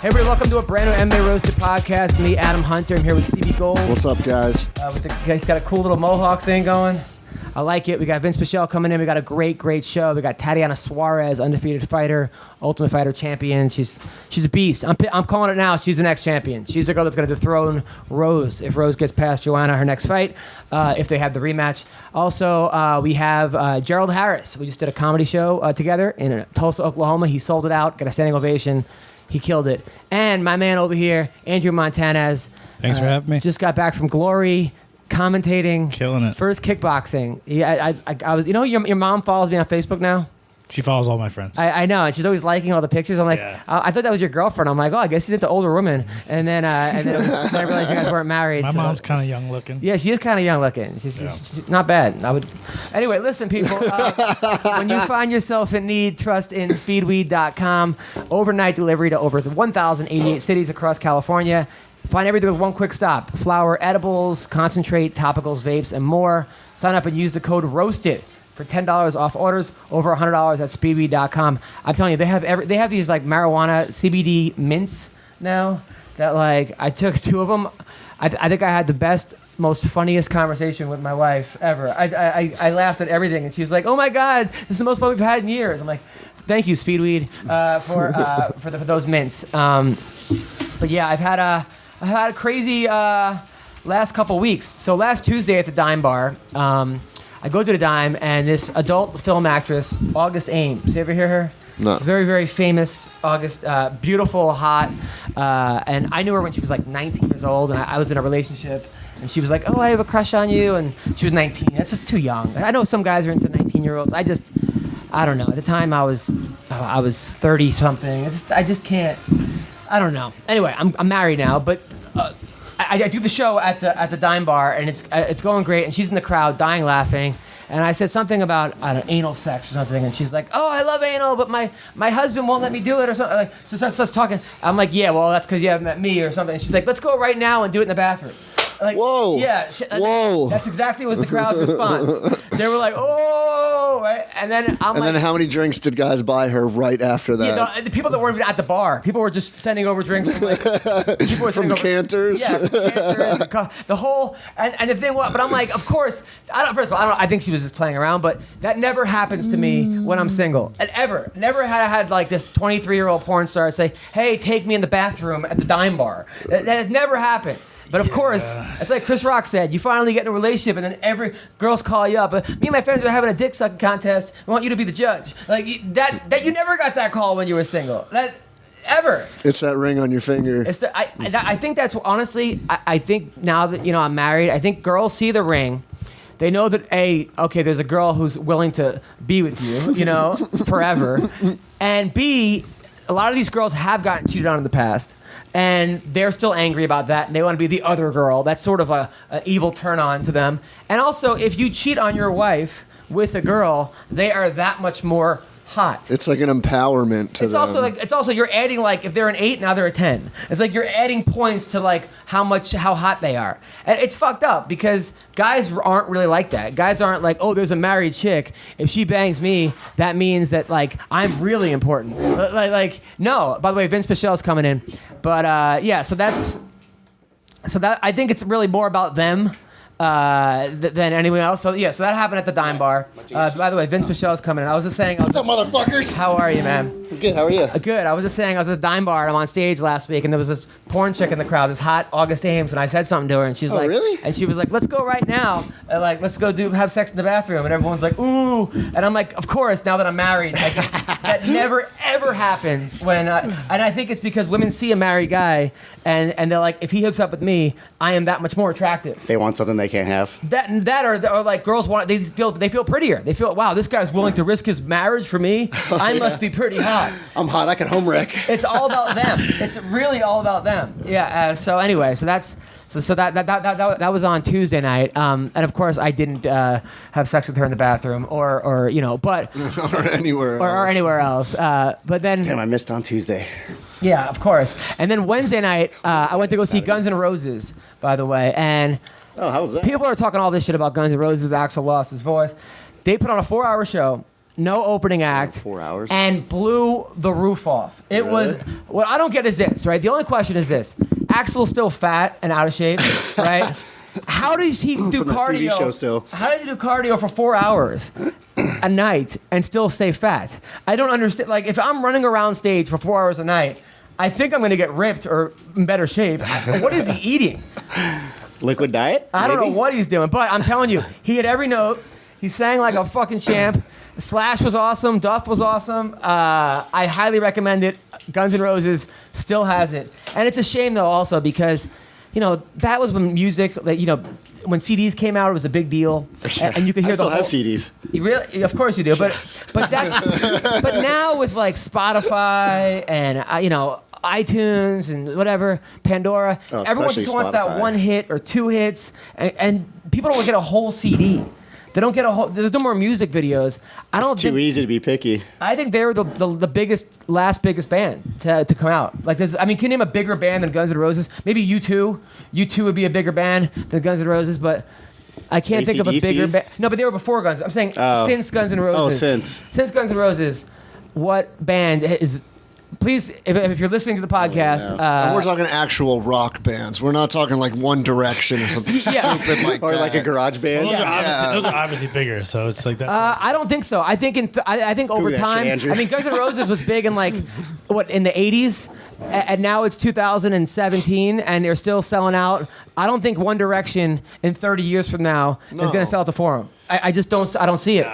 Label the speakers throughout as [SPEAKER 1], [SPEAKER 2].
[SPEAKER 1] Hey, everybody, welcome to a brand new MMA Roasted Podcast. Me, Adam Hunter. I'm here with CB Gold.
[SPEAKER 2] What's up, guys?
[SPEAKER 1] He's got a cool little mohawk thing going. I like it. We got Vinc Pichel coming in. We got a great show. We got Tatiana Suarez, undefeated fighter, Ultimate Fighter champion. She's a beast. I'm calling it now. She's the next champion. She's the girl that's going to dethrone Rose if Rose gets past Joanna her next fight, if they have the rematch. Also, we have Gerald Harris. We just did a comedy show together in Tulsa, Oklahoma. He sold it out, got a standing ovation. He killed it. And my man over here, Andrew Montanez.
[SPEAKER 3] Thanks for having me.
[SPEAKER 1] Just got back from Glory, commentating.
[SPEAKER 3] Killing it.
[SPEAKER 1] First kickboxing. Yeah, I was. You know, your mom follows me on Facebook now.
[SPEAKER 3] She follows all my friends.
[SPEAKER 1] I know, and she's always liking all the pictures. I'm like,
[SPEAKER 3] Yeah.
[SPEAKER 1] I thought that was your girlfriend. I'm like, oh, I guess she's into older women. And then then I realized you guys weren't married.
[SPEAKER 3] My mom's kind of young looking.
[SPEAKER 1] Yeah, she is kind of young looking. She's not bad. Anyway, listen, people. When you find yourself in need, trust in speedweed.com. Overnight delivery to over 1,088 cities across California. Find everything with one quick stop. Flour, edibles, concentrate, topicals, vapes, and more. Sign up and use the code ROASTED for $10 off orders, over $100 at speedweed.com. I'm telling you, they have these like marijuana CBD mints now that like I took 2 of them. I think I had the best, most funniest conversation with my wife ever. I laughed at everything, and she was like, "Oh my God, this is the most fun we've had in years." I'm like, "Thank you, Speedweed, for those mints." But yeah, I've had a crazy last couple weeks. So last Tuesday at the Dime Bar, I go to the Dime, and this adult film actress, August Ames. You ever hear her?
[SPEAKER 2] No.
[SPEAKER 1] Very, very famous August, beautiful, hot. And I knew her when she was like 19 years old, and I was in a relationship. And she was like, "Oh, I have a crush on you." And she was 19. That's just too young. I know some guys are into 19-year-olds. I don't know. At the time, I was 30-something. I just can't. I don't know. Anyway, I'm married now, but I do the show at the Dime Bar, and it's going great. And she's in the crowd, dying laughing. And I said something about anal sex or something, and she's like, "Oh, I love anal, but my husband won't let me do it," or something. Like, so starts talking. I'm like, "Yeah, well, that's because you haven't met me," or something. And she's like, "Let's go right now and do it in the bathroom." Like,
[SPEAKER 2] whoa.
[SPEAKER 1] Yeah.
[SPEAKER 2] Whoa.
[SPEAKER 1] That's exactly what the crowd's response. They were like, "Oh," right? And then
[SPEAKER 2] then how many drinks did guys buy her right after that?
[SPEAKER 1] Yeah, the people that weren't even at the bar. People were just sending over drinks from
[SPEAKER 2] From canters?
[SPEAKER 1] Yeah, from canters. The whole and the thing was, but I'm like, of course. First of all, I think she was just playing around, but that never happens to me when I'm single. And never had like this 23-year-old porn star say, "Hey, take me in the bathroom at the Dime Bar." That has never happened. But of course, it's like Chris Rock said, you finally get in a relationship, and then every girls call you up. Me and my friends are having a dick sucking contest. We want you to be the judge. Like that you never got that call when you were single. That ever.
[SPEAKER 2] It's that ring on your finger.
[SPEAKER 1] I think that's honestly. I think now that I'm married, I think girls see the ring. They know that okay, there's a girl who's willing to be with you, forever, and B, a lot of these girls have gotten cheated on in the past. And they're still angry about that, and they want to be the other girl. That's sort of an evil turn-on to them. And also, if you cheat on your wife with a girl, they are that much more hot.
[SPEAKER 2] It's like an empowerment to them.
[SPEAKER 1] It's also you're adding, like, if they're an 8, now they're a 10. It's like you're adding points to like how hot they are. And it's fucked up because guys aren't really like that. Guys aren't like, "Oh, there's a married chick. If she bangs me, that means that like I'm really important." Like no. By the way, Vinc Pichel's coming in. But yeah, so that I think it's really more about them than anyone else. So yeah, so that happened at the Dime Bar. By the way, Vinc Pichel's coming in. I was just saying.
[SPEAKER 4] What's up, motherfuckers?
[SPEAKER 1] How are you, man?
[SPEAKER 4] I'm good. How are you?
[SPEAKER 1] Good. I was just saying, I was at the Dime Bar, and I'm on stage last week, and there was this porn chick in the crowd, this hot August Ames, and I said something to her, and she's like,
[SPEAKER 4] really?
[SPEAKER 1] And she was like, "Let's go right now, and like, let's go have sex in the bathroom," and everyone's like, "Ooh," and I'm like, "Of course." Now that I'm married, like, that never ever happens when, and I think it's because women see a married guy, and they're like, if he hooks up with me, I am that much more attractive.
[SPEAKER 4] They want something they can't have.
[SPEAKER 1] That or like girls they feel prettier. They feel, wow, this guy's willing to risk his marriage for me. I must be pretty hot.
[SPEAKER 4] I'm hot. I can home wreck.
[SPEAKER 1] It's all about them. It's really all about them. Yeah. So anyway, so that's that was on Tuesday night. And of course, I didn't have sex with her in the bathroom or but
[SPEAKER 2] or anywhere
[SPEAKER 1] or anywhere else. But then,
[SPEAKER 4] Damn, I missed on Tuesday.
[SPEAKER 1] Yeah, of course. And then Wednesday night, I went to go see Guns N' Roses. By the way, and
[SPEAKER 4] how was that?
[SPEAKER 1] People are talking all this shit about Guns N' Roses. Axl lost his voice. They put on a 4-hour show. no opening act,
[SPEAKER 4] 4 hours,
[SPEAKER 1] and blew the roof off. It was what I don't get is this, right? The only question is this: Axel's still fat and out of shape, right? How does he do
[SPEAKER 4] From the TV
[SPEAKER 1] cardio?
[SPEAKER 4] show still.
[SPEAKER 1] How does he do cardio for 4 hours a night and still stay fat? I don't understand. Like, if I'm running around stage for 4 hours a night, I think I'm going to get ripped or in better shape. What is he eating?
[SPEAKER 4] Liquid diet?
[SPEAKER 1] I don't know what he's doing, but I'm telling you, he hit every note. He sang like a fucking champ. Slash was awesome. Duff was awesome. I highly recommend it. Guns N' Roses still has it. And it's a shame, though, also, because, you know, that was when music, like, you know, when CDs came out, it was a big deal. And you could hear
[SPEAKER 4] I still
[SPEAKER 1] the whole...
[SPEAKER 4] have CDs.
[SPEAKER 1] You really? Of course you do. But that's... but now with, like, Spotify and, you know, iTunes and whatever, Pandora, everyone just wants that one hit or two hits, and people don't get a whole CD. They don't get a whole. There's no more music videos.
[SPEAKER 4] It's too easy to be picky.
[SPEAKER 1] I think they're the last biggest band to come out. Like, I mean, can you name a bigger band than Guns N' Roses? Maybe U2. U2 would be a bigger band than Guns N' Roses, but I can't think of a bigger band. No, but they were before Guns. I'm saying since Guns N' Roses. Since Guns N' Roses, what band is? Please, if you're listening to the podcast,
[SPEAKER 2] and we're talking actual rock bands. We're not talking like One Direction or something stupid like
[SPEAKER 4] or
[SPEAKER 2] that.
[SPEAKER 4] like a garage band.
[SPEAKER 3] Well, those are obviously bigger, so it's like that.
[SPEAKER 1] I don't think so. I think I think over time. I mean, Guns N' Roses was big in like in the 80s, and now it's 2017, and they're still selling out. I don't think One Direction in 30 years from now is going to sell at the Forum. I just don't. I don't see it.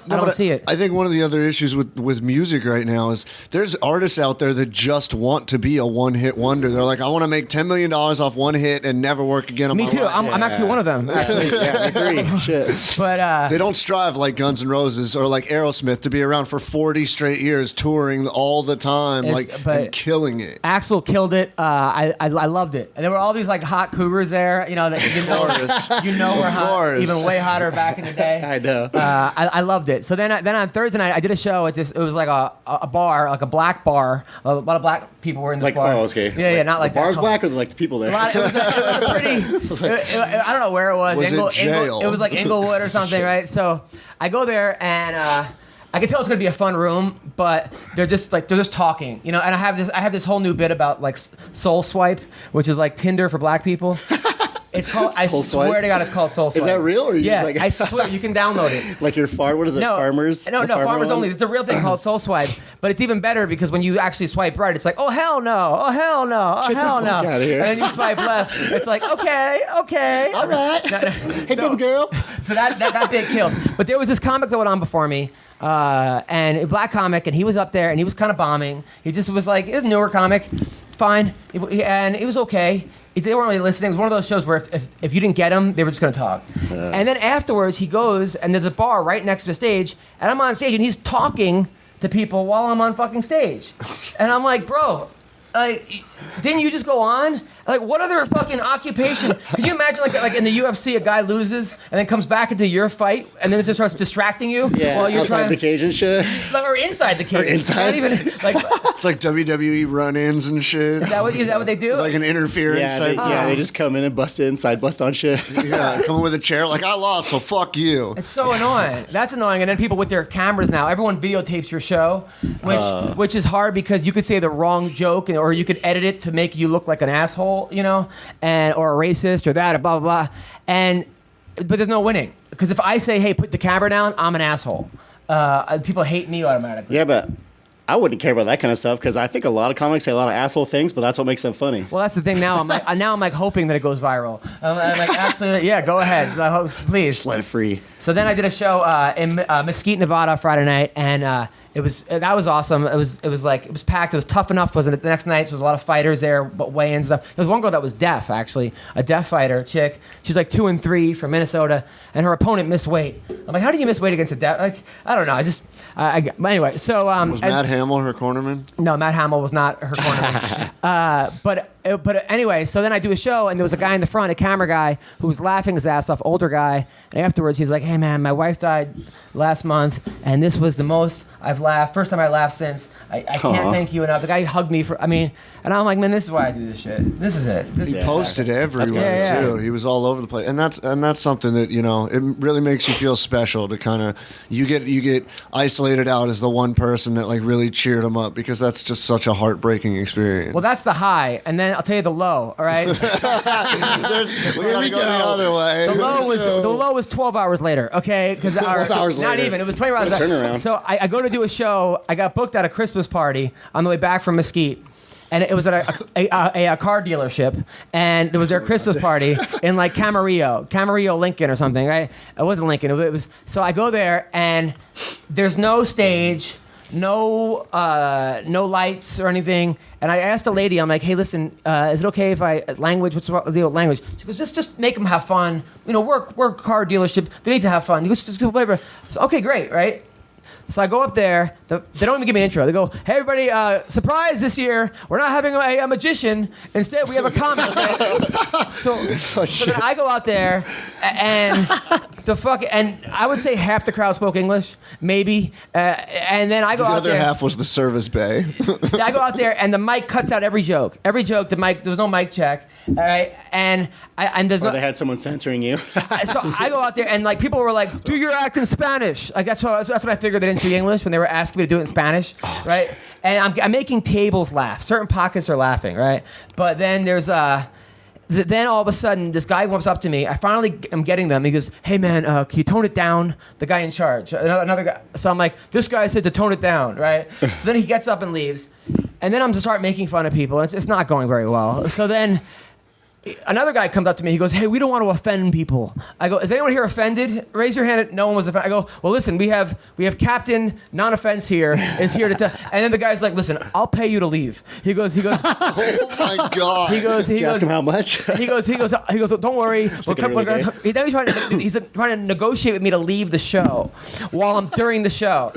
[SPEAKER 3] No.
[SPEAKER 1] I don't see it.
[SPEAKER 2] I think one of the other issues with music right now is there's artists out there that just want to be a one-hit wonder. They're like, I want to make $10 million off one hit and never work again in
[SPEAKER 1] Me
[SPEAKER 2] my
[SPEAKER 1] too.
[SPEAKER 2] life.
[SPEAKER 1] I'm actually one of them. Actually.
[SPEAKER 4] I agree. Shit.
[SPEAKER 1] But
[SPEAKER 2] they don't strive like Guns N' Roses or like Aerosmith to be around for 40 straight years, touring all the time, and killing it.
[SPEAKER 1] Axl killed it. I loved it. And there were all these like hot cougars there. You know that you know were hot, even way hotter back in the day.
[SPEAKER 4] I know.
[SPEAKER 1] I loved it. So then on Thursday night, I did a show at this. It was like a bar, like a black bar. A lot of black people were in this
[SPEAKER 4] Like,
[SPEAKER 1] bar.
[SPEAKER 4] oh, okay.
[SPEAKER 1] Yeah, not like
[SPEAKER 4] the
[SPEAKER 1] that.
[SPEAKER 4] bar's black or like the people there?
[SPEAKER 1] It was a pretty. I don't know where it was.
[SPEAKER 2] Was it jail?
[SPEAKER 1] It was like Inglewood or something, right? So I go there and I can tell it's gonna be a fun room, but they're just talking, you know. And I have this whole new bit about like Soul Swipe, which is like Tinder for black people. It's called. I swear to God, it's called Soul Swipe.
[SPEAKER 4] Is that real? Or
[SPEAKER 1] yeah,
[SPEAKER 4] like,
[SPEAKER 1] I swear you can download it.
[SPEAKER 4] Like your farm? What is it? Farmers?
[SPEAKER 1] No, Farmers Only. It's a real thing called Soul Swipe, but it's even better because when you actually swipe right, it's like, oh hell no, oh hell no, oh hell no,
[SPEAKER 4] and
[SPEAKER 1] then you swipe left, it's like, okay,
[SPEAKER 4] all right, hey baby girl.
[SPEAKER 1] So that bit killed. But there was this comic that went on before me. And a black comic, and he was up there, and he was kind of bombing. He just was like, it was a newer comic, fine, and it was okay. They weren't really listening. It was one of those shows where if you didn't get them, they were just going to talk. And then afterwards, he goes, and there's a bar right next to the stage, and I'm on stage, and he's talking to people while I'm on fucking stage. And I'm like, bro, didn't you just go on? Like, what other fucking occupation? Can you imagine, like in the UFC, a guy loses and then comes back into your fight and then it just starts distracting you while you're
[SPEAKER 4] outside the cage and shit,
[SPEAKER 1] or inside the cage?
[SPEAKER 4] Or inside.
[SPEAKER 1] Not even like.
[SPEAKER 2] It's like WWE run-ins and shit.
[SPEAKER 1] Is that what they do?
[SPEAKER 2] Like an interference.
[SPEAKER 4] They just come in and bust on shit.
[SPEAKER 2] Yeah, come in with a chair like, I lost, so fuck you.
[SPEAKER 1] It's so annoying. That's annoying. And then people with their cameras now, everyone videotapes your show, which is hard because you could say the wrong joke or you could edit it to make you look like an asshole, you know, or a racist or that or blah blah blah. But there's no winning because if I say, hey, put the camera down, I'm an asshole. People hate me automatically.
[SPEAKER 4] Yeah, but I wouldn't care about that kind of stuff because I think a lot of comics say a lot of asshole things, but that's what makes them funny.
[SPEAKER 1] Well, that's the thing now. I'm like hoping that it goes viral. I'm like, absolutely, yeah, go ahead, please.
[SPEAKER 4] Just let it free.
[SPEAKER 1] So then I did a show in Mesquite, Nevada, Friday night, and that was awesome. It was packed. It was Tough Enough was the next night. So there was a lot of fighters there, but weigh-ins and stuff. There was one girl that was deaf, actually, a deaf fighter chick. She's like 2-3 from Minnesota, and her opponent missed weight. I'm like, how do you miss weight against a deaf? Like, I don't know. Anyway, so
[SPEAKER 2] was Matt Hamill her cornerman?
[SPEAKER 1] No, Matt Hamill was not her cornerman. But But anyway, so then I do a show, and there was a guy in the front, a camera guy, who was laughing his ass off, older guy. And afterwards, he's like, "Hey man, my wife died last month, and this was the most I've laughed. First time I laughed since. I can't thank you enough." The guy hugged me and I'm like, "Man, this is why I do this shit. This is it."
[SPEAKER 2] He posted everywhere too. He was all over the place, and that's something that it really makes you feel special to kind of you get isolated out as the one person that like really cheered him up, because that's just such a heartbreaking experience.
[SPEAKER 1] Well, that's the high, and then I'll tell you the low. All right.
[SPEAKER 2] We gotta go the other way.
[SPEAKER 1] The low was 12 hours later. Okay, because
[SPEAKER 4] 12 hours
[SPEAKER 1] not
[SPEAKER 4] later.
[SPEAKER 1] even. It was 20 hours.
[SPEAKER 4] Turnaround.
[SPEAKER 1] So I go to do a show. I got booked at a Christmas party on the way back from Mesquite. And it was at a car dealership, and there was their Christmas party in like Camarillo, Lincoln or something, right? It wasn't Lincoln. It was. So I go there, and there's no stage, no lights or anything. And I asked a lady, I'm like, "Hey, listen, is it okay if I language? What's the language?" She goes, "Just make them have fun. We're a car dealership. They need to have fun." He goes, "Just whatever." So okay, great, right? So I go up there. They don't even give me an intro. They go, "Hey, everybody, surprise this year. We're not having a magician. Instead, we have a comic." So then I go out there, and and I would say half the crowd spoke English, maybe. And then I go out there.
[SPEAKER 2] The other half was the service bay.
[SPEAKER 1] I go out there, and the mic cuts out every joke. Every joke, there was no mic check. All right, and there's
[SPEAKER 4] they had someone censoring you.
[SPEAKER 1] So I go out there, and like people were like, "Do your act in Spanish." Like that's what I figured they didn't speak English when they were asking me to do it in Spanish, right? And I'm making tables laugh. Certain pockets are laughing, right? But then there's then all of a sudden this guy comes up to me. I finally am getting them. He goes, "Hey man, can you tone it down?" The guy in charge, another guy. So I'm like, "This guy said to tone it down, right?" So then he gets up and leaves, and then I'm just start making fun of people. It's not going very well. So then another guy comes up to me. He goes, "Hey, we don't want to offend people." I go, "Is anyone here offended? Raise your hand." No one was offended. I go, "Well, listen, we have Captain Non-Offense here is here to tell." And then the guy's like, "Listen, I'll pay you to leave." He goes.
[SPEAKER 2] Oh my God.
[SPEAKER 1] He goes.
[SPEAKER 4] Ask him how much.
[SPEAKER 1] He goes. "Don't worry." Then he's trying to negotiate with me to leave the show while I'm during the show.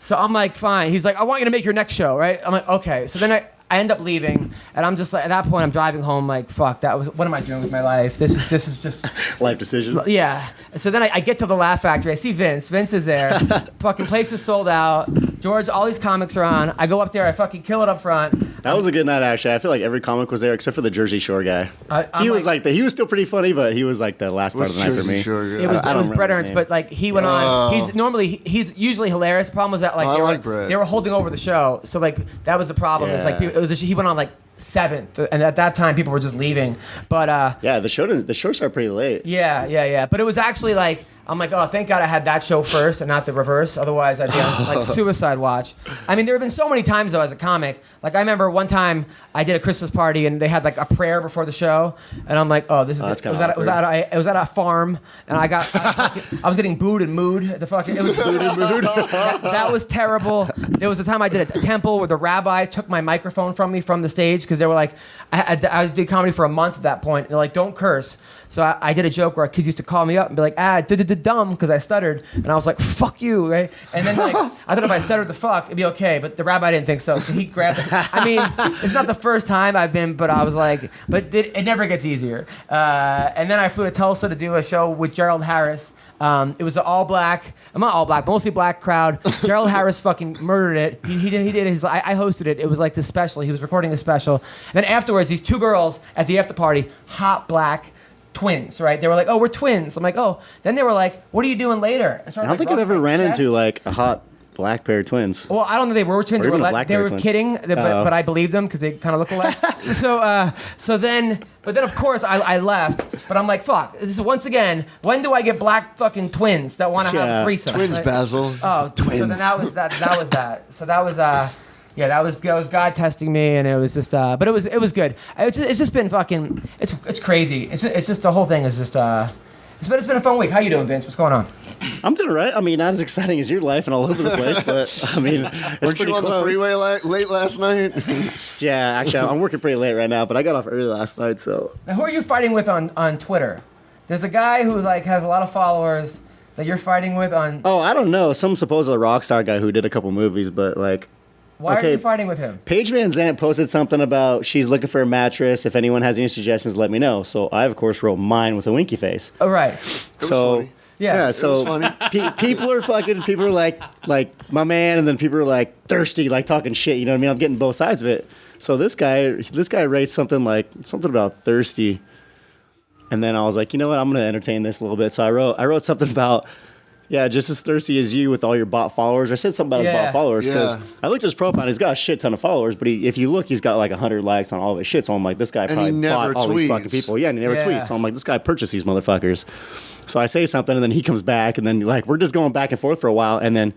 [SPEAKER 1] So I'm like, fine. He's like, "I want you to make your next show, right?" I'm like, okay. So then I end up leaving, and I'm just like, at that point, I'm driving home like, fuck, what am I doing with my life? This is just
[SPEAKER 4] life decisions.
[SPEAKER 1] Yeah. So then I get to the Laugh Factory. I see Vince. Vince is there. Fucking place is sold out. George, all these comics are on. I go up there. I fucking kill it up front.
[SPEAKER 4] That was a good night, actually. I feel like every comic was there except for the Jersey Shore guy. He was still pretty funny, but he was like the last part of the night for me.
[SPEAKER 1] It was Brett Ernst, but like he went on. He's usually hilarious. Problem was that like they were holding over the show, so like that was the problem.
[SPEAKER 4] Yeah.
[SPEAKER 1] It's like he went on like 7th, and at that time people were just leaving. But
[SPEAKER 4] the show started pretty late.
[SPEAKER 1] Yeah. But it was actually like, I'm like, oh, thank God I had that show first and not the reverse. Otherwise, I'd be on like suicide watch. I mean, there have been so many times though as a comic. Like I remember one time I did a Christmas party and they had like a prayer before the show, and I'm like, oh, this is. It was at a farm, and I was getting booed and mooed. The fucking it was booed and mooed. That was terrible. There was a time I did a temple where the rabbi took my microphone from me from the stage because they were like, I did comedy for a month at that point. And they're like, don't curse. So I did a joke where kids used to call me up and be like, dumb, because I stuttered, and I was like, fuck you, right? And then like I thought if I stuttered the fuck, it'd be okay, but the rabbi didn't think so he grabbed it. I mean, it's not the first time I've been, but I was like, but it never gets easier. And then I flew to Tulsa to do a show with Gerald Harris. It was an not all black, but mostly black crowd. Gerald Harris fucking murdered it. He did his. I hosted it. It was like this special. He was recording a special. And then afterwards, these 2 girls at the after party, hot black twins, right? They were like, "Oh, we're twins." I'm like, "Oh." Then they were like, "What are you doing later?"
[SPEAKER 4] I don't think I've ever ran into like a hot black pair of twins.
[SPEAKER 1] Well, I don't know. They were twins. They were kidding, but I believed them because they kind of look alike. So then of course I left. But I'm like, fuck. This is once again. When do I get black fucking twins that want to have a threesome?
[SPEAKER 2] Twins, right? Basil.
[SPEAKER 1] Oh, twins. So then that was that. So that was. Yeah, that was God testing me, and it was just, but it was good. It's just been fucking, it's crazy. It's just the whole thing is just, it's been a fun week. How you doing, Vince? What's going on?
[SPEAKER 4] I'm doing all right. I mean, not as exciting as your life and all over the place, but I mean, it's
[SPEAKER 2] Weren't
[SPEAKER 4] pretty
[SPEAKER 2] you on
[SPEAKER 4] close.
[SPEAKER 2] the freeway late last night?
[SPEAKER 4] Yeah, actually, I'm working pretty late right now, but I got off early last night, so.
[SPEAKER 1] Now, who are you fighting with on Twitter? There's a guy who like has a lot of followers that you're fighting with on.
[SPEAKER 4] Oh, I don't know. Some supposed rock star guy who did a couple movies, but like.
[SPEAKER 1] Why are you fighting with him?
[SPEAKER 4] Paige Van Zandt posted something about she's looking for a mattress. If anyone has any suggestions, let me know. So I, of course, wrote mine with a winky face.
[SPEAKER 1] Oh, right.
[SPEAKER 2] Funny.
[SPEAKER 1] Yeah.
[SPEAKER 4] So people are like my man, and then people are like thirsty, like talking shit. You know what I mean? I'm getting both sides of it. So this guy writes something about thirsty, and then I was like, you know what? I'm gonna entertain this a little bit. So I wrote something about. Yeah, just as thirsty as you with all your bot followers. I said something about his bot followers because I looked at his profile and he's got a shit ton of followers, but if you look, he's got like 100 likes on all of his shit. So I'm like, this guy probably bought all these fucking people. Yeah, and he never tweets. So I'm like, this guy purchased these motherfuckers. So I say something and then he comes back and then like we're just going back and forth for a while and then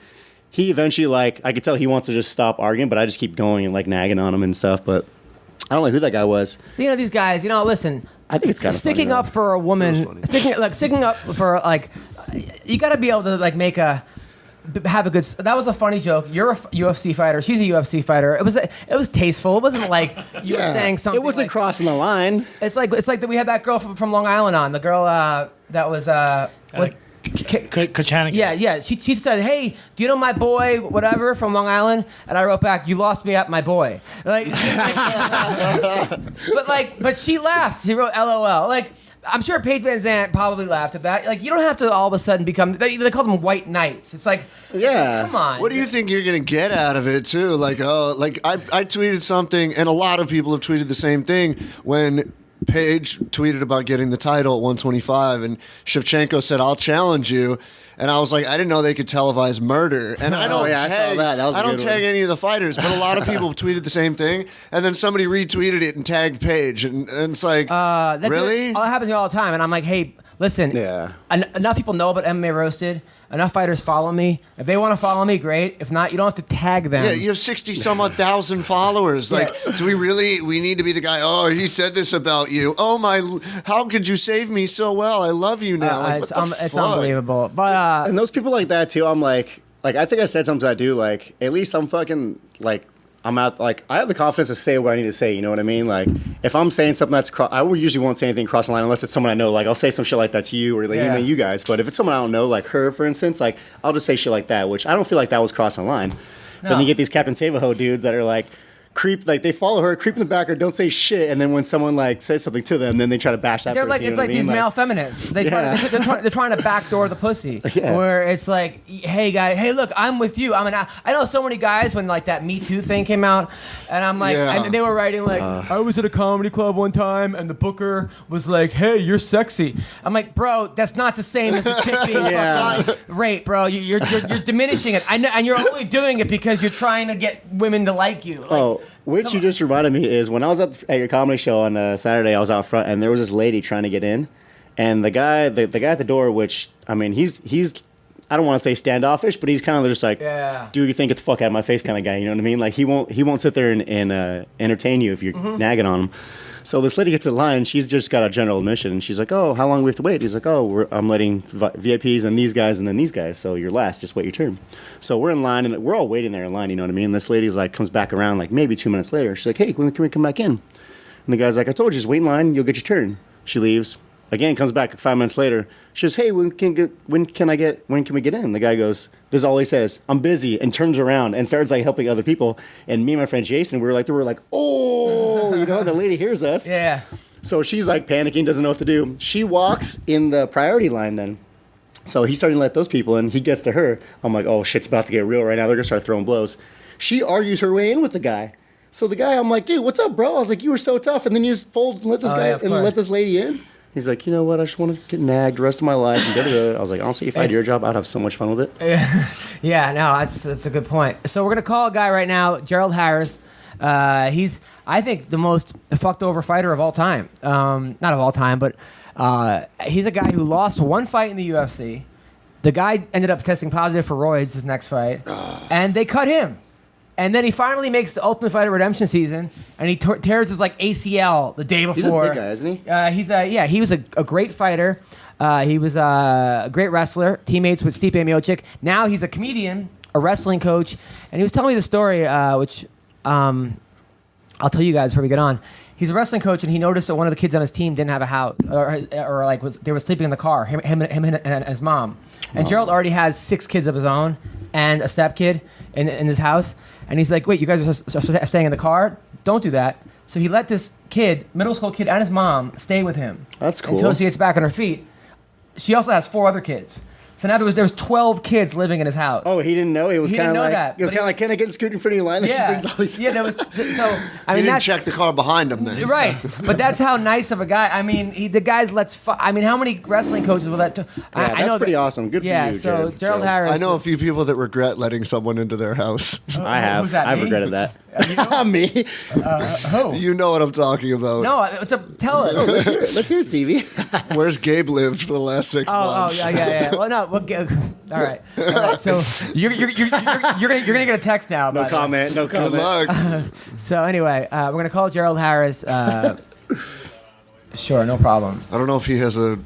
[SPEAKER 4] he eventually like I could tell he wants to just stop arguing, but I just keep going and like nagging on him and stuff. But I don't know who that guy was.
[SPEAKER 1] You know these guys. You know, listen.
[SPEAKER 4] I think it's kind of
[SPEAKER 1] sticking up for a woman. Sticking up for like. You got to be able to like have a good. That was a funny joke. You're a UFC fighter. She's a UFC fighter. It was tasteful. It wasn't like you were saying something.
[SPEAKER 4] It wasn't
[SPEAKER 1] like,
[SPEAKER 4] crossing the line.
[SPEAKER 1] It's like that we had that girl from Long Island on. The girl that was
[SPEAKER 3] Kachanigan.
[SPEAKER 1] Yeah. She said, "Hey, do you know my boy, whatever, from Long Island?" And I wrote back, "You lost me at my boy." Like, but she laughed. She wrote, "LOL." Like. I'm sure Paige Van Zandt probably laughed at that. Like, you don't have to all of a sudden become. They call them white knights. It's like, come on.
[SPEAKER 2] What do you think you're gonna get out of it too? Like, I tweeted something, and a lot of people have tweeted the same thing when Paige tweeted about getting the title at 125, and Shevchenko said, "I'll challenge you." And I was like, I didn't know they could televise murder. And I don't
[SPEAKER 4] I saw that. That was
[SPEAKER 2] I don't tag any of the fighters, but a lot of people tweeted the same thing. And then somebody retweeted it and tagged Paige. And it's like, really?
[SPEAKER 1] That happens to me all the time. And I'm like, hey, listen, enough people know about MMA Roasted. Enough fighters follow me. If they want to follow me, great. If not, you don't have to tag them.
[SPEAKER 2] Yeah, you have 60-some-odd thousand followers. Like, do we need to be the guy, oh, he said this about you. Oh, how could you save me so well? I love you now. Like,
[SPEAKER 1] it's unbelievable. But
[SPEAKER 4] and those people like that, too, I'm like, I think I said something to that dude, like, at least I'm fucking, like, I'm out, like, I have the confidence to say what I need to say, you know what I mean? Like, if I'm saying something I usually won't say anything cross the line unless it's someone I know. Like, I'll say some shit like that to you or, like, even you guys. But if it's someone I don't know, like her, for instance, like, I'll just say shit like that, which I don't feel like that was crossing the line. No. But then you get these Captain Save-A-Ho dudes that are, like, they follow her, creep in the back, or don't say shit, and then when someone, like, says something to them, then they try to bash that person.
[SPEAKER 1] Like, it's like these male feminists. They're trying to backdoor the pussy. Yeah. Where it's like, hey, guy, hey, look, I'm with you. I know so many guys when, like, that Me Too thing came out, and I'm like, and they were writing, like, I was at a comedy club one time, and the booker was like, hey, you're sexy. I'm like, bro, that's not the same as the chick being rape, bro. You're diminishing it. And you're only doing it because you're trying to get women to like you. Like,
[SPEAKER 4] which you just reminded me is when I was at your comedy show on Saturday, I was out front and there was this lady trying to get in, and the guy at the door, which I mean he's I don't want to say standoffish, but he's kind of just like, dude, you think get the fuck out of my face kind of guy, you know what I mean? Like he won't sit there and entertain you if you're nagging on him. So this lady gets in line. She's just got a general admission, and she's like, "Oh, how long do we have to wait?" He's like, "Oh, I'm letting VIPs and these guys and then these guys. So you're last. Just wait your turn." So we're in line, and we're all waiting there in line. You know what I mean? This lady's like comes back around like maybe 2 minutes later. She's like, "Hey, when can we come back in?" And the guy's like, "I told you, just wait in line. You'll get your turn." She leaves. Again, comes back 5 minutes later. She says, "Hey, when can we get in?" The guy goes, "This is all he says. I'm busy," and turns around and starts like helping other people. And me and my friend Jason, we were like, "Oh," you know, the lady hears us.
[SPEAKER 1] Yeah.
[SPEAKER 4] So she's like panicking, doesn't know what to do. She walks in the priority line then. So he's starting to let those people in. He gets to her. I'm like, oh, shit's about to get real right now. They're going to start throwing blows. She argues her way in with the guy. So the guy, I'm like, dude, what's up, bro? I was like, you were so tough. And then you just fold and let this guy and let this lady in. He's like, you know what? I just want to get nagged the rest of my life. And da-da-da. I was like, honestly, if I had your job, I'd have so much fun with it.
[SPEAKER 1] Yeah, no, that's a good point. So we're going to call a guy right now, Gerald Harris. He's, I think, the most fucked over fighter of all time. Not of all time, but he's a guy who lost one fight in the UFC. The guy ended up testing positive for roids his next fight, and they cut him. And then he finally makes the Ultimate Fighter Redemption season, and he tears his like ACL the day before.
[SPEAKER 4] He's a big guy, isn't he?
[SPEAKER 1] He was a great fighter. He was a great wrestler, teammates with Stipe Miocic. Now he's a comedian, a wrestling coach, and he was telling me the story, which I'll tell you guys before we get on. He's a wrestling coach, and he noticed that one of the kids on his team didn't have a house, or like they were sleeping in the car. Him and his mom. And Gerald already has 6 kids of his own, and a stepkid in his house. And he's like, wait, you guys are staying in the car? Don't do that. So he let this kid, middle school kid, and his mom stay with him.
[SPEAKER 4] That's cool.
[SPEAKER 1] Until she gets back on her feet. She also has 4 other kids. So now there was 12 kids living in his house.
[SPEAKER 4] Oh, he didn't know. He was kind of like,
[SPEAKER 1] that,
[SPEAKER 4] he was kind of like, can I get scoot in front of your line? She brings all these.
[SPEAKER 1] Yeah, there was. So I
[SPEAKER 2] He
[SPEAKER 1] mean,
[SPEAKER 2] didn't check the car behind him then.
[SPEAKER 1] Right, but that's how nice of a guy. I mean, the guys I mean, how many wrestling coaches will that? I know
[SPEAKER 4] pretty awesome. Good for
[SPEAKER 1] yeah,
[SPEAKER 4] you,
[SPEAKER 1] so Gerald Harris.
[SPEAKER 2] I know a few people that regret letting someone into their house.
[SPEAKER 4] I have.
[SPEAKER 1] Who's that,
[SPEAKER 4] I've
[SPEAKER 1] me?
[SPEAKER 4] regretted that.
[SPEAKER 1] You know?
[SPEAKER 4] Me?
[SPEAKER 1] Who?
[SPEAKER 2] You know what I'm talking about.
[SPEAKER 1] No, tell us.
[SPEAKER 4] Let's hear it, TV.
[SPEAKER 2] Where's Gabe lived for the last 6 months?
[SPEAKER 1] Yeah. Well, no. All right. So you're gonna get a text now.
[SPEAKER 4] No comment. No
[SPEAKER 2] Good
[SPEAKER 4] comment.
[SPEAKER 2] luck.
[SPEAKER 1] So anyway, we're gonna call Gerald Harris. Sure, no problem.
[SPEAKER 2] I don't know if he has a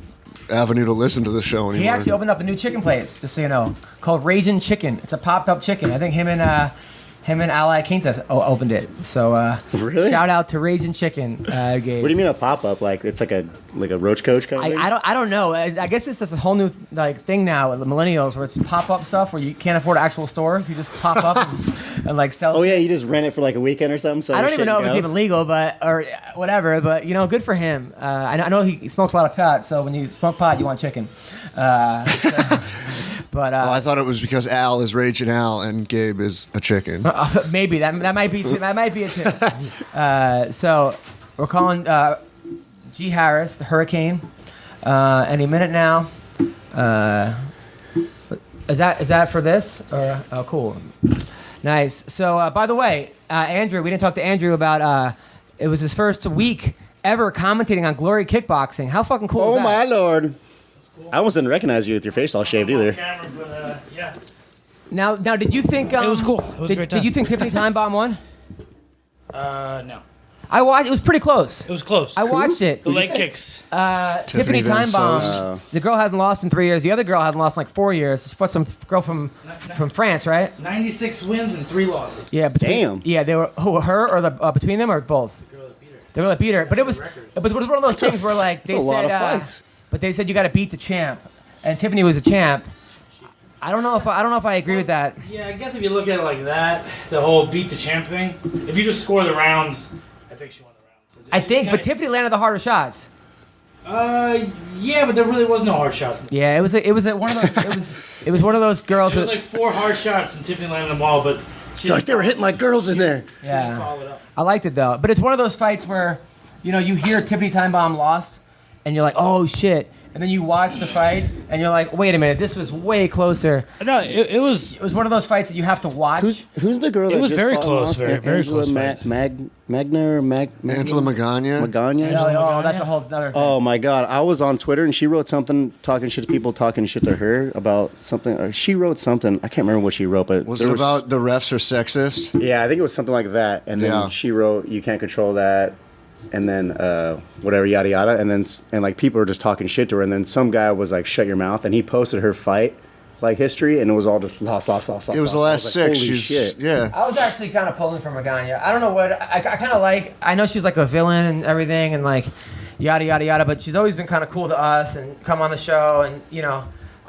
[SPEAKER 2] avenue to listen to the show anymore.
[SPEAKER 1] He actually opened up a new chicken place, just so you know, called Ragin' Chicken. It's a popped-up chicken. I think him and Iaquinta opened it. So
[SPEAKER 4] Really?
[SPEAKER 1] Shout out to Ragin' Chicken, Gabe.
[SPEAKER 4] What do you mean a pop up? Like it's like a roach coach kind of thing?
[SPEAKER 1] I don't know. I guess it's just a whole new thing now with the millennials where it's pop-up stuff where you can't afford actual stores. You just pop up and like sell.
[SPEAKER 4] Oh yeah, you just rent it for like a weekend or something. So
[SPEAKER 1] I don't even know if it's even legal, or whatever. But good for him. I know he smokes a lot of pot, so when you smoke pot, you want chicken. But
[SPEAKER 2] I thought it was because Al is Raging Al and Gabe is a chicken.
[SPEAKER 1] maybe that might be it too. So we're calling G Harris, the Hurricane, any minute now. Is that for this? Or, oh, cool, nice. So by the way, Andrew, we didn't talk to Andrew about. It was his first week ever commentating on Glory Kickboxing. How fucking cool is that?
[SPEAKER 4] Oh my lord! I almost didn't recognize you with your face all shaved either.
[SPEAKER 3] Camera, but, yeah.
[SPEAKER 1] Now, did you think
[SPEAKER 3] It was cool. It was a great time.
[SPEAKER 1] Did you think Tiffany Timebomb won?
[SPEAKER 3] No.
[SPEAKER 1] I watched. It was pretty close.
[SPEAKER 3] It was close.
[SPEAKER 1] I watched it.
[SPEAKER 3] The leg kicks.
[SPEAKER 1] Tiffany
[SPEAKER 2] Van
[SPEAKER 1] Timebomb.
[SPEAKER 2] Soest.
[SPEAKER 1] The girl hasn't lost in 3 years. The other girl hasn't lost in like 4 years. She fought some girl from France, right?
[SPEAKER 3] 96 wins and 3 losses.
[SPEAKER 1] Yeah.
[SPEAKER 4] Damn.
[SPEAKER 1] Yeah, they were her or the between them or both. The girl that beat her. But it was one of those things where like they
[SPEAKER 4] a
[SPEAKER 1] said,
[SPEAKER 4] lot of fights.
[SPEAKER 1] but they said you got to beat the champ, and Tiffany was a champ. I don't know if I agree with that.
[SPEAKER 3] Yeah, I guess if you look at it like that, the whole beat the champ thing, if you just score the rounds, I think she won the rounds.
[SPEAKER 1] I think, but Tiffany landed the harder shots.
[SPEAKER 3] Yeah, but there really was no hard shots.
[SPEAKER 1] Yeah, it was one of those. It was one of those girls.
[SPEAKER 3] It was
[SPEAKER 1] with,
[SPEAKER 3] like 4 hard shots and Tiffany landed them all, but she
[SPEAKER 4] Like they were hitting like girls in there.
[SPEAKER 3] didn't
[SPEAKER 1] yeah.
[SPEAKER 3] follow it up.
[SPEAKER 1] I liked it though, but it's one of those fights where, you hear Tiffany Timebomb lost, and you're like, oh shit, and then you watch the fight, and you're like, wait a minute, this was way closer.
[SPEAKER 3] No, it was.
[SPEAKER 1] It was one of those fights that you have to watch.
[SPEAKER 4] Who's the girl?
[SPEAKER 3] It
[SPEAKER 4] that
[SPEAKER 3] was
[SPEAKER 4] just
[SPEAKER 3] very
[SPEAKER 4] fought and
[SPEAKER 3] close,
[SPEAKER 4] lost?
[SPEAKER 3] very
[SPEAKER 4] Angela
[SPEAKER 3] close fight.
[SPEAKER 4] Magna or
[SPEAKER 2] Angela Magana.
[SPEAKER 4] Magana.
[SPEAKER 1] Oh, that's a whole other thing.
[SPEAKER 4] Oh my God! I was on Twitter and she wrote something talking shit to people, talking shit to her about something. Or she wrote something. I can't remember what she wrote, but
[SPEAKER 2] Was it about the refs are sexist?
[SPEAKER 4] Yeah, I think it was something like that. And then
[SPEAKER 2] Yeah.
[SPEAKER 4] she wrote, "You can't control that," and then whatever, yada yada. And then like people were just talking shit to her. And then some guy was like, "Shut your mouth," and he posted her fight like history, and it was all just lost.
[SPEAKER 2] It was the last 6.
[SPEAKER 4] Holy
[SPEAKER 2] She's
[SPEAKER 4] shit.
[SPEAKER 2] yeah.
[SPEAKER 1] I was actually kind of pulling for Magana. I don't know what I kind of like. I know she's like a villain and everything, and like yada yada yada. But she's always been kind of cool to us and come on the show, and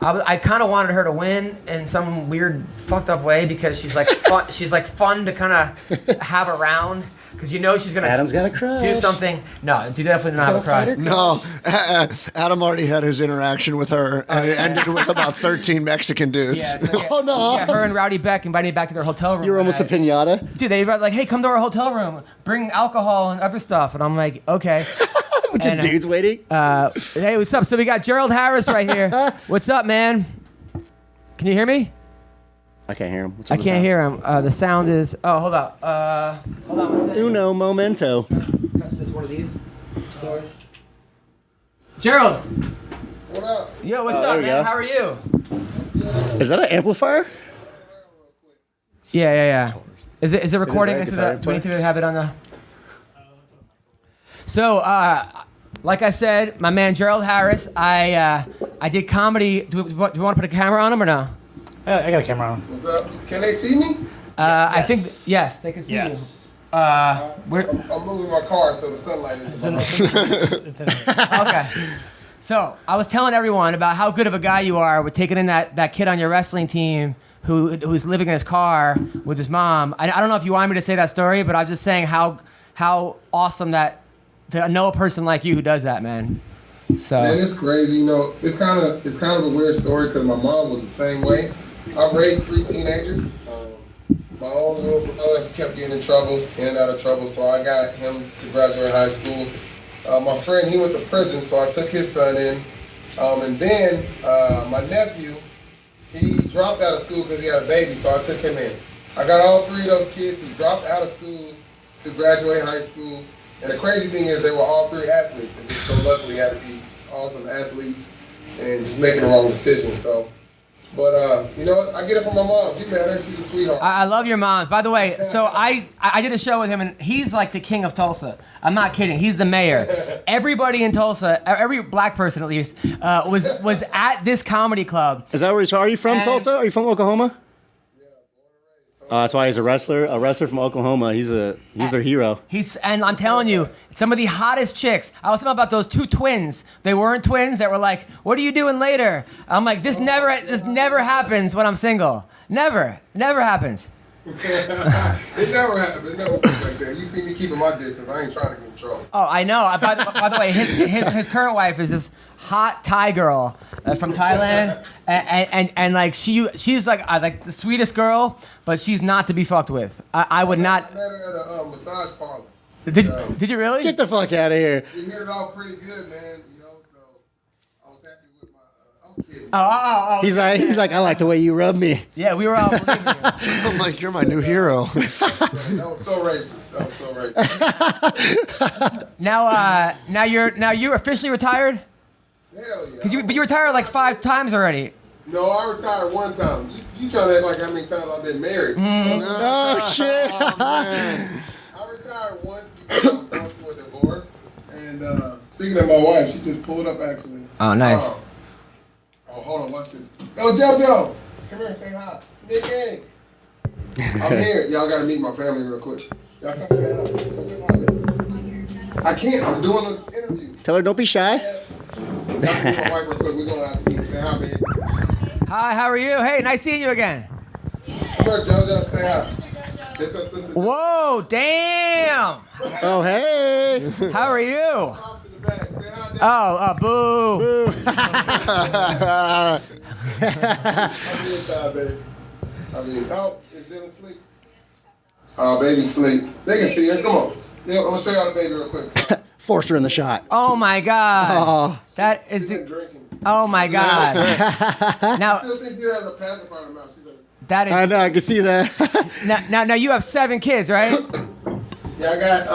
[SPEAKER 1] I kind of wanted her to win in some weird fucked up way because she's like she's like fun to kind of have around because she's gonna
[SPEAKER 4] Adam's got a crush.
[SPEAKER 1] do something. No, do definitely not have a crush.
[SPEAKER 2] No, Adam already had his interaction with her, and it ended with about 13 Mexican dudes.
[SPEAKER 1] Yeah, so
[SPEAKER 4] Oh, no.
[SPEAKER 1] Yeah, her and Rowdy Beck invited me back to their hotel room.
[SPEAKER 4] You were almost a
[SPEAKER 1] one night.
[SPEAKER 4] pinata.
[SPEAKER 1] Dude, they were like, hey, come to our hotel room, bring alcohol and other stuff, and I'm like, okay.
[SPEAKER 4] Bunch of
[SPEAKER 1] And,
[SPEAKER 4] dudes waiting.
[SPEAKER 1] Hey, what's up? So we got Gerald Harris right here. What's up, man? Can you hear me?
[SPEAKER 4] I can't hear him. What's
[SPEAKER 1] I
[SPEAKER 4] up with
[SPEAKER 1] can't
[SPEAKER 4] that?
[SPEAKER 1] hear him. The sound is. Oh, hold up. Hold on. One second.
[SPEAKER 4] Uno momento.
[SPEAKER 1] Press this one of these. Sorry. Gerald.
[SPEAKER 5] What up?
[SPEAKER 1] Yo, what's
[SPEAKER 4] Oh, there
[SPEAKER 1] up,
[SPEAKER 4] we
[SPEAKER 1] man?
[SPEAKER 4] go.
[SPEAKER 1] How are you?
[SPEAKER 4] Is that an amplifier?
[SPEAKER 1] Yeah. Is it recording
[SPEAKER 4] that
[SPEAKER 1] into
[SPEAKER 4] guitar
[SPEAKER 1] the? Do we need to have it on the? So, like I said, my man Gerald Harris. I did comedy. Do we want to put a camera on him or no?
[SPEAKER 3] I got a camera on.
[SPEAKER 5] What's up? Can they see me?
[SPEAKER 1] I think
[SPEAKER 3] Yes.
[SPEAKER 1] yes, they can see
[SPEAKER 3] Yes.
[SPEAKER 1] you. We're
[SPEAKER 5] I'm moving my car so the sunlight is.
[SPEAKER 3] It's in here.
[SPEAKER 1] okay. So I was telling everyone about how good of a guy you are with taking in that kid on your wrestling team who's living in his car with his mom. I don't know if you want me to say that story, but I'm just saying how awesome that to know a person like you who does that, man. So
[SPEAKER 5] Man, it's crazy. You know, it's kind of a weird story because my mom was the same way. I've raised 3 teenagers. My own little brother kept getting in trouble, in and out of trouble, so I got him to graduate high school. My friend, he went to prison, so I took his son in. And then my nephew, he dropped out of school because he had a baby, so I took him in. I got all 3 of those kids who dropped out of school to graduate high school. And the crazy thing is they were all 3 athletes. They just so luckily had to be awesome athletes and just making the wrong decisions. So, but you know, I get it from my mom. You met her, she's a sweetheart.
[SPEAKER 1] I love your mom. By the way, so I did a show with him, and he's like the king of Tulsa. I'm not kidding. He's the mayor. Everybody in Tulsa, every black person at least, was at this comedy club.
[SPEAKER 4] Is that where are you from, Tulsa? Are you from Oklahoma? That's why he's a wrestler from Oklahoma. He's their hero.
[SPEAKER 1] And I'm telling you, some of the hottest chicks. I was talking about those 2 twins. They weren't twins. That were like, "What are you doing later?" I'm like, this never happens when I'm single. Never happens.
[SPEAKER 5] It never happened. It never works like that. You see me keeping my distance. I ain't trying to get in trouble.
[SPEAKER 1] Oh, I know. By the way, his current wife is this hot Thai girl from Thailand, and like she's like the sweetest girl, but she's not to be fucked with. I would not.
[SPEAKER 5] I met her at a massage parlor.
[SPEAKER 1] Did you really?
[SPEAKER 4] Get the fuck out of here.
[SPEAKER 5] We hit it off pretty good, man. You know, so I was happy with my. I'm kidding.
[SPEAKER 1] Oh.
[SPEAKER 4] He's like, I like the way you rub me.
[SPEAKER 1] Yeah, we were all believing you.
[SPEAKER 2] I'm like, you're my new hero.
[SPEAKER 5] That was so racist.
[SPEAKER 1] Now you're officially retired?
[SPEAKER 5] Hell yeah.
[SPEAKER 1] But you retired like 5 times already.
[SPEAKER 5] No, I retired one time. You trying to act like how many times I've been married?
[SPEAKER 4] Oh, shit.
[SPEAKER 2] Oh, man.
[SPEAKER 5] I retired once because I was going through a divorce. And speaking of my wife, she just pulled up actually.
[SPEAKER 1] Oh, nice.
[SPEAKER 5] Oh, hold on, watch this. Yo, JoJo, come here and say hi. Nicky. I'm here. Y'all gotta meet my family real quick. Y'all come say hi. Come say hi, baby. I can't. I'm doing an interview.
[SPEAKER 4] Tell her don't be shy.
[SPEAKER 5] Y'all can meet my wife real quick. We're gonna have to eat. Say hi, baby.
[SPEAKER 1] Hi, how are you? Hey, nice seeing you again.
[SPEAKER 5] Come here, JoJo. Say hi. This is sister.
[SPEAKER 1] Whoa, damn.
[SPEAKER 4] Oh, hey.
[SPEAKER 1] How are you?
[SPEAKER 5] Pops in the back. Say hi, Daddy.
[SPEAKER 1] Boo.
[SPEAKER 5] I'm inside, baby. Oh, is Dylan asleep? Oh, baby sleep. They can see her. Come on. Yeah, I'm gonna show y'all the baby real quick.
[SPEAKER 4] Force her in the shot.
[SPEAKER 1] Oh my God. That is
[SPEAKER 5] She's been
[SPEAKER 1] the.
[SPEAKER 5] drinking.
[SPEAKER 1] Oh my God. Now
[SPEAKER 5] Still thinks she has a pacifier in her mouth. She's like,
[SPEAKER 1] that is.
[SPEAKER 4] I know, I can see that.
[SPEAKER 1] Now you have 7 kids, right?
[SPEAKER 5] yeah, I got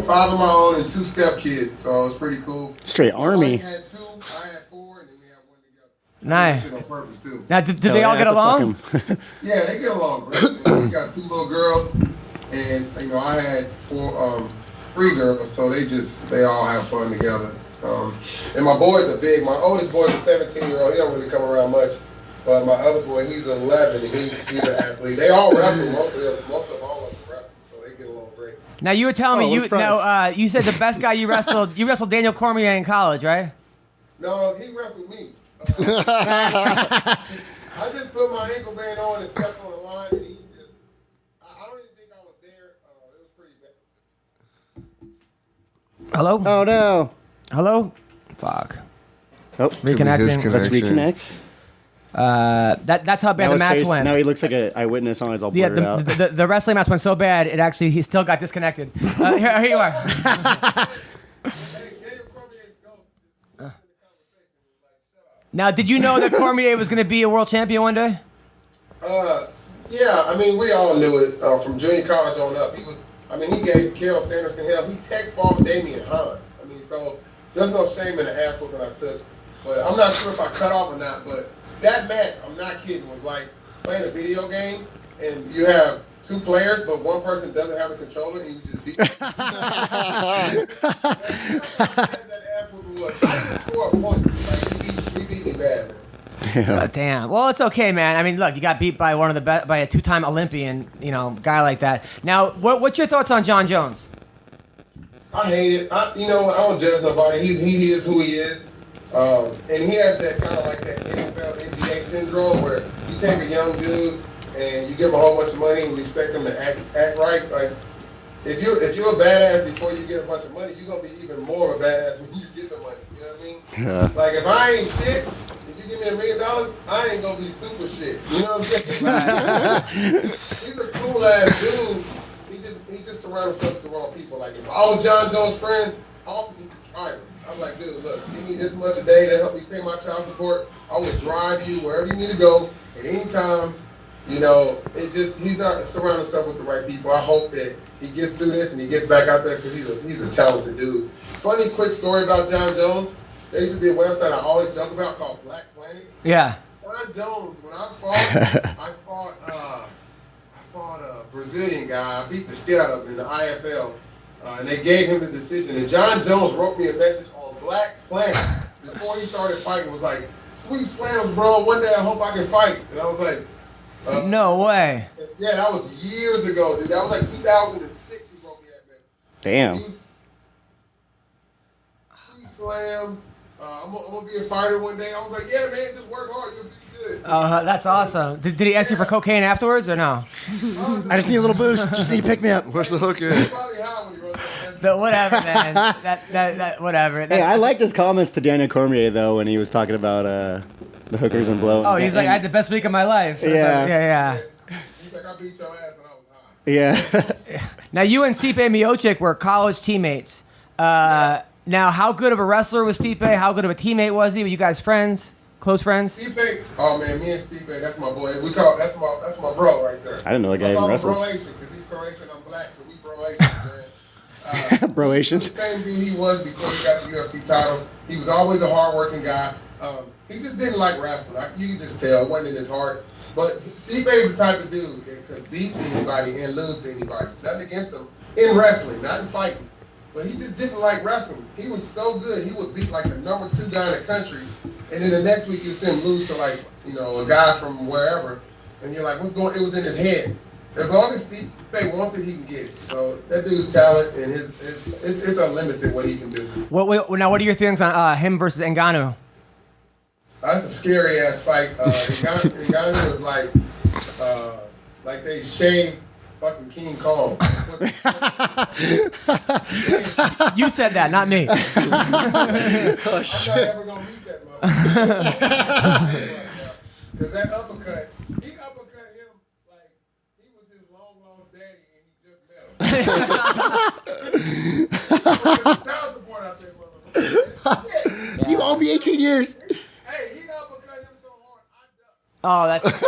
[SPEAKER 5] 5 of my own and 2 step kids, so it's pretty cool.
[SPEAKER 4] Straight
[SPEAKER 5] My
[SPEAKER 4] army.
[SPEAKER 5] wife had 2, I had 4, and then we had 1 together.
[SPEAKER 1] Nice.
[SPEAKER 5] Shit on purpose too.
[SPEAKER 1] Now did they all get
[SPEAKER 4] That's a
[SPEAKER 1] along?
[SPEAKER 4] fucking-
[SPEAKER 5] Yeah, they get along great. Man. We got 2 little girls, and you know I had 3 girls, so they all have fun together. And my boys are big. My oldest boy is a 17-year-old. He don't really come around much. But my other boy, he's 11, and he's an athlete. They all wrestle. Most of all of them wrestle, so they get along great.
[SPEAKER 1] Now you were telling me
[SPEAKER 4] what surprise.
[SPEAKER 1] you said the best guy you wrestled Daniel Cormier in college, right?
[SPEAKER 5] No, he wrestled me. I just put my ankle band on and stepped on the line, and he just. I don't even think I was there. It was pretty bad.
[SPEAKER 1] Hello?
[SPEAKER 4] Oh, no.
[SPEAKER 1] Hello? Fuck.
[SPEAKER 4] Oh,
[SPEAKER 1] Reconnecting.
[SPEAKER 4] let's reconnect.
[SPEAKER 1] That's how bad
[SPEAKER 4] Now
[SPEAKER 1] the
[SPEAKER 4] his
[SPEAKER 1] match
[SPEAKER 4] face-
[SPEAKER 1] went.
[SPEAKER 4] Now he looks like an eyewitness on his all
[SPEAKER 1] Yeah,
[SPEAKER 4] blurred out.
[SPEAKER 1] the wrestling match went so bad, he still got disconnected. Here you are.
[SPEAKER 5] Hey, Daniel Cormier's ghost just in the conversation. Like, shut up.
[SPEAKER 1] Now, did you know that Cormier was going to be a world champion one day?
[SPEAKER 5] Yeah, I mean, we all knew it from junior college on up. He gave Carol Sanderson hell. He tech-balled Damian Hahn. I mean, so there's no shame in the ass whooping I took. But I'm not sure if I cut off or not. But that match, I'm not kidding, was like playing a video game and you have 2 players, but one person doesn't have a controller and you just beat them. That's how bad that ass whooping was. I didn't score a point. Like, he beat me bad, man.
[SPEAKER 1] Damn. Well, it's okay, man. I mean, look, you got beat by by a 2-time Olympian, guy like that. Now, what's your thoughts on John Jones?
[SPEAKER 5] I hate it. I don't judge nobody. He is who he is. And he has that kind of like that NFL, NBA syndrome where you take a young dude and you give them a whole bunch of money and you expect them to act right, like if you're a badass before you get a bunch of money, you're gonna be even more of a badass when you get the money. You know what I mean?
[SPEAKER 4] Yeah.
[SPEAKER 5] Like if I ain't shit, if you give me $1 million, I ain't gonna be super shit. You know what I'm saying? He's a cool ass dude. He just surrounded himself with the wrong people. Like if I was John Jones' friend, I would be just driving. I'm like, dude, look, give me this much a day to help me pay my child support. I will drive you wherever you need to go at any time. You know, he's not surrounding himself with the right people. I hope that he gets through this and he gets back out there because he's a talented dude. Funny quick story about John Jones. There used to be a website I always joke about called Black Planet.
[SPEAKER 1] Yeah.
[SPEAKER 5] John Jones, when I fought a Brazilian guy. I beat the shit out of him in the IFL. And they gave him the decision. And John Jones wrote me a message on Black Planet before he started fighting. Was like, sweet slams, bro. One day I hope I can fight. And I was like,
[SPEAKER 1] no way.
[SPEAKER 5] Yeah, that was years ago, dude. That was like 2006. He wrote me that message.
[SPEAKER 4] Damn.
[SPEAKER 5] Sweet slams. I'm gonna be a fighter one day. I was like, yeah, man, just work hard. You'll be good.
[SPEAKER 1] That's awesome. Did he ask you for cocaine afterwards or no?
[SPEAKER 4] I just need a little boost. Just need to pick me up.
[SPEAKER 2] Where's the hook
[SPEAKER 5] He
[SPEAKER 2] in?
[SPEAKER 5] was probably high when he wrote that message.
[SPEAKER 1] But whatever, man. that whatever.
[SPEAKER 4] Hey, I liked his comments to Daniel Cormier though when he was talking about the hookers and blow.
[SPEAKER 1] Oh, he's like, I had the best week of my life.
[SPEAKER 4] Yeah.
[SPEAKER 1] Yeah.
[SPEAKER 5] He's like, I beat your ass when I was high.
[SPEAKER 4] Yeah.
[SPEAKER 1] Now, you and Stipe Miocic were college teammates. Now, how good of a wrestler was Stipe? How good of a teammate was he? Were you guys friends? Close friends?
[SPEAKER 5] Stipe, oh man, me and Stipe, that's my boy. That's my bro right there.
[SPEAKER 4] I didn't know that guy even wrestled.
[SPEAKER 5] Bro-Asian, because he's Croatian, I'm black, so we bro-Asian, man.
[SPEAKER 4] Bro-Asian.
[SPEAKER 5] He's the same dude he was before he got the UFC title. He was always a hard-working guy. He just didn't like wrestling. You can just tell. It wasn't in his heart. But Stipe is the type of dude that could beat anybody and lose to anybody. Nothing against him in wrestling, not in fighting. But he just didn't like wrestling. He was so good, he would beat like the number 2 guy in the country. And then the next week you see him lose to like, a guy from wherever. And you're like, what's going on? It was in his head. As long as Stipe wants it, he can get it. So that dude's talent and it's unlimited what he can do.
[SPEAKER 1] Now, what are your feelings on him versus Ngannou?
[SPEAKER 5] That's a scary ass fight. Ngannou was like they shaved fucking King Kong.
[SPEAKER 1] You said that, not me.
[SPEAKER 5] I'm not ever gonna meet that motherfucker. Because that uppercut, he uppercut him like he was his long lost daddy and he just met him. Child support out there, motherfucker.
[SPEAKER 4] You owe me 18 years.
[SPEAKER 5] Hey, he uppercut him so hard, I ducked.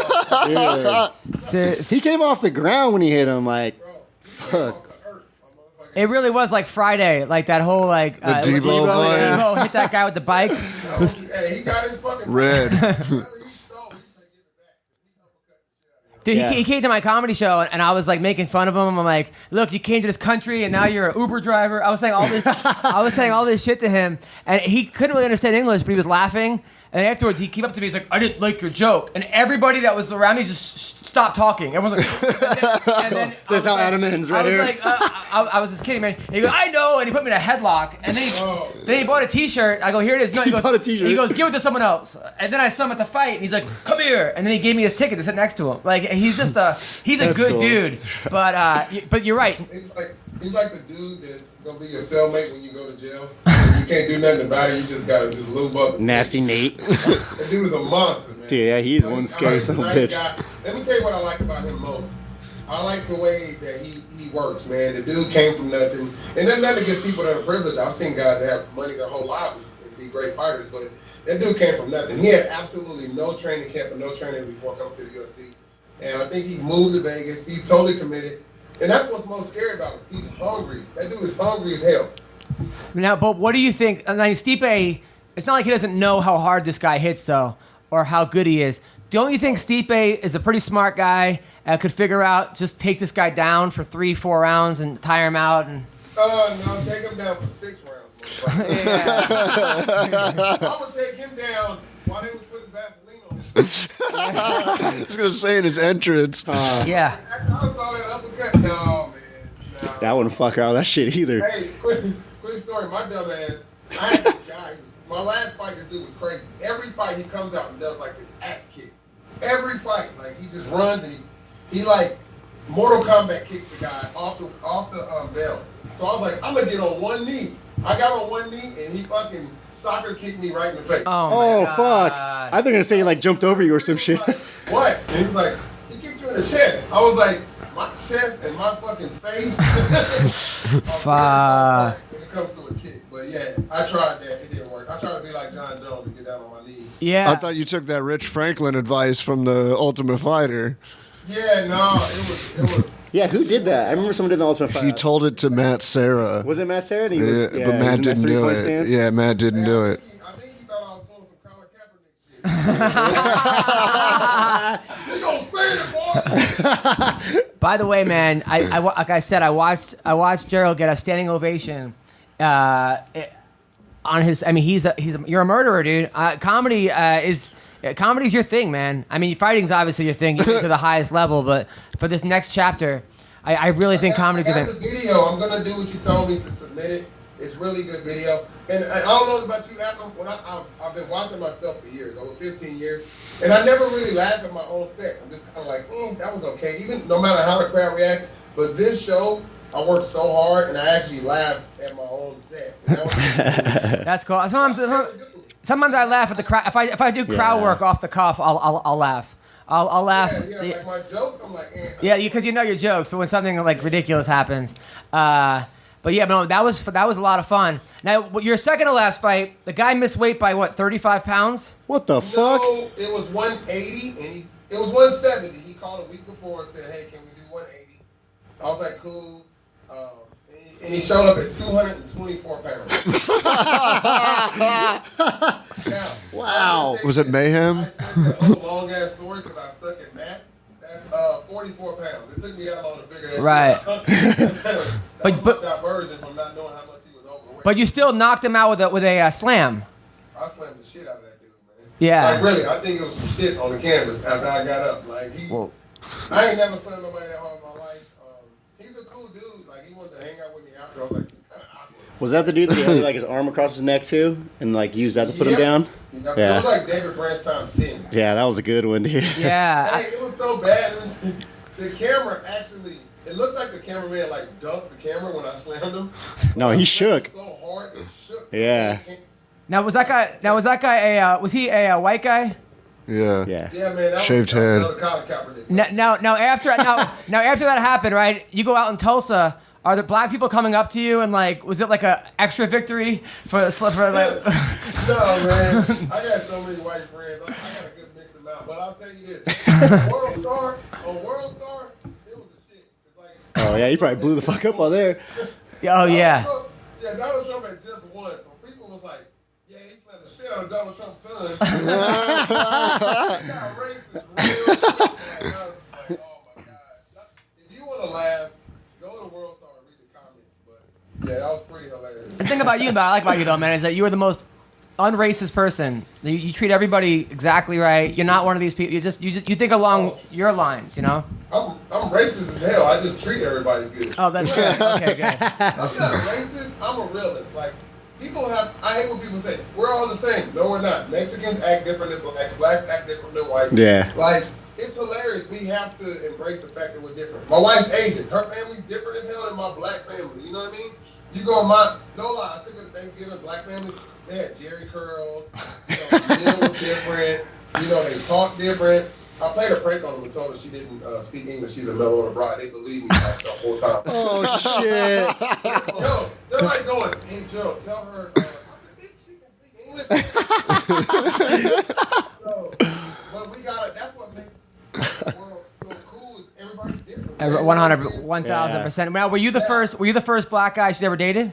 [SPEAKER 1] Oh, that's
[SPEAKER 4] He came off the ground when he hit him. Like,
[SPEAKER 5] Bro, he came off the earth, motherfucker.
[SPEAKER 1] it really was like Friday, like that whole like
[SPEAKER 2] Debo fight.
[SPEAKER 1] Debo hit that guy with the bike.
[SPEAKER 5] Hey, he got his fucking
[SPEAKER 2] Red.
[SPEAKER 5] Whatever he stole, he's gonna give it back. He uppercut the shit out of him.
[SPEAKER 1] Dude,
[SPEAKER 4] Yeah.
[SPEAKER 1] he came to my comedy show, and I was like making fun of him. I'm like, "Look, you came to this country, and now you're an Uber driver." I was saying all this shit to him, and he couldn't really understand English, but he was laughing. And afterwards, he came up to me. He's like, "I didn't like your joke," and everybody that was around me just stopped talking. Everyone's like, and then
[SPEAKER 4] That's how Adam ends right here.
[SPEAKER 1] I was just kidding, man. And he goes, "I know," and he put me in a headlock, and then he bought a T-shirt. I go, "Here it is." No, he goes,
[SPEAKER 4] bought a T-shirt.
[SPEAKER 1] He goes, "Give it to someone else." And then I saw him at the fight, and he's like, "Come here," and then he gave me his ticket to sit next to him. Like he's just a
[SPEAKER 4] That's
[SPEAKER 1] good
[SPEAKER 4] cool.
[SPEAKER 1] dude. But you're right.
[SPEAKER 5] He's like the dude that's gonna be your cellmate when you go to jail. You can't do nothing about it. You just gotta lube up.
[SPEAKER 4] nasty Nate.
[SPEAKER 5] That dude is a monster, man.
[SPEAKER 4] Dude, yeah, he's one scary son of a bitch.
[SPEAKER 5] Guy. Let me tell you what I like about him most. I like the way that he works, man. The dude came from nothing, and there's nothing against people that are privileged. I've seen guys that have money their whole lives and be great fighters, but that dude came from nothing. He had absolutely no training camp and no training before coming to the UFC, and I think he moved to Vegas. He's totally committed. And that's what's most scary about him. He's hungry. That dude is hungry as hell.
[SPEAKER 1] Now, but what do you think? I mean, Stipe, it's not like he doesn't know how hard this guy hits, though, or how good he is. Don't you think Stipe is a pretty smart guy and could figure out just take this guy down for 3-4 rounds and tire him out? And
[SPEAKER 5] No, take him down for 6 rounds, motherfucker. I'm going to take him down while they was putting Vaseline on his face.
[SPEAKER 2] I was gonna say in his entrance.
[SPEAKER 1] yeah.
[SPEAKER 5] After I saw that uppercut, no, man. No.
[SPEAKER 4] That wouldn't fuck out that shit either.
[SPEAKER 5] Hey, quick story. My dumb ass, I had this guy. My last fight, this dude was crazy. Every fight, he comes out and does like this axe kick. Every fight, like he just runs and he like Mortal Kombat kicks the guy off the bell. So I was like, I'm gonna get on one knee. I got on one knee and he fucking soccer kicked me right in the face.
[SPEAKER 4] Oh fuck! I thought you were gonna say he like jumped over you or some shit.
[SPEAKER 5] Like, what? And he was like, he kicked you in the chest. I was like, my chest and my fucking face.
[SPEAKER 1] Fuck.
[SPEAKER 5] When it comes to a kick, but yeah, I tried that. It didn't work. I tried to be like John Jones and get down on my knees.
[SPEAKER 1] Yeah.
[SPEAKER 2] I thought you took that Rich Franklin advice from the Ultimate Fighter.
[SPEAKER 5] Yeah, no, it was.
[SPEAKER 4] Yeah, who did that? I remember someone did the Ultimate Fighter.
[SPEAKER 2] He told it to Matt Serra.
[SPEAKER 4] Was it Matt Serra? And he was,
[SPEAKER 2] But Matt didn't do it.
[SPEAKER 4] Stance?
[SPEAKER 2] Yeah, Matt didn't do it.
[SPEAKER 5] I think he thought I was pulling some Colin Kaepernick shit. You gonna stand it, boy?
[SPEAKER 1] By the way, man, I like I said, I watched Gerald get a standing ovation on his. I mean, you're a murderer, dude. Comedy's your thing, man. I mean, fighting's obviously your thing. You get to the highest level, but for this next chapter, I really think comedy's your
[SPEAKER 5] I
[SPEAKER 1] thing.
[SPEAKER 5] got the video. I'm gonna do what you told me to submit it. It's really good video. And I don't know about you, Adam. When I've been watching myself for years, over 15 years, and I never really laugh at my own sets. I'm just kind of like, that was okay. Even no matter how the crowd reacts. But this show, I worked so hard, and I actually laughed at my own set. And that was
[SPEAKER 1] That's cool. Sometimes I laugh at the crowd. If I do crowd work off the cuff, I'll laugh. I'll laugh.
[SPEAKER 5] Yeah, like my jokes, I'm like,
[SPEAKER 1] Yeah, because you know your jokes, but when something like ridiculous happens. But yeah, no, that was a lot of fun. Now, your second to last fight, the guy missed weight by what, 35 pounds?
[SPEAKER 4] What the fuck?
[SPEAKER 5] No, it was 180, and it was 170. He called a week before and said, hey, can we do 180? I was like, cool. And he showed up at 224 pounds. Now,
[SPEAKER 4] wow.
[SPEAKER 2] Was it mayhem?
[SPEAKER 5] I said that whole long ass story because I suck at math. That's 44 pounds. It took me that long to figure that
[SPEAKER 1] Right.
[SPEAKER 5] shit out. That was my diversion from not knowing how much he was overweight.
[SPEAKER 1] But you still knocked him out with a slam.
[SPEAKER 5] I slammed the shit out of that dude, man.
[SPEAKER 1] Yeah.
[SPEAKER 5] Like really, I think it was some shit on the canvas after I got up. Like I ain't never slammed nobody that hard in my life. He's a cool dude. Like he wanted to hang out with me after. I was like, it's kind of awkward.
[SPEAKER 4] Was that the dude that he had like his arm across his neck too, and like used that to put him down?
[SPEAKER 5] It was like David Branch times 10.
[SPEAKER 4] Yeah, that was a good one, dude.
[SPEAKER 1] Yeah.
[SPEAKER 5] Hey, it was so bad. The camera actually. It looks like the cameraman like dunked the camera when I slammed him.
[SPEAKER 4] No, he shook.
[SPEAKER 5] So hard it shook.
[SPEAKER 4] Yeah.
[SPEAKER 1] Now was that guy was he a white guy?
[SPEAKER 2] Yeah.
[SPEAKER 4] Yeah.
[SPEAKER 5] Yeah, man. That
[SPEAKER 2] Shaved
[SPEAKER 5] was
[SPEAKER 2] head.
[SPEAKER 5] another Colin Kaepernick.
[SPEAKER 1] Now after that happened, right? You go out in Tulsa. Are the black people coming up to you and like, was it like a extra victory for like?
[SPEAKER 5] No, man. I got so many white friends. I got a good mix of them out. But I'll tell you this: World Star, it was a shit. It's like,
[SPEAKER 4] Oh yeah, he probably blew the fuck up on there.
[SPEAKER 1] Oh yeah.
[SPEAKER 5] Donald Trump had just won, so people was like, yeah, he slammed the shit out of Donald Trump's son. He got racist real quick. Like, I was just like, oh my god. If you want to laugh, go to World Star and read the comments. But yeah, that was pretty hilarious.
[SPEAKER 1] The thing about you, I like about you though, man, is that you are the most unracist person. You treat everybody exactly right. You're not one of these people. You think along your lines, you know.
[SPEAKER 5] I'm racist as hell. I just treat everybody good.
[SPEAKER 1] Oh, that's good. Okay, good.
[SPEAKER 5] I'm not racist. I'm a realist. Like I hate when people say we're all the same. No, we're not. Mexicans act different than blacks. Blacks act different than whites.
[SPEAKER 4] Yeah.
[SPEAKER 5] Like it's hilarious. We have to embrace the fact that we're different. My wife's Asian. Her family's different as hell than my black family. You know what I mean? You go no lie. I took her to Thanksgiving. Black family. They had Jerry curls. Meal was different. They talk different. I played a prank on them and told her she didn't speak English. She's a mail order bride. They believe me like the whole time.
[SPEAKER 4] Oh shit.
[SPEAKER 5] Yo, they're like going, hey Joe, tell her. I said, bitch, she can speak English. So, but we got it. That's what makes the world so cool. Is everybody's different.
[SPEAKER 1] 1,000%. Now, were you the first black guy she's ever dated?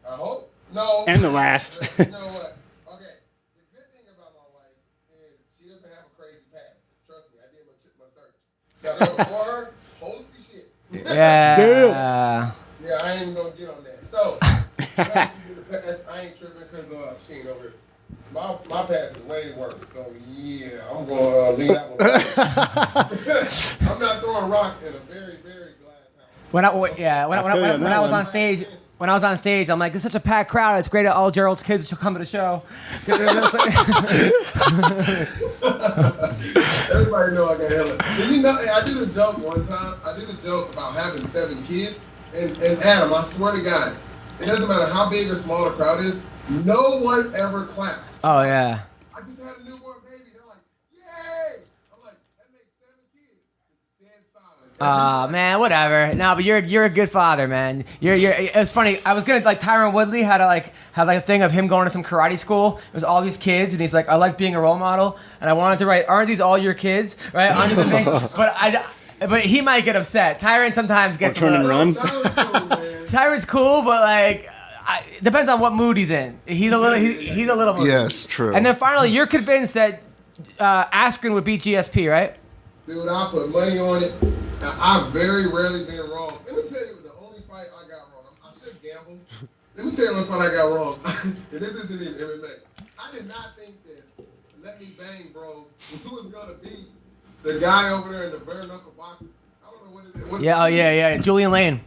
[SPEAKER 5] I hope. No.
[SPEAKER 4] And the last.
[SPEAKER 5] You know what? Okay. The good thing about my wife is she doesn't have a crazy past. Trust me, I did my search. Now, before her, holy shit.
[SPEAKER 1] Yeah.
[SPEAKER 5] Yeah, I ain't even gonna get on that. So, I ain't tripping because she ain't over here. My past is way worse. So yeah, I'm gonna leave that one. I'm not throwing rocks in a very, very glass house.
[SPEAKER 1] When I was on stage, I'm like, "This is such a packed crowd. It's great that all Gerald's kids should come to the show."
[SPEAKER 5] Everybody know I got hella. You know, I did a joke one time. I did a joke about having 7 kids, and Adam, I swear to God, it doesn't matter how big or small the crowd is. No one ever claps.
[SPEAKER 1] Oh yeah.
[SPEAKER 5] I just had a newborn baby. They're like, "Yay!" I'm like, "That makes 7 kids." It's dead silent.
[SPEAKER 1] Man, whatever. No, but you're a good father, man. It's funny. I was gonna Tyron Woodley had a thing of him going to some karate school. It was all these kids, and he's like, "I like being a role model," and I wanted to write, "Aren't these all your kids?" Right? On the thing, but he might get upset. Tyron sometimes gets
[SPEAKER 4] turn and run.
[SPEAKER 5] Tyron's cool, man.
[SPEAKER 1] Tyron's cool, but depends on what mood he's in. He's a little moody.
[SPEAKER 2] Yes, true.
[SPEAKER 1] And then finally, you're convinced that Askren would beat GSP, right?
[SPEAKER 5] Dude, I put money on it. Now, I've very rarely been wrong. Let me tell you the only fight I got wrong. I should gamble. Let me tell you one fight I got wrong. And this isn't even MMA. I did not think that Let Me Bang, bro, who was going to beat the guy over there in the bare knuckle boxing. I don't know what it is.
[SPEAKER 1] Yeah. Julian Lane.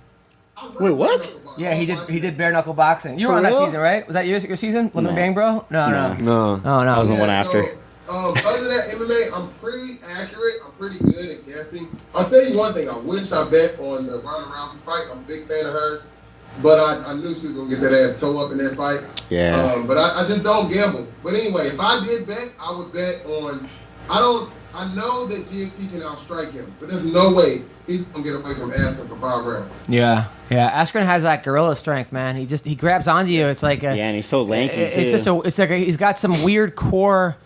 [SPEAKER 4] Wait, what?
[SPEAKER 1] Yeah, he did bare knuckle boxing. You were on that season, right? Was that your season? Let Me Bang, bro? No.
[SPEAKER 2] No.
[SPEAKER 1] Oh, no.
[SPEAKER 4] I was the one after.
[SPEAKER 5] So, other than that, MMA, I'm pretty accurate. I'm pretty good at guessing. I'll tell you one thing. I wish I bet on the Ronda Rousey fight. I'm a big fan of hers. But I knew she was going to get that ass toe up in that fight.
[SPEAKER 4] Yeah.
[SPEAKER 5] But I just don't gamble. But anyway, if I did bet, I would bet on... I know that GSP can outstrike him. But there's no way he's going to get away from Askren for 5 rounds.
[SPEAKER 1] Yeah. Askren has that gorilla strength, man. He grabs onto you. It's like
[SPEAKER 4] and he's so lanky,
[SPEAKER 1] too. It's like he's got some weird core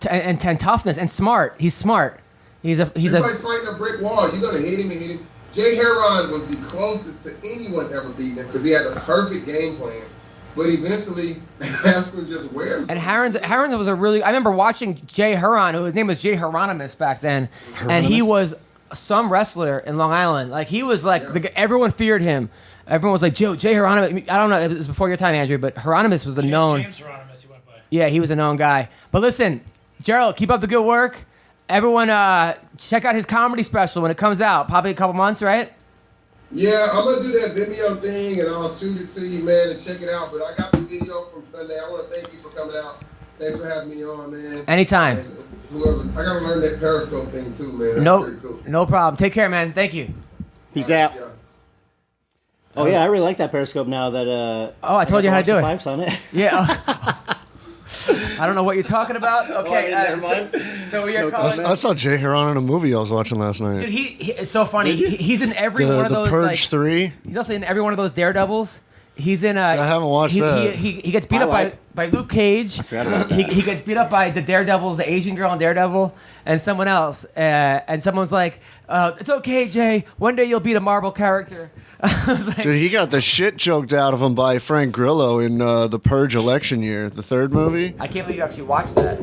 [SPEAKER 1] and toughness and smart. He's smart. It's like
[SPEAKER 5] fighting a brick wall. You're going to hit him and hit him. Jay Heron was the closest to anyone ever beating him because he had a perfect game plan. But eventually, Askren just wears him.
[SPEAKER 1] And Heron was a really... I remember watching Jay Heron, whose name was Jay Hieronymus back then, and he was some wrestler in Long Island. Like, he was like... everyone feared him. Everyone was like, Jay Hieronymus... I don't know, it was before your time, Andrew, but Hieronymus was a known...
[SPEAKER 3] James Hieronymus, he went by.
[SPEAKER 1] Yeah, he was a known guy. But listen, Gerald, keep up the good work. Everyone, check out his comedy special when it comes out. Probably a couple months, right?
[SPEAKER 5] Yeah, I'm going to do that Vimeo thing, and I'll shoot it to you, man, and check it out. But I got the video from Sunday. I want to thank you for coming out. Thanks for having me on, man.
[SPEAKER 1] Anytime.
[SPEAKER 5] And I got to learn that Periscope thing, too, man. That's pretty cool.
[SPEAKER 1] No problem. Take care, man. Thank you.
[SPEAKER 4] Peace out. Yeah. Oh, yeah, I really like that Periscope now that...
[SPEAKER 1] I told you how to do it.
[SPEAKER 4] Pipes on it.
[SPEAKER 1] Yeah. I don't know what you're talking about. Okay,
[SPEAKER 4] never mind.
[SPEAKER 1] So we are calling.
[SPEAKER 2] I saw Jay Heron in a movie I was watching last night.
[SPEAKER 1] Dude, it's so funny. He's in every one of those.
[SPEAKER 2] The Purge 3.
[SPEAKER 1] He's also in every one of those Daredevils. He's in.
[SPEAKER 2] I haven't watched that.
[SPEAKER 1] He gets beat up by Luke Cage.
[SPEAKER 4] I forgot about that.
[SPEAKER 1] He gets beat up by the Daredevils, the Asian girl in Daredevil, and someone else. And someone's like, "It's okay, Jay. One day you'll beat a Marvel character." I was like,
[SPEAKER 2] Dude, he got the shit choked out of him by Frank Grillo in the Purge election year, the 3rd movie.
[SPEAKER 1] I can't believe you actually watched that.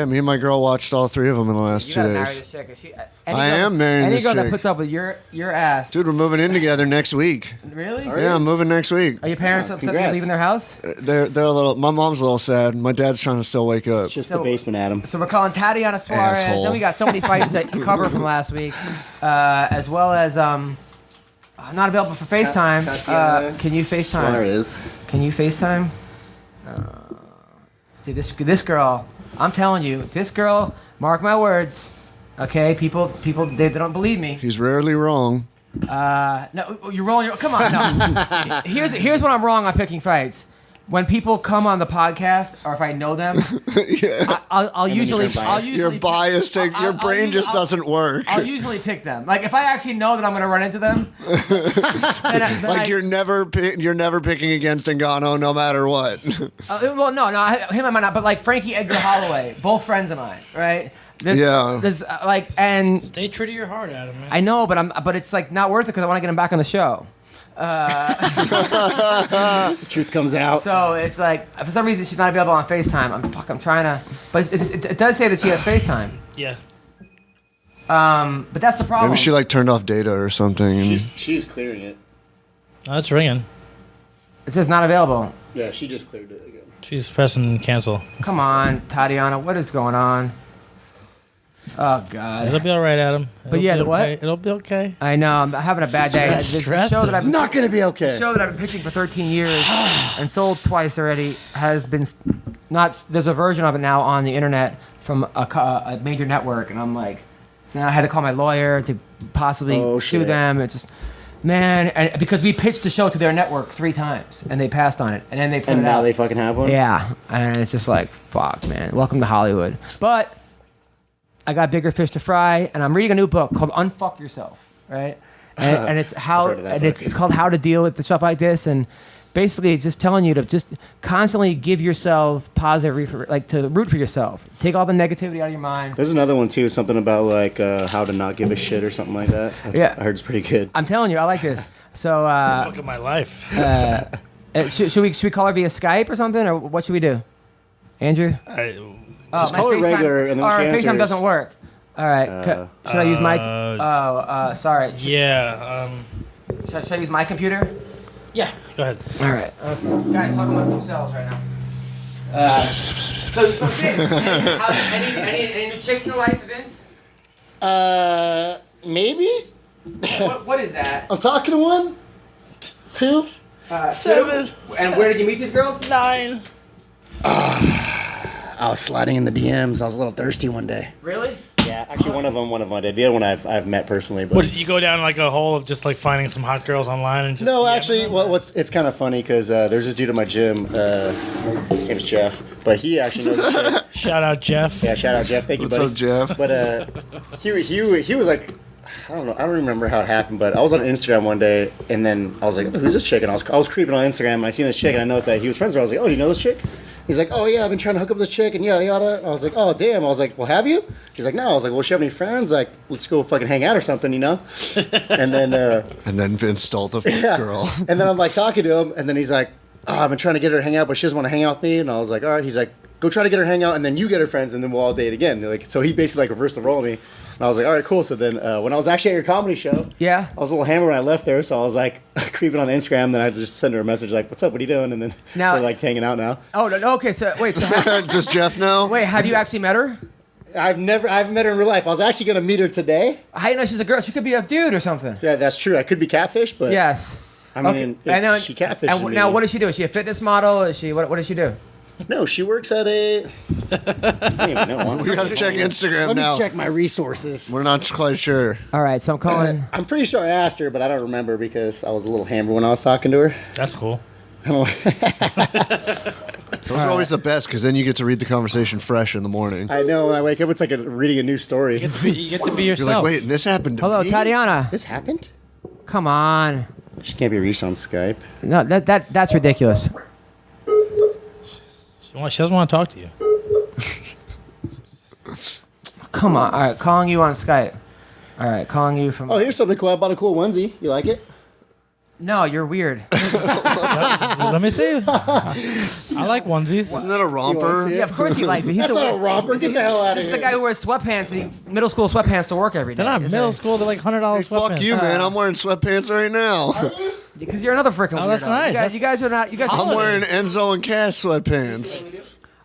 [SPEAKER 2] Me and my girl watched all 3 of them in the last 2
[SPEAKER 1] You gotta marry
[SPEAKER 2] days.
[SPEAKER 1] this chick.
[SPEAKER 2] I am marrying this
[SPEAKER 1] Any girl that
[SPEAKER 2] chick.
[SPEAKER 1] puts up with your ass.
[SPEAKER 2] Dude, we're moving in together next week.
[SPEAKER 1] Really?
[SPEAKER 2] Yeah, I'm moving next week.
[SPEAKER 1] Are your parents upset that you're
[SPEAKER 4] congrats.
[SPEAKER 1] leaving their house?
[SPEAKER 2] They're a little. My mom's a little sad. My dad's trying to still wake up.
[SPEAKER 4] It's just the basement, Adam.
[SPEAKER 1] So we're calling Tatiana Suarez.
[SPEAKER 2] Asshole.
[SPEAKER 1] Then we got so many fights to cover from last week, as well as not available for FaceTime.
[SPEAKER 4] Tatiana
[SPEAKER 1] Can you FaceTime?
[SPEAKER 4] Suarez.
[SPEAKER 1] Can you FaceTime? Dude, this girl. I'm telling you, this girl. Mark my words. Okay, people, they don't believe me.
[SPEAKER 2] He's rarely wrong.
[SPEAKER 1] No, you're rolling. Come on, no. Here's what I'm wrong on picking fights. When people come on the podcast, or if I know them,
[SPEAKER 2] Yeah.
[SPEAKER 1] I'll usually
[SPEAKER 2] Your bias takes. Your brain just doesn't work.
[SPEAKER 1] I'll usually pick them. Like if I actually know that I'm going to run into them, then
[SPEAKER 2] You're never picking against Ngannou no matter what.
[SPEAKER 1] well, no, him I might not, but like Frankie Edgar Holloway, both friends of mine, right? There's and
[SPEAKER 3] Stay true to your heart, Adam, man.
[SPEAKER 1] I know, but it's like not worth it because I want to get him back on the show.
[SPEAKER 4] The truth comes out.
[SPEAKER 1] So it's like for some reason she's not available on FaceTime. I'm trying to, but it does say that she has FaceTime.
[SPEAKER 3] Yeah.
[SPEAKER 1] But that's the problem.
[SPEAKER 2] Maybe she turned off data or something. And
[SPEAKER 4] She's clearing it.
[SPEAKER 3] Oh, it's ringing.
[SPEAKER 1] It says not available.
[SPEAKER 4] Yeah, she just cleared it again.
[SPEAKER 3] She's pressing cancel.
[SPEAKER 1] Come on, Tatiana, what is going on? Oh God.
[SPEAKER 3] It'll be all right, Adam.
[SPEAKER 1] But yeah, what?
[SPEAKER 3] It'll be okay.
[SPEAKER 1] I know. I'm having a bad day.
[SPEAKER 3] Stress
[SPEAKER 1] show that
[SPEAKER 3] is
[SPEAKER 1] I've
[SPEAKER 4] Not going to be okay.
[SPEAKER 1] The show that I've been pitching for 13 years and sold twice already has been not. There's a version of it now on the internet from a major network, and I'm like, so now I had to call my lawyer to possibly sue
[SPEAKER 4] shit.
[SPEAKER 1] them. It's just, man, and because we pitched the show to their network 3 times and they passed on it, and then they put
[SPEAKER 4] And
[SPEAKER 1] it
[SPEAKER 4] now
[SPEAKER 1] out.
[SPEAKER 4] they fucking have one?
[SPEAKER 1] Yeah, and it's just like, fuck, man. Welcome to Hollywood. But I got bigger fish to fry, and I'm reading a new book called Unfuck Yourself, right? And it's how,
[SPEAKER 4] heard of that
[SPEAKER 1] and
[SPEAKER 4] book.
[SPEAKER 1] it's called How to Deal with the stuff like this, and basically it's just telling you to just constantly give yourself positive, like to root for yourself. Take all the negativity out of your mind.
[SPEAKER 4] There's another one too, something about like how to not give a shit or something like that.
[SPEAKER 1] Yeah.
[SPEAKER 4] I heard it's pretty good.
[SPEAKER 1] I'm telling you, I like this. So,
[SPEAKER 3] Look at my life.
[SPEAKER 1] should we call her via Skype or something, or what should we do, Andrew?
[SPEAKER 4] Just call her
[SPEAKER 1] FaceTime-
[SPEAKER 4] regular, and then when she
[SPEAKER 1] FaceTime
[SPEAKER 4] answers-
[SPEAKER 1] doesn't work. All right, should I use my? Sorry.
[SPEAKER 3] Yeah.
[SPEAKER 1] Should I use my computer?
[SPEAKER 3] Yeah. Go ahead.
[SPEAKER 1] All right. Okay. Guys, talking about themselves right now. So Vince, any new chicks in your life, Vince?
[SPEAKER 4] Maybe?
[SPEAKER 1] What is that?
[SPEAKER 4] I'm talking to one? 2?
[SPEAKER 3] 7.
[SPEAKER 1] And where did you meet these girls?
[SPEAKER 3] 9.
[SPEAKER 4] I was sliding in the DMs. I was a little thirsty one day.
[SPEAKER 1] Really?
[SPEAKER 4] Yeah, actually one of them I did. The other one I've met personally. But
[SPEAKER 3] What, did you go down like a hole of just like finding some hot girls online and just
[SPEAKER 4] no,
[SPEAKER 3] DMing
[SPEAKER 4] actually,
[SPEAKER 3] them?
[SPEAKER 4] it's kind of funny because there's this dude at my gym. His name's Jeff, but he actually knows the chick.
[SPEAKER 3] Shout out Jeff.
[SPEAKER 4] Yeah, shout out Jeff. Thank you,
[SPEAKER 2] What's
[SPEAKER 4] buddy.
[SPEAKER 2] up, Jeff?
[SPEAKER 4] But he was like, I don't know, I don't remember how it happened, but I was on Instagram one day, and then I was like, oh, who's this chick? And I was creeping on Instagram, and I seen this chick, and I noticed that he was friends with her. I was like, oh, do you know this chick? He's like, oh yeah, I've been trying to hook up with this chick, and yada yada. And I was like, oh damn. I was like, well, have you? He's like, no. I was like, well, she have any friends? Like, let's go fucking hang out or something, you know? And then
[SPEAKER 2] Vince stole the girl.
[SPEAKER 4] and then I'm like talking to him, and then he's like, oh, I've been trying to get her to hang out, but she doesn't want to hang out with me. And I was like, all right. He's like, go try to get her to hang out, and then you get her friends, and then we'll all date again. Like, so he basically like reversed the role of me. And I was like, all right, cool. So then when I was actually at your comedy show,
[SPEAKER 1] Yeah.
[SPEAKER 4] I was a little hammered when I left there, so I was like creeping on Instagram. Then I just send her a message like, "What's up? What are you doing?" And then
[SPEAKER 1] Now-
[SPEAKER 4] we're like hanging out now.
[SPEAKER 1] Oh no. Okay. So wait. So
[SPEAKER 2] Does Jeff know?
[SPEAKER 1] wait. Have you actually met her?
[SPEAKER 4] I haven't met her in real life. I was actually gonna meet her today.
[SPEAKER 1] How do you know she's a girl? She could be a dude or something.
[SPEAKER 4] Yeah, that's true. I could be catfish, but
[SPEAKER 1] Yes.
[SPEAKER 4] I mean,
[SPEAKER 1] Okay.
[SPEAKER 4] if she catfishes
[SPEAKER 1] And
[SPEAKER 4] me.
[SPEAKER 1] now, what does she do? Is she a fitness model? Is she what does she do?
[SPEAKER 4] No, she works at a. I don't even know.
[SPEAKER 2] We gotta check Instagram
[SPEAKER 4] Let
[SPEAKER 2] now.
[SPEAKER 4] me check my resources.
[SPEAKER 2] We're not quite sure.
[SPEAKER 1] All right. So I'm calling.
[SPEAKER 4] I'm pretty sure I asked her, but I don't remember because I was a little hammered when I was talking to her.
[SPEAKER 3] That's cool.
[SPEAKER 2] Those are always the best because then you get to read the conversation fresh in the morning.
[SPEAKER 4] I know when I wake up, it's like reading a new story.
[SPEAKER 3] You get to be
[SPEAKER 2] You're
[SPEAKER 3] yourself.
[SPEAKER 2] like, wait, this happened to
[SPEAKER 1] Hello,
[SPEAKER 2] me?
[SPEAKER 1] Tatiana.
[SPEAKER 4] This happened?
[SPEAKER 1] Come on.
[SPEAKER 4] She can't be reached on Skype.
[SPEAKER 1] No, that's ridiculous.
[SPEAKER 3] She doesn't want to talk to you.
[SPEAKER 1] Come on. All right, calling you on Skype. All right, calling you from.
[SPEAKER 4] Oh, here's something cool. I bought a cool onesie. You like it?
[SPEAKER 1] No, you're weird.
[SPEAKER 3] Let me see. I like onesies.
[SPEAKER 2] Isn't that a romper?
[SPEAKER 4] see it?
[SPEAKER 1] Yeah, of course he likes it. He's
[SPEAKER 4] That's not a romper. Get the hell out of
[SPEAKER 1] This
[SPEAKER 4] here.
[SPEAKER 1] is the guy who wears sweatpants, middle school sweatpants to work every day.
[SPEAKER 3] They're not
[SPEAKER 1] Isn't
[SPEAKER 3] middle
[SPEAKER 1] it?
[SPEAKER 3] school. They're like $100
[SPEAKER 2] Hey,
[SPEAKER 3] sweatpants.
[SPEAKER 2] fuck you, man. I'm wearing sweatpants right now.
[SPEAKER 1] Because you're another freaking weirdo.
[SPEAKER 3] Oh, that's nice.
[SPEAKER 1] You guys are not. You guys.
[SPEAKER 2] I'm wearing Enzo and Cass sweatpants.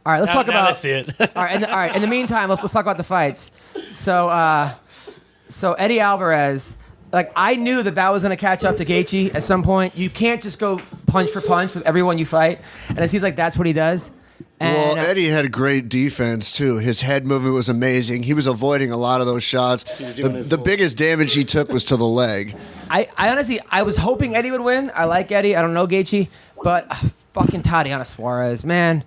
[SPEAKER 1] All right, let's talk
[SPEAKER 3] Now I
[SPEAKER 1] about.
[SPEAKER 3] see it.
[SPEAKER 1] All right. In the meantime, let's talk about the fights. So Eddie Alvarez, like I knew that was going to catch up to Gaethje at some point. You can't just go punch for punch with everyone you fight, and it seems like that's what he does. And,
[SPEAKER 2] Well, Eddie had great defense too. His head movement was amazing. He was avoiding a lot of those shots. The biggest damage he took was to the leg.
[SPEAKER 1] I honestly, I was hoping Eddie would win. I like Eddie. I don't know Gaethje, but fucking Tatiana Suarez, man.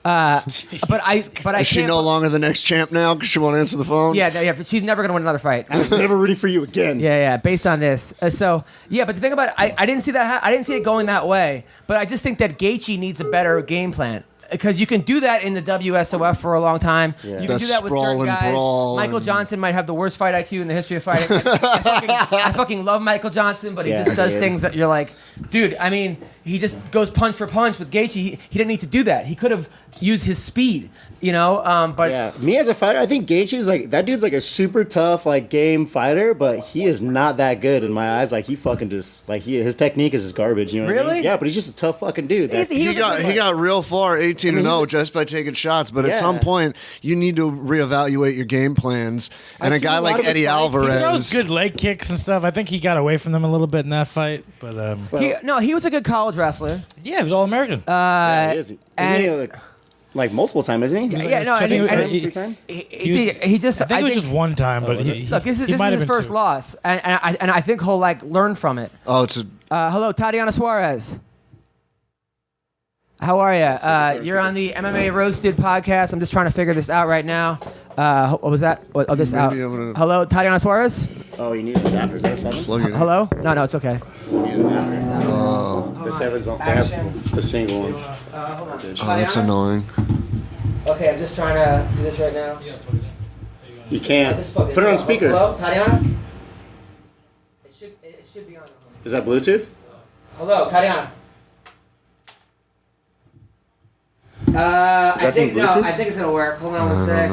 [SPEAKER 1] But I
[SPEAKER 2] Is she
[SPEAKER 1] can't.
[SPEAKER 2] no longer the next champ now because she won't answer the phone?
[SPEAKER 1] Yeah, she's never gonna win another fight.
[SPEAKER 4] I'm never rooting for you again.
[SPEAKER 1] Yeah. Based on this, but the thing about it, I didn't see that. I didn't see it going that way. But I just think that Gaethje needs a better game plan. Because you can do that in the WSOF for a long time.
[SPEAKER 4] Yeah.
[SPEAKER 1] You can
[SPEAKER 2] That
[SPEAKER 1] do that with certain
[SPEAKER 2] sprawl and
[SPEAKER 1] guys.
[SPEAKER 2] brawl
[SPEAKER 1] Michael
[SPEAKER 2] and-
[SPEAKER 1] Johnson might have the worst fight IQ in the history of fighting. I fucking love Michael Johnson, but he
[SPEAKER 4] Yeah,
[SPEAKER 1] just does
[SPEAKER 4] dude.
[SPEAKER 1] things that you're like, dude, I mean, he just goes punch for punch with Gaethje. He didn't need to do that. He could have use his speed. But
[SPEAKER 4] Yeah, me as a fighter, I think Gaethje's like that dude's like a super tough like game fighter, but he is not that good in my eyes. Like he fucking just like his technique is just garbage. You know what I mean?
[SPEAKER 1] Really?
[SPEAKER 4] Yeah, but he's just a tough fucking dude. That's,
[SPEAKER 1] He was a
[SPEAKER 2] He got real far, 18-0, just by taking shots. But at
[SPEAKER 4] Yeah.
[SPEAKER 2] some point, you need to reovaluate your game plans. And
[SPEAKER 4] I've
[SPEAKER 2] a guy
[SPEAKER 4] seen a lot
[SPEAKER 2] like
[SPEAKER 4] of his
[SPEAKER 2] Eddie
[SPEAKER 4] fights. He
[SPEAKER 3] He throws
[SPEAKER 2] Alvarez,
[SPEAKER 3] good leg kicks and stuff. I think he got away from them a little bit in that fight, but
[SPEAKER 1] he was a good college wrestler.
[SPEAKER 3] yeah, he was all American.
[SPEAKER 4] yeah, he is.
[SPEAKER 1] and-
[SPEAKER 4] Isn't he like multiple time, isn't he?
[SPEAKER 1] Yeah, no,
[SPEAKER 3] I think
[SPEAKER 1] and
[SPEAKER 3] he-
[SPEAKER 4] Three time?
[SPEAKER 1] he just.
[SPEAKER 3] I think it was just one time, but
[SPEAKER 1] Look, this is
[SPEAKER 3] might have
[SPEAKER 1] his
[SPEAKER 3] been
[SPEAKER 1] first
[SPEAKER 3] two.
[SPEAKER 1] loss, and I think he'll like learn from it.
[SPEAKER 2] oh, it's a
[SPEAKER 1] Hello, Tatiana Suarez. How are you? You're on the MMA Roasted Podcast. I'm just trying to figure this out right now. What was that? Oh, this
[SPEAKER 2] Maybe
[SPEAKER 1] out.
[SPEAKER 2] I'm gonna-
[SPEAKER 1] Hello, Tatiana Suarez.
[SPEAKER 4] Oh, you need an adapter. Is that a 7?
[SPEAKER 2] plug it in.
[SPEAKER 1] Hello. No, it's okay.
[SPEAKER 4] You need an adapter.
[SPEAKER 2] Oh,
[SPEAKER 4] The 7's on. They
[SPEAKER 1] Action.
[SPEAKER 4] have the single ones.
[SPEAKER 1] Hold on.
[SPEAKER 2] that's annoying.
[SPEAKER 1] Okay, I'm just trying to do this right now.
[SPEAKER 4] You can't. Put it on speaker.
[SPEAKER 1] Hello, Tatiana. It should be on.
[SPEAKER 4] Is that Bluetooth?
[SPEAKER 1] Hello, Tatiana.
[SPEAKER 4] that
[SPEAKER 1] I think
[SPEAKER 4] from
[SPEAKER 1] no.
[SPEAKER 4] Bluetooth?
[SPEAKER 1] I think it's gonna work. Hold on one sec.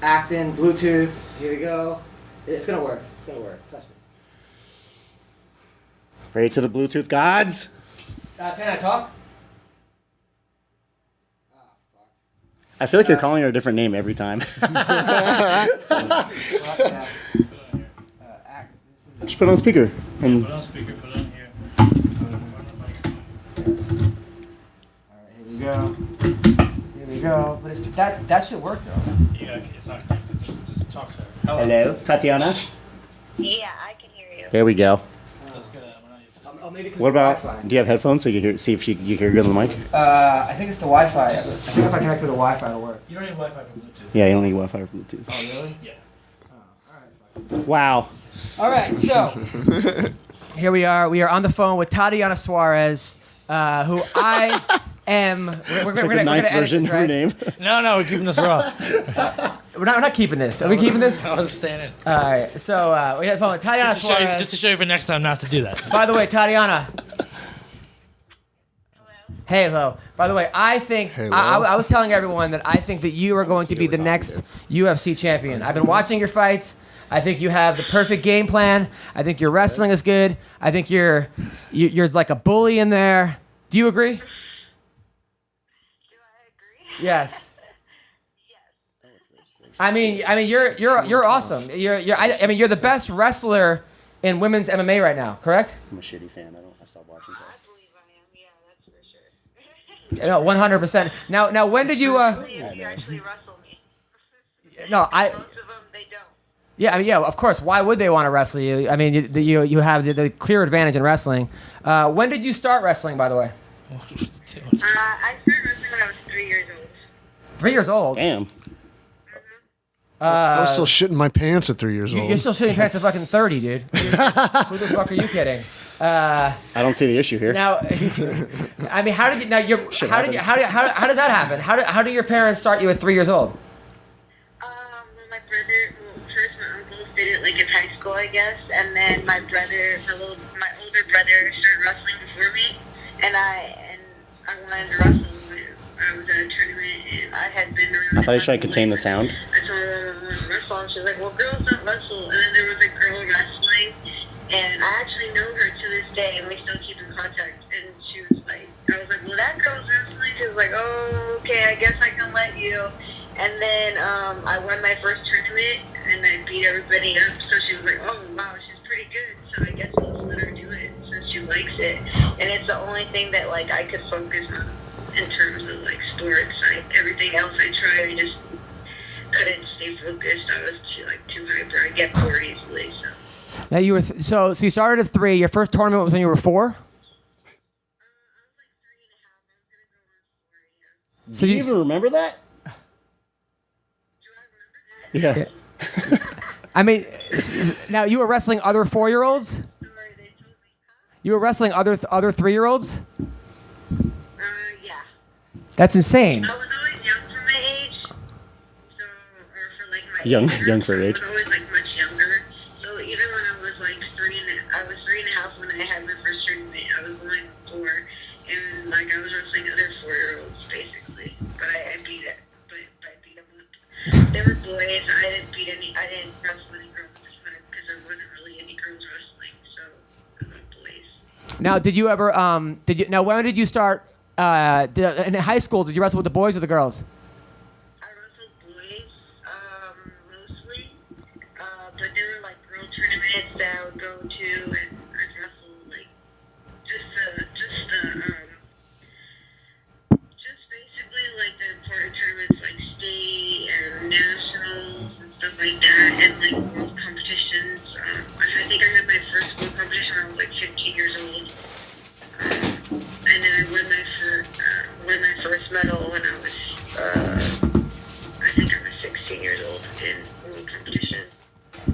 [SPEAKER 1] Acting Bluetooth. Here we go. It's gonna work. It's gonna work. Trust me.
[SPEAKER 4] Pray to the Bluetooth gods.
[SPEAKER 1] Can I talk?
[SPEAKER 4] I feel like you're calling her a different name every time. Just put it on speaker. And
[SPEAKER 3] Put it on speaker. Put it on here.
[SPEAKER 1] Here we go. Here we go. But that should work though.
[SPEAKER 3] Yeah, it's not connected. Just talk to her.
[SPEAKER 4] hello, Tatiana.
[SPEAKER 6] Yeah, I can hear you.
[SPEAKER 4] There we go.
[SPEAKER 3] Let's get it.
[SPEAKER 1] Maybe 'cause
[SPEAKER 4] What
[SPEAKER 1] of the
[SPEAKER 4] about?
[SPEAKER 1] Wi-Fi.
[SPEAKER 4] Do you have headphones so you can see if you hear good on the mic?
[SPEAKER 1] I think it's the Wi-Fi. I think if I connect to the Wi-Fi, it'll work.
[SPEAKER 3] You don't need Wi-Fi for Bluetooth.
[SPEAKER 4] Yeah, you don't need Wi-Fi or Bluetooth.
[SPEAKER 1] Oh, really?
[SPEAKER 3] Yeah.
[SPEAKER 4] Wow.
[SPEAKER 1] All right, so here we are. We are on the phone with Tatiana Suarez, who I am. We're
[SPEAKER 4] It's like the
[SPEAKER 1] gonna
[SPEAKER 4] ninth
[SPEAKER 1] edit
[SPEAKER 4] version
[SPEAKER 1] this,
[SPEAKER 4] of her
[SPEAKER 1] right?
[SPEAKER 4] name.
[SPEAKER 3] No, we're keeping this raw.
[SPEAKER 1] We're not keeping this. Are we keeping this?
[SPEAKER 3] I was staying in.
[SPEAKER 1] All right. So we had fun with Tatiana Suarez.
[SPEAKER 3] Just to show you for next time not to do that.
[SPEAKER 1] By the way, Tatiana.
[SPEAKER 6] Hello?
[SPEAKER 1] Hey, hello. By the way, I think
[SPEAKER 2] Hello.
[SPEAKER 1] I was telling everyone that I think that you are going to be the next UFC champion. I've been watching your fights. I think you have the perfect game plan. I think your wrestling is good. I think you're like a bully in there. Do you agree?
[SPEAKER 6] Do I agree?
[SPEAKER 1] Yes.
[SPEAKER 6] Yes.
[SPEAKER 1] I mean, you're awesome. I mean, you're the best wrestler in women's MMA right now. Correct?
[SPEAKER 4] I'm a shitty fan. I stopped watching.
[SPEAKER 6] I believe I am. Yeah, that's for sure.
[SPEAKER 1] No, 100%. Now, when did you?
[SPEAKER 6] You actually wrestle me.
[SPEAKER 1] No,
[SPEAKER 6] Most of them, they don't.
[SPEAKER 1] Yeah, I mean, yeah, of course. Why would they want to wrestle you? I mean, you have the clear advantage in wrestling. When did you start wrestling, by the way?
[SPEAKER 6] I started wrestling when I was 3 years old.
[SPEAKER 1] 3 years old.
[SPEAKER 4] Damn.
[SPEAKER 2] I was still shitting my pants at 3 years
[SPEAKER 1] You're
[SPEAKER 2] old.
[SPEAKER 1] still shitting pants at fucking 30, dude. Who the fuck are you kidding?
[SPEAKER 4] I don't see the issue here.
[SPEAKER 1] Now, I mean, how did you? Now, how does that happen? How do your parents start you at 3 years old?
[SPEAKER 6] My brother, first my uncle did it like in high school, I guess, and then my older brother started wrestling before me, and I wanted to wrestle. I was at a tournament, and I had been around.
[SPEAKER 4] I thought he was trying to contain the sound.
[SPEAKER 6] I told her I wanted to wrestle, and she was like, "Well, girls don't wrestle." And then there was a girl wrestling, and I actually know her to this day, and we still keep in contact. And she was like, I was like, "Well, that girl's wrestling." She was like, "Oh, okay, I guess I can let you." And then I won my first tournament, and I beat everybody up. So she was like, "Oh, wow, she's pretty good." So I guess I'll let her do it since she likes it. And it's the only thing that like I could focus on in terms of like sports. Like everything else I tried, I just couldn't stay focused. I was too hyper. I get bored easily. So.
[SPEAKER 1] Now you were so you started at 3. Your first tournament was when you were 4.
[SPEAKER 6] I was like 3.5. I was gonna go on 4. Yeah.
[SPEAKER 1] So
[SPEAKER 4] Do you even remember that?
[SPEAKER 6] Do I remember that?
[SPEAKER 4] Yeah.
[SPEAKER 1] I mean, now you were wrestling other 4-year-olds.
[SPEAKER 6] Sorry, they told me.
[SPEAKER 1] You were wrestling other 3-year-olds.
[SPEAKER 6] Yeah.
[SPEAKER 1] That's insane.
[SPEAKER 6] I was always young for my age. So, or for like my
[SPEAKER 4] Young for her age.
[SPEAKER 6] I was always like much younger. So even when I was like 3.5 when I had my first tournament, I was only 4. and like I was wrestling other 4-year-olds basically, but I beat it. But I beat them. They were boys. I didn't wrestle any girls at this time because there wasn't really any girls wrestling, so it was boys.
[SPEAKER 1] Now, did you ever? Now, when did you start? In high school, did you wrestle with the boys or the girls?
[SPEAKER 6] I wrestled boys mostly, but there were like girl tournaments that I would go to, and I'd wrestle like just basically like the important tournaments like state and nationals and stuff like that, and like world competitions. I think I had my first world competition when I was like 15 years old. And then I won my first medal when I was, I think I was 16 years old in world competition.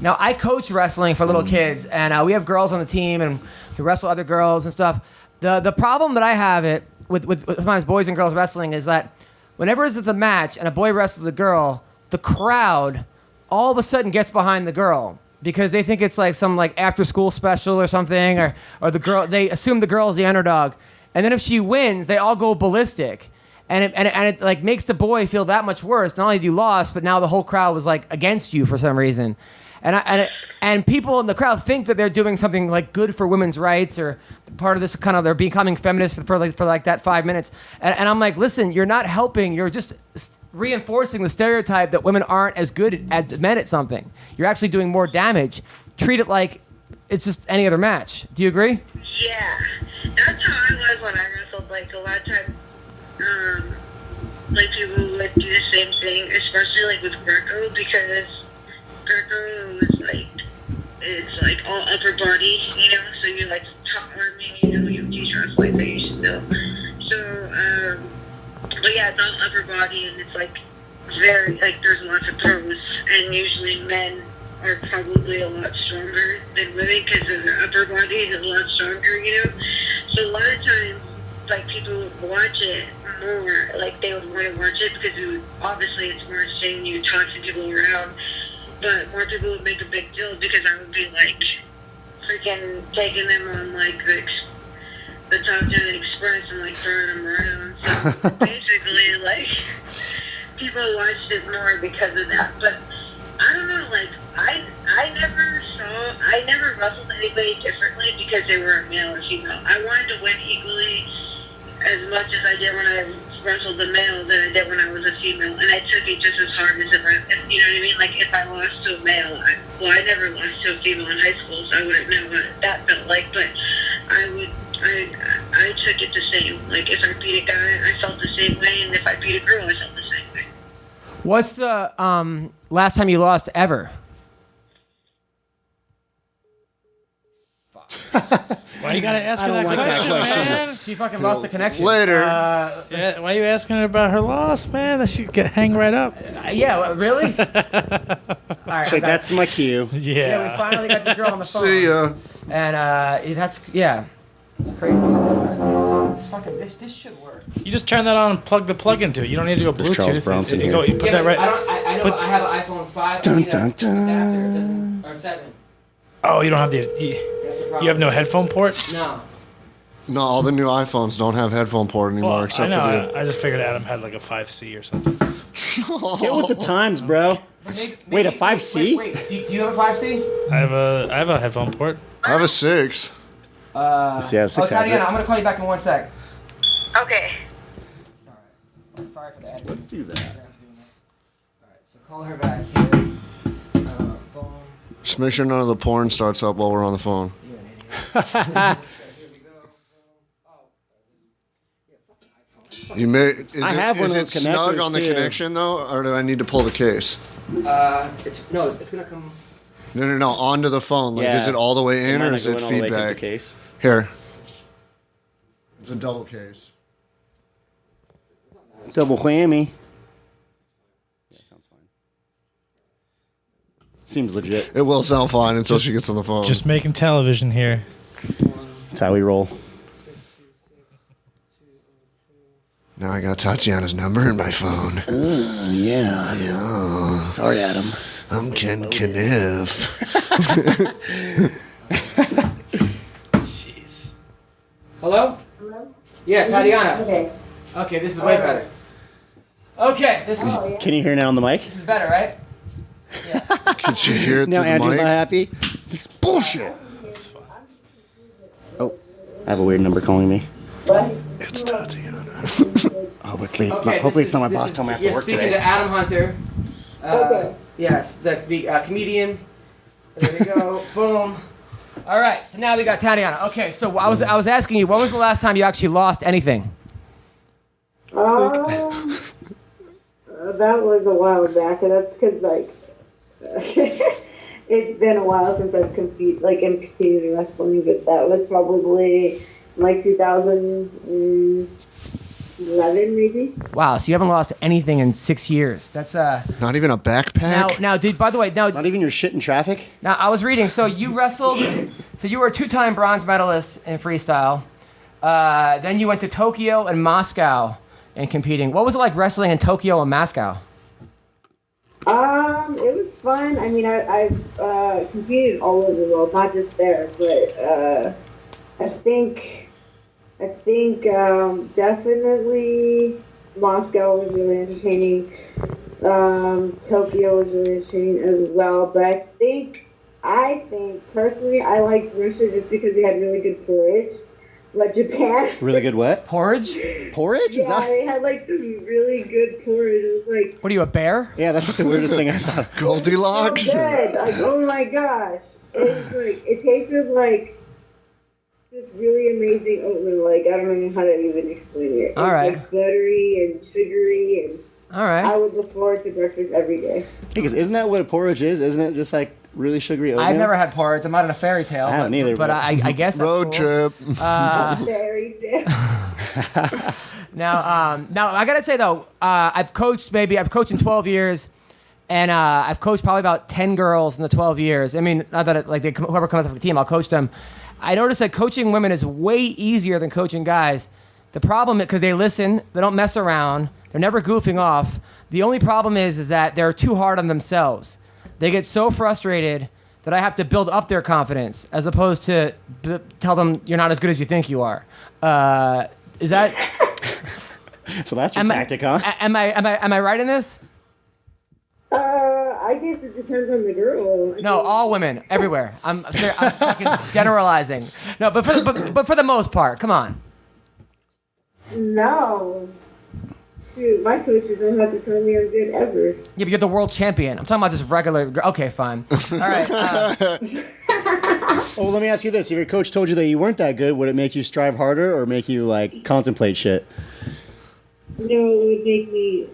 [SPEAKER 1] Now, I coach wrestling for little kids, and we have girls on the team, and we wrestle other girls and stuff. The problem that I have with sometimes boys and girls wrestling is that whenever it's a match and a boy wrestles a girl, the crowd all of a sudden gets behind the girl because they think it's like some like after school special or something, or the girl, they assume the girl is the underdog. And then if she wins, they all go ballistic. And it like makes the boy feel that much worse. Not only did you lost, but now the whole crowd was like against you for some reason. And people in the crowd think that they're doing something like good for women's rights or part of this kind of they're becoming feminists for that 5 minutes. And I'm like, listen, you're not helping. You're just reinforcing the stereotype that women aren't as good as men at something. You're actually doing more damage. Treat it like it's just any other match. Do you agree?
[SPEAKER 6] Yeah, that's how I was when I wrestled. Like a lot of times, like people would do the same thing, especially like with Greco, because Greco was like, it's like all upper body, you know, so you're like top arming, you know, you teach wrestling, so you should know. So, but yeah, it's all upper body, and it's like very, like there's lots of throws, and usually men are probably a lot stronger than women because their upper body is a lot stronger, you know. So a lot of times, like people would watch it more, like they would want to watch it because obviously it's more interesting, you tossing people around, but more people would make a big deal because I would be like freaking taking them on like the Top 10 Express and like throwing them around. So basically, like people watched it more because of that. But I don't know, like I never wrestled anybody differently because they were a male or female. I wanted to win equally as much as I did when I wrestled a male than I did when I was a female, and I took it just as hard as if you know what I mean. Like if I lost to a male, I never lost to a female in high school, so I wouldn't know what that felt like. But I took it the same. Like if I beat a guy, I felt the same way, and if I beat a girl, I felt the same way.
[SPEAKER 1] What's the last time you lost ever?
[SPEAKER 3] Why you gotta ask her that question, man?
[SPEAKER 1] She fucking lost the connection.
[SPEAKER 2] Later.
[SPEAKER 3] Yeah, why are you asking her about her loss, man? That she could hang right up.
[SPEAKER 1] Yeah, really? All right,
[SPEAKER 4] Like, that's my cue.
[SPEAKER 1] yeah, we finally got the girl on the phone.
[SPEAKER 2] See ya.
[SPEAKER 1] And that's it's crazy. This should work.
[SPEAKER 3] You just turn that on and plug the plug into it. You don't need to go
[SPEAKER 4] There's Charles
[SPEAKER 3] Bluetooth.
[SPEAKER 4] Bronson
[SPEAKER 3] You
[SPEAKER 4] here.
[SPEAKER 3] put that right.
[SPEAKER 1] I know. I have an iPhone 5.
[SPEAKER 4] Dun,
[SPEAKER 1] I need
[SPEAKER 4] dun,
[SPEAKER 1] an
[SPEAKER 4] dun.
[SPEAKER 1] adapter. It doesn't, or 7.
[SPEAKER 3] Oh, you don't have
[SPEAKER 1] That's the problem.
[SPEAKER 3] you have no headphone port?
[SPEAKER 1] No.
[SPEAKER 2] No, all the new iPhones don't have headphone port anymore,
[SPEAKER 3] Well,
[SPEAKER 2] except
[SPEAKER 3] I know.
[SPEAKER 2] for the.
[SPEAKER 3] I just figured Adam had like a 5C or something.
[SPEAKER 4] Get with the times, bro. Wait, a 5C?
[SPEAKER 1] Wait, do you have a 5C?
[SPEAKER 3] I have a headphone port.
[SPEAKER 2] I have a 6.
[SPEAKER 4] Yeah, 6 has
[SPEAKER 1] Tatiana,
[SPEAKER 4] it.
[SPEAKER 1] I'm gonna call you back in 1 sec.
[SPEAKER 6] Okay.
[SPEAKER 1] All right. Sorry for that.
[SPEAKER 4] Let's do that.
[SPEAKER 1] All right, so call her back here. Boom.
[SPEAKER 2] Just make sure none of the porn starts up while we're on the phone.
[SPEAKER 1] You're an idiot. So here we go.
[SPEAKER 2] You may. Is
[SPEAKER 4] I have one of those
[SPEAKER 2] snug
[SPEAKER 4] connectors,
[SPEAKER 2] on the
[SPEAKER 4] too.
[SPEAKER 2] connection though, or do I need to pull the case?
[SPEAKER 1] It's gonna come.
[SPEAKER 2] No, onto the phone. Like,
[SPEAKER 4] Yeah.
[SPEAKER 2] is it all the way in,
[SPEAKER 4] Mine
[SPEAKER 2] or
[SPEAKER 4] not
[SPEAKER 2] is it
[SPEAKER 4] going all the way 'cause of the
[SPEAKER 2] feedback?
[SPEAKER 4] case.
[SPEAKER 2] Here. It's a double case.
[SPEAKER 4] Double whammy. Yeah, sounds fine. Seems legit.
[SPEAKER 2] It will sound fine until she gets on the phone.
[SPEAKER 3] Just making television here.
[SPEAKER 4] That's how we roll.
[SPEAKER 2] Now I got Tatiana's number in my phone.
[SPEAKER 4] Yeah. Sorry, Adam.
[SPEAKER 2] I'm Ken Kniff.
[SPEAKER 3] Jeez.
[SPEAKER 1] Hello? Yeah, Tatiana.
[SPEAKER 7] Okay.
[SPEAKER 1] Okay, this is way better. Okay, this is
[SPEAKER 4] Can you hear now on the mic?
[SPEAKER 1] this is better, right?
[SPEAKER 2] Could you hear it
[SPEAKER 4] Now
[SPEAKER 2] through the
[SPEAKER 4] Andrew's
[SPEAKER 2] mic?
[SPEAKER 4] not happy. This is bullshit. Oh, I have a weird number calling me.
[SPEAKER 2] It's Tatiana.
[SPEAKER 4] Hopefully it's
[SPEAKER 1] Okay,
[SPEAKER 4] not. Hopefully
[SPEAKER 1] this
[SPEAKER 4] it's not my
[SPEAKER 1] is-
[SPEAKER 4] boss
[SPEAKER 1] this
[SPEAKER 4] telling me I
[SPEAKER 1] is-
[SPEAKER 4] have to
[SPEAKER 1] you're
[SPEAKER 4] work
[SPEAKER 1] speaking
[SPEAKER 4] today.
[SPEAKER 1] to Adam Hunter.
[SPEAKER 7] Okay.
[SPEAKER 1] Yes, the comedian. There we go. Boom. All right, so now we got Tatiana. Okay, so I was asking you, when was the last time you actually lost anything?
[SPEAKER 7] That was a while back, and that's because it's been a while since I've competed in wrestling, but that was probably like 2011 maybe.
[SPEAKER 1] Wow, so you haven't lost anything in 6 years. That's
[SPEAKER 2] Not even a backpack?
[SPEAKER 1] now by the way,
[SPEAKER 4] Not even your shit in traffic.
[SPEAKER 1] now I was reading, so you wrestled, so you were a 2-time bronze medalist in freestyle. Then you went to Tokyo and Moscow and competing. What was it like wrestling in Tokyo and Moscow?
[SPEAKER 7] It was fun. I mean, I've competed all over the world, not just there, but I think definitely Moscow was really entertaining. Tokyo was really entertaining as well. But I think personally, I liked Russia just because they had really good porridge. Like Japan.
[SPEAKER 4] Really good what?
[SPEAKER 1] Porridge?
[SPEAKER 4] Porridge? Is
[SPEAKER 7] Yeah,
[SPEAKER 4] that?
[SPEAKER 7] they had like some really good porridge. It was like
[SPEAKER 1] What are you, a bear?
[SPEAKER 4] Yeah, that's like the weirdest thing I thought.
[SPEAKER 2] Goldilocks?
[SPEAKER 7] so good. Like, oh my gosh. It tasted like this really amazing oatmeal. Like, I don't know how to even explain it.
[SPEAKER 1] All right.
[SPEAKER 7] Like buttery and sugary, and
[SPEAKER 1] All right.
[SPEAKER 7] I would look forward to breakfast every day.
[SPEAKER 4] Because isn't that what porridge is? Isn't it just like really sugary oatmeal?
[SPEAKER 1] I've never had porridge. I'm not in a fairy tale.
[SPEAKER 4] I haven't either,
[SPEAKER 1] But
[SPEAKER 4] but-
[SPEAKER 1] I guess that's
[SPEAKER 2] Road
[SPEAKER 1] cool.
[SPEAKER 2] trip.
[SPEAKER 7] Very good.
[SPEAKER 1] Now I gotta say though, I've coached in 12 years, and I've coached probably about 10 girls in the 12 years. I mean, not that whoever comes up with the team, I'll coach them. I noticed that coaching women is way easier than coaching guys. The problem is because they listen, they don't mess around, they're never goofing off. The only problem is that they're too hard on themselves. They get so frustrated that I have to build up their confidence as opposed to tell them you're not as good as you think you are. Is that?
[SPEAKER 4] So that's your tactic, huh?
[SPEAKER 1] Am I right in this?
[SPEAKER 7] I guess it depends on the girl.
[SPEAKER 1] No, all women, everywhere. I'm fucking generalizing. No, but for the most part, come on.
[SPEAKER 7] No. Shoot, my coaches don't have to tell me I'm good ever.
[SPEAKER 1] Yeah, but you're the world champion. I'm talking about just regular. Okay, fine. All right.
[SPEAKER 4] Oh, let me ask you this: if your coach told you that you weren't that good, would it make you strive harder or make you like contemplate shit?
[SPEAKER 7] No, it would make me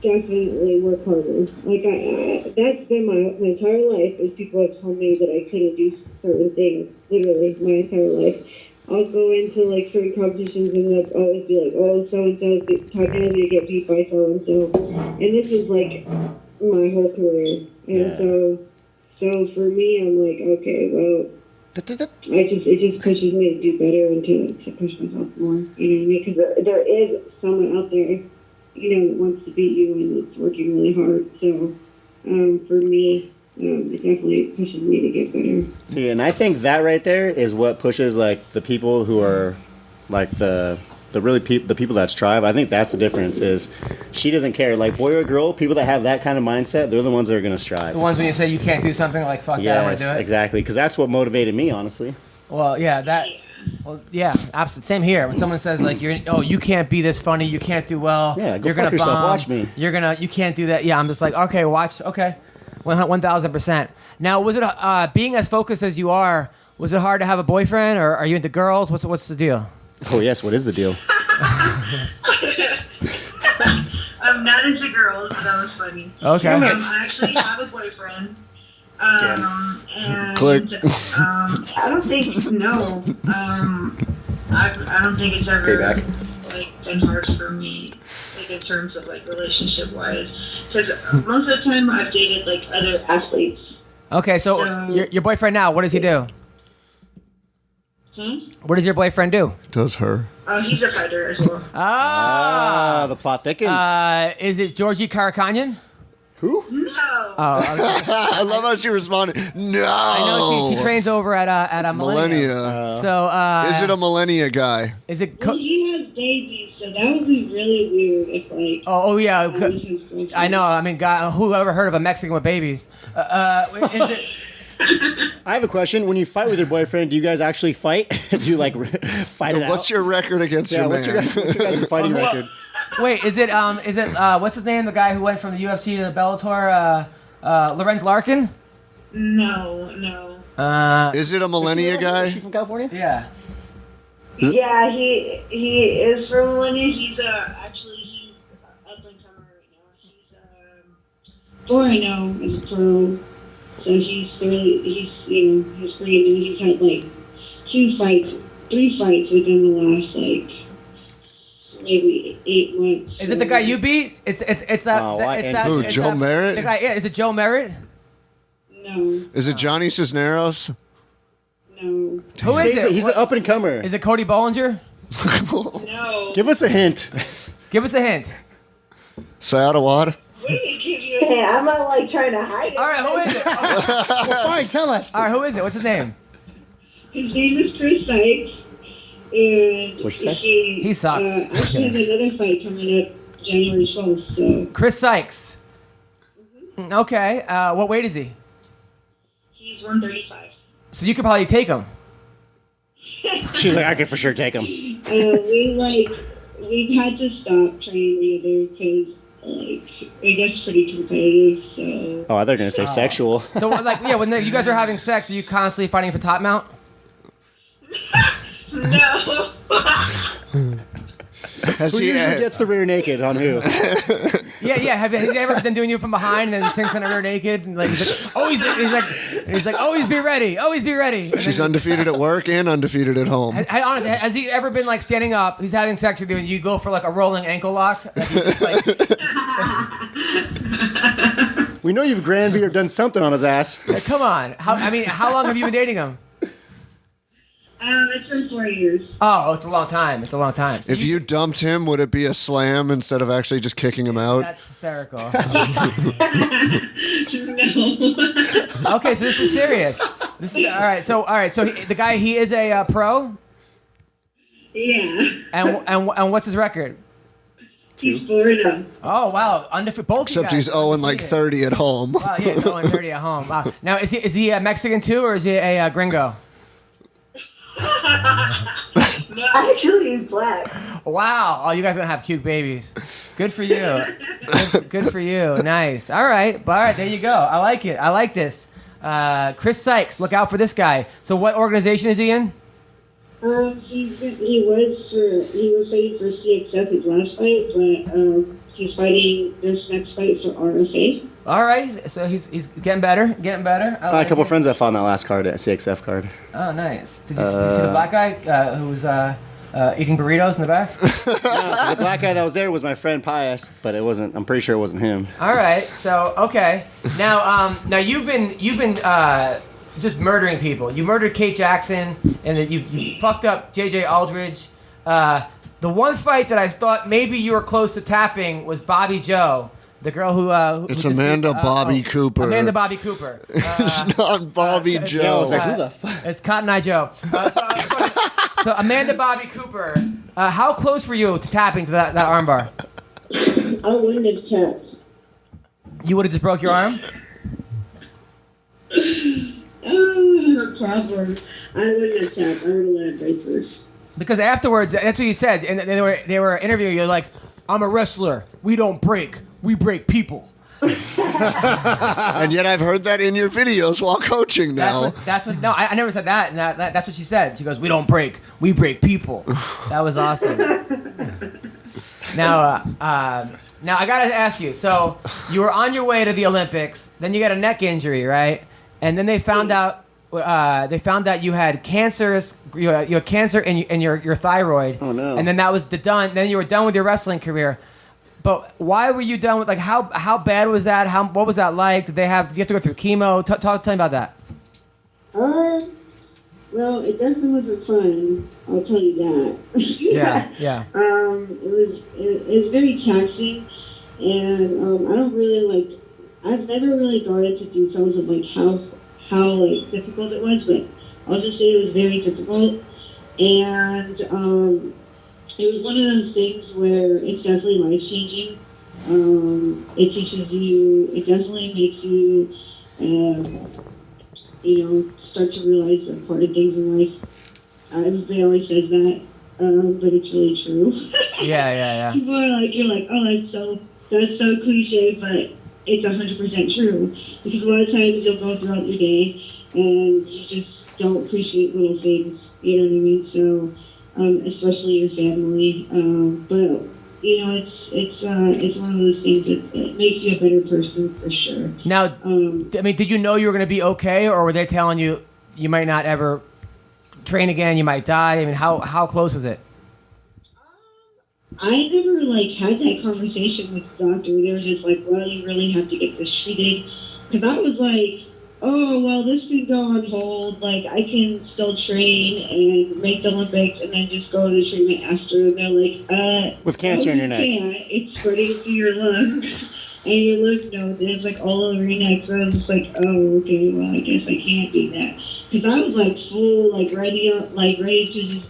[SPEAKER 7] definitely work harder. That's been my entire life. Is people have told me that I couldn't do certain things. Literally, my entire life. I'll go into certain competitions and they'll always be like, "Oh, so and so Tatiana to get beat by so and so," and this is my whole career. And so for me, I'm like, okay, well, it just pushes me to do better and to push myself more. You know what I mean? Because there is someone out there, that wants to beat you and it's working really hard. So for me, it definitely pushes me to get better.
[SPEAKER 4] See, and I think that right there is what pushes the people who are the people that strive. I think that's the difference. Is she doesn't care, boy or girl. People that have that kind of mindset, they're the ones that are going to strive.
[SPEAKER 1] The ones when you say you can't do something, like fuck that, I want to do it.
[SPEAKER 4] Exactly, because that's what motivated me, honestly.
[SPEAKER 1] Well, yeah, absolutely. Same here. When someone says you can't be this funny, you can't do well.
[SPEAKER 4] Yeah, go
[SPEAKER 1] you're
[SPEAKER 4] fuck
[SPEAKER 1] gonna
[SPEAKER 4] yourself.
[SPEAKER 1] bomb,
[SPEAKER 4] Watch me.
[SPEAKER 1] You can't do that. Yeah, I'm just like, okay, watch. Okay, 1,000%. Now, was it being as focused as you are? Was it hard to have a boyfriend, or are you into girls? What's the deal?
[SPEAKER 4] Oh yes, what is the deal?
[SPEAKER 6] I'm not into girls, so that was funny.
[SPEAKER 1] Okay.
[SPEAKER 6] I actually have a boyfriend. And,
[SPEAKER 2] Click.
[SPEAKER 6] I don't think no. I don't think it's ever been hard for me, in terms of relationship wise, because most of the time I've dated other athletes.
[SPEAKER 1] Okay, so your boyfriend now, what does he do? What does your boyfriend do?
[SPEAKER 2] Does her.
[SPEAKER 6] He's a fighter as well.
[SPEAKER 4] The plot thickens.
[SPEAKER 1] Is it Georgie Karakhanyan?
[SPEAKER 4] Who?
[SPEAKER 6] No.
[SPEAKER 2] I love how she responded. No.
[SPEAKER 1] I know she trains over at a Millennia. So
[SPEAKER 2] is it a Millennia guy?
[SPEAKER 1] Is it?
[SPEAKER 7] Well, he has babies, so that would be really weird if like.
[SPEAKER 1] Oh yeah.
[SPEAKER 7] I was his girlfriend.
[SPEAKER 1] I know. I mean, God, who ever heard of a Mexican with babies? Is it?
[SPEAKER 4] I have a question. When you fight with your boyfriend, do you guys actually fight? Do you like fight it out?
[SPEAKER 2] What's your record against your man?
[SPEAKER 4] What's your guys' fighting record?
[SPEAKER 1] Wait, is it what's his name? The guy who went from the UFC to the Bellator, Lorenz Larkin?
[SPEAKER 7] No.
[SPEAKER 2] Is it a Millennia
[SPEAKER 4] Is
[SPEAKER 2] guy?
[SPEAKER 4] she from California?
[SPEAKER 1] Yeah.
[SPEAKER 7] Yeah, he is from Millennia. He's actually he's up and comer right now. He's 4-0 as a pro. So he's pretty new. He's had like 3 fights within the last like maybe 8 months.
[SPEAKER 1] Is it the guy you beat? It's that.
[SPEAKER 2] Who,
[SPEAKER 1] it's
[SPEAKER 2] Joe
[SPEAKER 1] that-
[SPEAKER 2] Merritt?
[SPEAKER 1] The guy, yeah. Is it Joe Merritt?
[SPEAKER 7] No.
[SPEAKER 2] Is it Johnny Cisneros?
[SPEAKER 7] No.
[SPEAKER 1] Who is it?
[SPEAKER 4] He's an up and comer.
[SPEAKER 1] Is it Cody Bollinger?
[SPEAKER 7] No.
[SPEAKER 4] Give us a hint.
[SPEAKER 1] Give us a hint.
[SPEAKER 2] Sayadawad?
[SPEAKER 7] What do you give you a hint? I'm not like trying to hide it.
[SPEAKER 1] All right, who is it?
[SPEAKER 4] Well, fine, tell us.
[SPEAKER 1] All right, who is it? What's his name?
[SPEAKER 7] His name is Chris Sykes, and
[SPEAKER 4] What'd you say?
[SPEAKER 1] He sucks.
[SPEAKER 7] Actually, has another fight coming up January 12th. So
[SPEAKER 1] Chris Sykes. Okay. What weight is he?
[SPEAKER 7] he's 135.
[SPEAKER 1] So you could probably take him.
[SPEAKER 4] She's like, I could for sure take him.
[SPEAKER 7] We've had to stop training together because it gets pretty competitive. So
[SPEAKER 4] Oh, I thought you were gonna say sexual.
[SPEAKER 1] So when you guys are having sex, are you constantly fighting for top mount?
[SPEAKER 7] no.
[SPEAKER 2] Has
[SPEAKER 4] Who
[SPEAKER 2] he
[SPEAKER 4] usually gets the rear naked on who?
[SPEAKER 1] Yeah. Have you ever been doing you from behind and then sinks on her naked and like he's like always be ready, always be ready. And
[SPEAKER 2] She's
[SPEAKER 1] then-
[SPEAKER 2] undefeated at work and undefeated at home.
[SPEAKER 1] Honestly, has he ever been like standing up? He's having sex with you, and you go for like a rolling ankle lock. Like, you just, like,
[SPEAKER 4] We know you've Granby or done something on his ass.
[SPEAKER 1] come on. How long have you been dating him?
[SPEAKER 7] It's been 4 years.
[SPEAKER 1] Oh, it's a long time. It's a long time. So
[SPEAKER 2] If you dumped him, would it be a slam instead of actually just kicking him out?
[SPEAKER 1] That's hysterical.
[SPEAKER 7] No.
[SPEAKER 1] Okay, so this is serious. This is all right. So the guy, he is a pro,
[SPEAKER 7] Yeah.
[SPEAKER 1] and what's his record?
[SPEAKER 7] He's 4-0.
[SPEAKER 1] Oh wow, undefeated. Both
[SPEAKER 2] Except
[SPEAKER 1] you guys
[SPEAKER 2] he's 0 and like
[SPEAKER 1] undefeated.
[SPEAKER 2] 30 at home.
[SPEAKER 1] Wow, yeah, he's 0-30 at home. Wow. Now is he a Mexican too, or is he a gringo?
[SPEAKER 7] No, actually, he's black.
[SPEAKER 1] Wow. Oh, you guys are gonna have cute babies. Good for you. Good for you. Nice. All right. There you go. I like it. I like this. Chris Sykes. Look out for this guy. So, what organization is he in?
[SPEAKER 7] He was fighting for CXF his last fight, but he's fighting this next fight for RFA.
[SPEAKER 1] All right. So he's getting better. Getting better.
[SPEAKER 4] I had a couple friends that fought in that last card, at CXF card.
[SPEAKER 1] Oh, nice. Did you see the black guy who was eating burritos in the back?
[SPEAKER 4] No, the black guy that was there was my friend Pius, but it wasn't. I'm pretty sure it wasn't him.
[SPEAKER 1] All right. So okay. Now you've been just murdering people. You murdered Kate Jackson, and then you fucked up JJ Aldridge. The one fight that I thought maybe you were close to tapping was Bobby Joe, the girl who
[SPEAKER 2] It's
[SPEAKER 1] just
[SPEAKER 2] Amanda
[SPEAKER 1] beat-
[SPEAKER 2] Bobby Cooper.
[SPEAKER 1] Amanda Bobby Cooper.
[SPEAKER 2] It's not Bobby
[SPEAKER 4] Yeah, I
[SPEAKER 2] Joe.
[SPEAKER 4] was like, who the fuck?
[SPEAKER 1] It's Cotton Eye Joe. So Amanda Bobby Cooper, how close were you to tapping to that armbar?
[SPEAKER 7] I wouldn't have tapped.
[SPEAKER 1] You would have just broke your arm?
[SPEAKER 7] No problem. I wouldn't have tapped. I would have let it break first.
[SPEAKER 1] Because afterwards, that's what you said, and they were interviewing you like, "I'm a wrestler. We don't break. We break people."
[SPEAKER 2] And yet I've heard that in your videos while coaching now.
[SPEAKER 1] That's what. No, I never said that. And that's what she said. She goes, "We don't break. We break people." That was awesome. Now I gotta ask you. So you were on your way to the Olympics, then you got a neck injury, right? And then they found out. You had cancers. You had cancer in your thyroid.
[SPEAKER 4] Oh no!
[SPEAKER 1] And then that was Then you were done with your wrestling career. But why were you done with how bad was that? What was that like? Did you have to go through chemo? Tell me about that.
[SPEAKER 7] Well, it definitely wasn't fun. I'll tell you that.
[SPEAKER 1] Yeah.
[SPEAKER 7] It was very taxing, and I don't really I've never really gone into details of like how like difficult it was, but I'll just say it was very difficult. And it was one of those things where it's definitely life changing. It teaches you. It definitely makes you, start to realize the important things in life. Everybody always says that, but it's really true.
[SPEAKER 1] Yeah.
[SPEAKER 7] People are like, you're like, oh, that's so cliche, but it's 100% true. Because a lot of times you'll go throughout your day and you just don't appreciate little things. You know what I mean? So, especially your family. But it's one of those things that makes you a better person for sure.
[SPEAKER 1] Now, did you know you were going to be okay, or were they telling you you might not ever train again, you might die? I mean, how close was it?
[SPEAKER 7] I never had that conversation with the doctor. They were just like, well, you really have to get this treated. Because I was like, oh, well, this can go on hold. Like, I can still train and make the Olympics and then just go to the treatment after. And they're like,
[SPEAKER 4] with cancer in your neck.
[SPEAKER 7] It's spreading to your lungs. And your lymph nodes, and it's all over your neck. So I was just like, oh, okay, well, I guess I can't do that. Because I was full, ready to just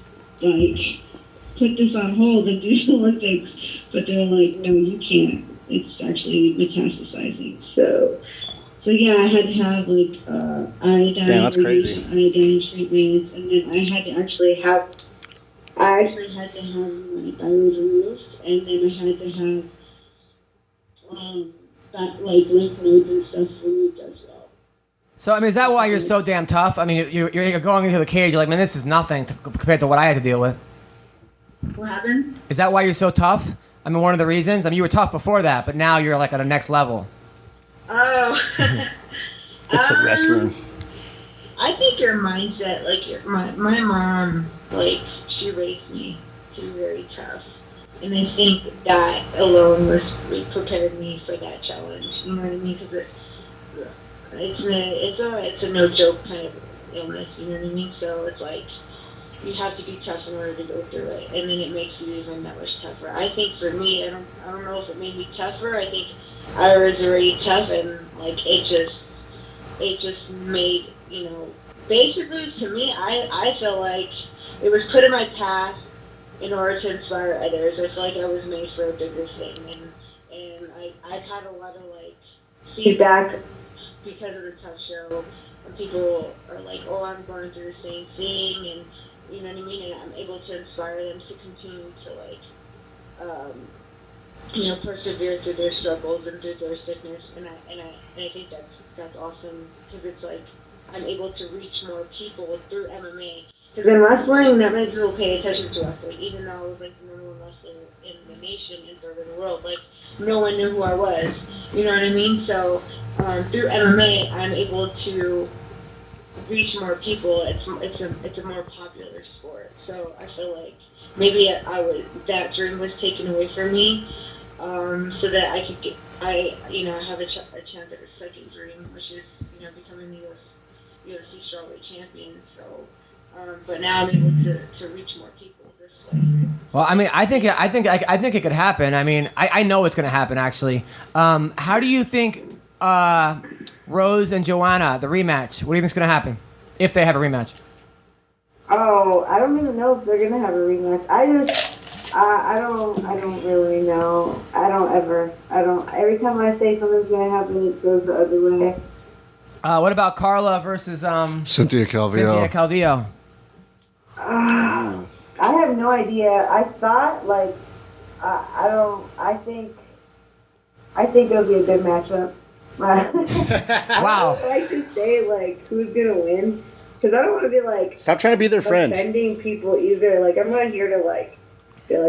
[SPEAKER 7] put this on hold and do the Olympics. But they're like, no, you can't. It's actually metastasizing. So yeah, I had to have iodine.
[SPEAKER 4] Damn, that's crazy.
[SPEAKER 7] Iodine treatments, and then I actually had to have my thyroid removed, and then I had to have lymph nodes and stuff removed as well.
[SPEAKER 1] So, is that why you're so damn tough? You're going into the cage, you're like, man, this is nothing compared to what I had to deal with.
[SPEAKER 7] What happened?
[SPEAKER 1] Is that why you're so tough? One of the reasons? you were tough before that, but now you're at a next level.
[SPEAKER 7] Oh.
[SPEAKER 4] It's the wrestling.
[SPEAKER 7] I think your mindset, my mom, she raised me to be very tough. And I think that alone prepared me for that challenge. You know what I mean? Because it's a no joke kind of illness. You know what I mean? So it's you have to be tough in order to go through it, and then it makes you even that much tougher. I think for me, I don't know if it made me tougher. I think I was already tough, and it just made basically to me, I feel like it was put in my path in order to inspire others. I feel like I was made for a bigger thing, and I've had a lot of feedback because of the tough show, and people are like, oh, I'm going through the same thing, and you know what I mean, and I'm able to inspire them to continue to persevere through their struggles and through their sickness, and I think that's awesome, because it's I'm able to reach more people through MMA. Because in wrestling, not many people pay attention to wrestling, even though I was the number one wrestler in the nation and third in the world. No one knew who I was. You know what I mean? So through MMA, I'm able to reach more people. It's a more popular sport. So I feel maybe that dream was taken away from me, so that I could I have a chance at a second dream, which is becoming the UFC strawweight champion. So, but now I'm able to reach more people this way.
[SPEAKER 1] Well, I think it could happen. I know it's going to happen actually. How do you think Rose and Joanna, the rematch? What do you think is going to happen if they have a rematch?
[SPEAKER 7] Oh, I don't even know if they're gonna have a rematch. I don't really know. Every time I say something's gonna happen, it goes the other way.
[SPEAKER 1] What about Carla versus
[SPEAKER 2] Cynthia Calvillo?
[SPEAKER 7] I have no idea. I thought I think it'll be a good matchup.
[SPEAKER 1] Wow.
[SPEAKER 7] I don't like to say who's gonna win, because I don't want to be
[SPEAKER 4] stop trying to be their friend.
[SPEAKER 7] Offending people either. I'm not here to feel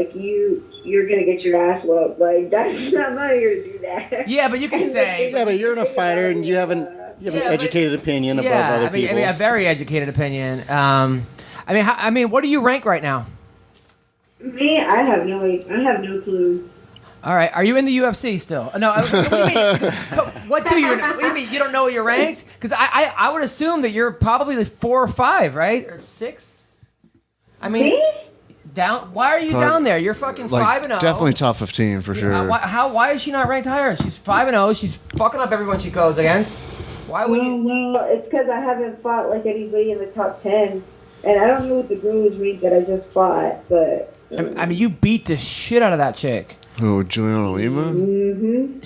[SPEAKER 7] you're gonna get your ass whooped. I'm not here to do that.
[SPEAKER 1] Yeah, but you can say.
[SPEAKER 4] Yeah, but you're a fighter and you have an educated opinion above other people.
[SPEAKER 1] A very educated opinion. What do you rank right now?
[SPEAKER 7] Me, I have no clue.
[SPEAKER 1] All right, are you in the UFC still? No. What do you mean? What do you mean? You don't know your ranks? Because I would assume that you're probably 4 or 5, right, or 6.
[SPEAKER 7] Me?
[SPEAKER 1] Down? Why are you down there? You're fucking 5-0.
[SPEAKER 2] Definitely top 15 for sure.
[SPEAKER 1] Why is she not ranked higher? She's 5-0. She's fucking up everyone she goes against. Why would you?
[SPEAKER 7] Well, it's because I haven't fought like anybody in the top 10, and I don't know what the girl was ranked that I just fought, but.
[SPEAKER 1] I mean, you beat the shit out of that chick.
[SPEAKER 2] Who, Juliana Lima?
[SPEAKER 7] Mm-hmm.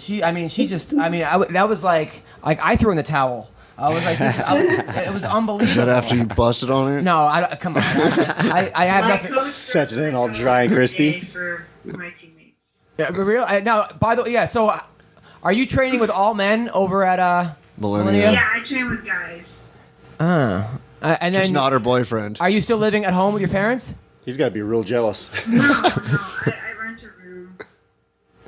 [SPEAKER 1] That was like I threw in the towel. I was like, it was unbelievable.
[SPEAKER 2] Is that after you busted on it?
[SPEAKER 1] No, come on. I have nothing.
[SPEAKER 4] Set it in all dry and crispy.
[SPEAKER 6] For my teammates.
[SPEAKER 1] Yeah, but now, by the way, yeah. So, are you training with all men over at
[SPEAKER 2] Millennium.
[SPEAKER 6] Yeah, I train with guys.
[SPEAKER 1] And then
[SPEAKER 2] Just not her boyfriend.
[SPEAKER 1] Are you still living at home with your parents?
[SPEAKER 4] He's got to be real jealous.
[SPEAKER 6] No, I rent a room.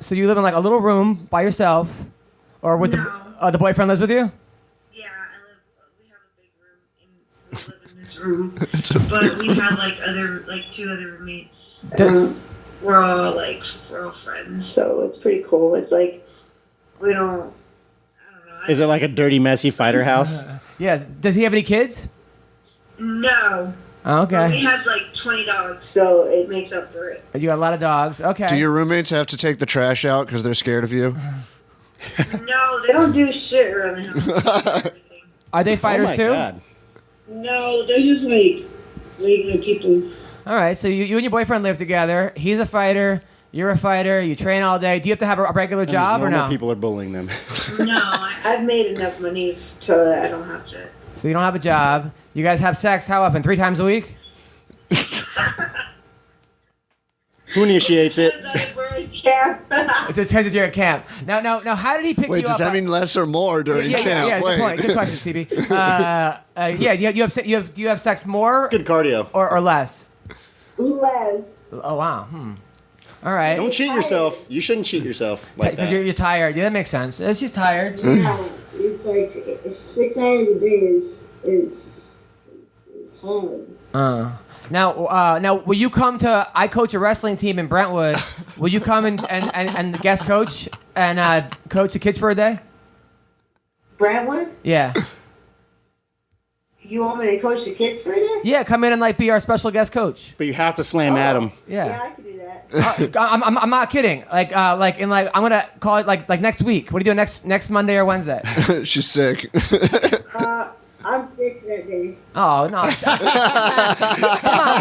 [SPEAKER 1] So you live in like a little room by yourself, or with the boyfriend lives with you?
[SPEAKER 6] Yeah, we have a big room, and we live in this room. But we have like two other roommates. We're all friends, so it's pretty cool. It's like we don't. I don't know.
[SPEAKER 4] Is it like a dirty, messy fighter house?
[SPEAKER 1] Yeah. Does he have any kids?
[SPEAKER 6] No.
[SPEAKER 1] Oh, okay.
[SPEAKER 6] But we have like 20 dogs, so it makes up for it.
[SPEAKER 1] You got a lot of dogs. Okay.
[SPEAKER 2] Do your roommates have to take the trash out because they're scared of you?
[SPEAKER 6] No, they don't do shit around the house.
[SPEAKER 1] Are they fighters
[SPEAKER 4] oh my
[SPEAKER 1] too?
[SPEAKER 4] God.
[SPEAKER 6] No, they're just like regular people.
[SPEAKER 1] All right. So you and your boyfriend live together. He's a fighter. You're a fighter. You train all day. Do you have to have a regular job or no?
[SPEAKER 4] People are bullying them.
[SPEAKER 6] No, I've made enough money so that I don't have to.
[SPEAKER 1] So you don't have a job. You guys have sex how often? 3 times a week?
[SPEAKER 4] Who initiates it?
[SPEAKER 1] It just depends if you're at camp. Now, how did he pick
[SPEAKER 2] Wait,
[SPEAKER 1] you up?
[SPEAKER 2] does that mean less or more during camp?
[SPEAKER 1] Yeah, good point. Good question, CB. You have sex more?
[SPEAKER 4] It's good cardio.
[SPEAKER 1] Or less?
[SPEAKER 7] Less.
[SPEAKER 1] Oh, wow. All right.
[SPEAKER 4] Don't cheat yourself. You shouldn't cheat yourself like
[SPEAKER 1] Because
[SPEAKER 4] that.
[SPEAKER 1] you're tired. Yeah, that makes sense. She's tired.
[SPEAKER 7] No, it's like 6 hours a day is hard.
[SPEAKER 1] Now, will you come to? I coach a wrestling team in Brentwood. Will you come and guest coach and coach the kids for a day?
[SPEAKER 7] Brentwood?
[SPEAKER 1] Yeah.
[SPEAKER 7] You want me to coach the kids for this?
[SPEAKER 1] Yeah, come in and be our special guest coach.
[SPEAKER 4] But you have to slam Adam.
[SPEAKER 7] Yeah, I can do that.
[SPEAKER 1] I'm not kidding. I'm gonna call it like next week. What are you doing next Monday or Wednesday?
[SPEAKER 2] She's sick.
[SPEAKER 7] I'm sick that day.
[SPEAKER 1] Oh no! Come on,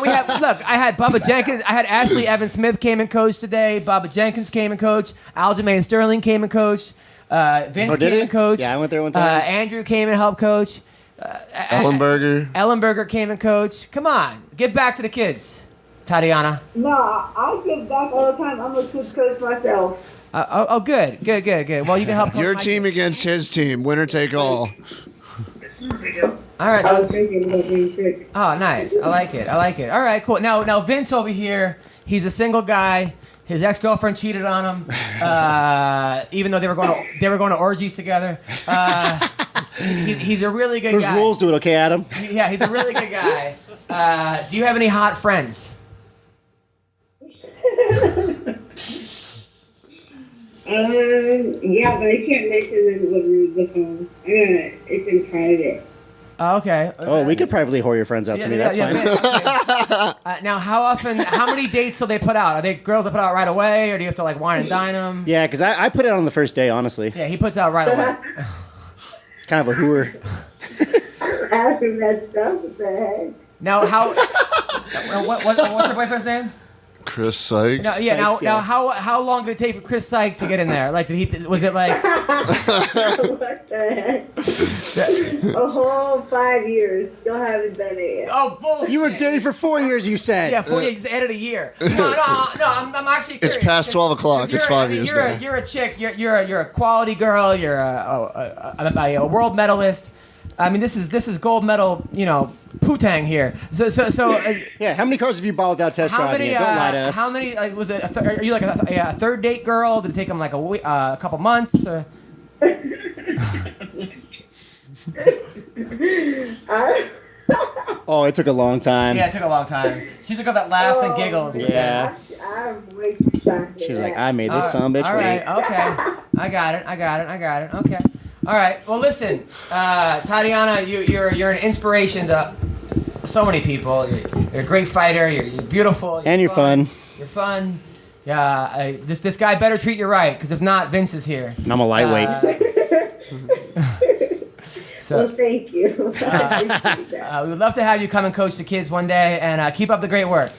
[SPEAKER 1] we have. Look, I had Bubba Jenkins. I had Ashley Evans Smith came and coached today. Bubba Jenkins came and coached. Aljamain Sterling came and coached. Vince came and coached.
[SPEAKER 4] Yeah, I went there one time.
[SPEAKER 1] Andrew came and helped coach.
[SPEAKER 2] Ellenberger
[SPEAKER 1] came and coached. Come on, get back to the kids, Tatiana.
[SPEAKER 7] No, I give back all the time. I'm a good coach myself.
[SPEAKER 1] Good. Well, you can help.
[SPEAKER 2] Your team against his team, winner take all.
[SPEAKER 1] All right.
[SPEAKER 7] I was thinking about being sick.
[SPEAKER 1] Oh, nice. I like it. All right, cool. Now Vince over here, he's a single guy. His ex-girlfriend cheated on him, even though they were going to orgies together. He's a really good guy.
[SPEAKER 4] There's rules to it, okay, Adam?
[SPEAKER 1] Yeah, he's a really good guy. Do you have any hot friends?
[SPEAKER 7] Yeah, but I can't mention them over the phone. It's in private.
[SPEAKER 1] Oh, okay.
[SPEAKER 4] Oh, we could privately whore your friends out to me. That's fine.
[SPEAKER 1] Okay. Now, how many dates will they put out? Are they girls that put out right away, or do you have to wine and dine them?
[SPEAKER 4] Yeah, because I put it on the first day, honestly.
[SPEAKER 1] Yeah, he puts out right away.
[SPEAKER 4] Kind of a hooer.
[SPEAKER 7] Asking that stuff, what the heck?
[SPEAKER 1] Now, what's your boyfriend's name?
[SPEAKER 2] Chris Sykes.
[SPEAKER 1] Now, how long did it take for Chris Sykes to get in there? Was it like?
[SPEAKER 7] What the heck? A whole 5 years. Still haven't done it yet.
[SPEAKER 1] Oh, bullshit.
[SPEAKER 4] You were dating for 4 years, you said.
[SPEAKER 1] Yeah, 4 years. Added a year. No. I'm actually curious.
[SPEAKER 2] It's past 12 o'clock. It's 5 years now.
[SPEAKER 1] You're a chick. You're a quality girl. You're a world medalist. I mean, this is gold medal. Putang here. So.
[SPEAKER 4] Yeah. How many cars have you bought without test driving it? Don't lie to us.
[SPEAKER 1] How many? Was it? Are you like a third date girl? Did it take him like a couple months?
[SPEAKER 4] Oh, it took a long time.
[SPEAKER 1] Yeah, it took a long time. She's a girl that laughs and giggles.
[SPEAKER 4] Yeah.
[SPEAKER 7] I'm way too shocked.
[SPEAKER 4] She's like, I made this son of a bitch
[SPEAKER 1] All right,
[SPEAKER 4] wait.
[SPEAKER 1] okay. I got it. Okay. All right. Well, listen, Tatiana, you're an inspiration to so many people. You're a great fighter. You're beautiful.
[SPEAKER 4] And you're fun.
[SPEAKER 1] You're fun. Yeah. This guy better treat you right, because if not, Vince is here.
[SPEAKER 4] And I'm a lightweight.
[SPEAKER 7] Well, thank you.
[SPEAKER 1] We would love to have you come and coach the kids one day, and keep up the great work.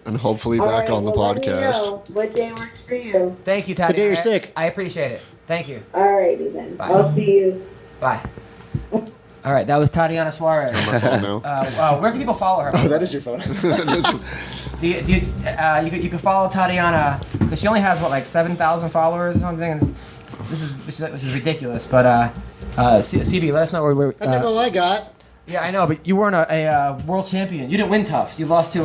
[SPEAKER 2] And hopefully
[SPEAKER 7] All
[SPEAKER 2] back
[SPEAKER 7] right,
[SPEAKER 2] on the
[SPEAKER 7] well, let me
[SPEAKER 2] podcast.
[SPEAKER 7] know what day works for you.
[SPEAKER 1] Thank you, Tatiana.
[SPEAKER 4] The day you're sick.
[SPEAKER 1] I appreciate it. Thank you.
[SPEAKER 7] All righty then.
[SPEAKER 1] Bye.
[SPEAKER 7] I'll see you.
[SPEAKER 1] Bye. All right, that was Tatiana Suarez.
[SPEAKER 2] My phone now.
[SPEAKER 1] Where can people follow her?
[SPEAKER 4] Oh, that is your phone.
[SPEAKER 1] You can follow Tatiana because she only has like 7,000 followers or something. And which is ridiculous. But CB, let us know where.
[SPEAKER 4] That's all I got.
[SPEAKER 1] Yeah, I know, but you weren't a world champion. You didn't win tough. You lost to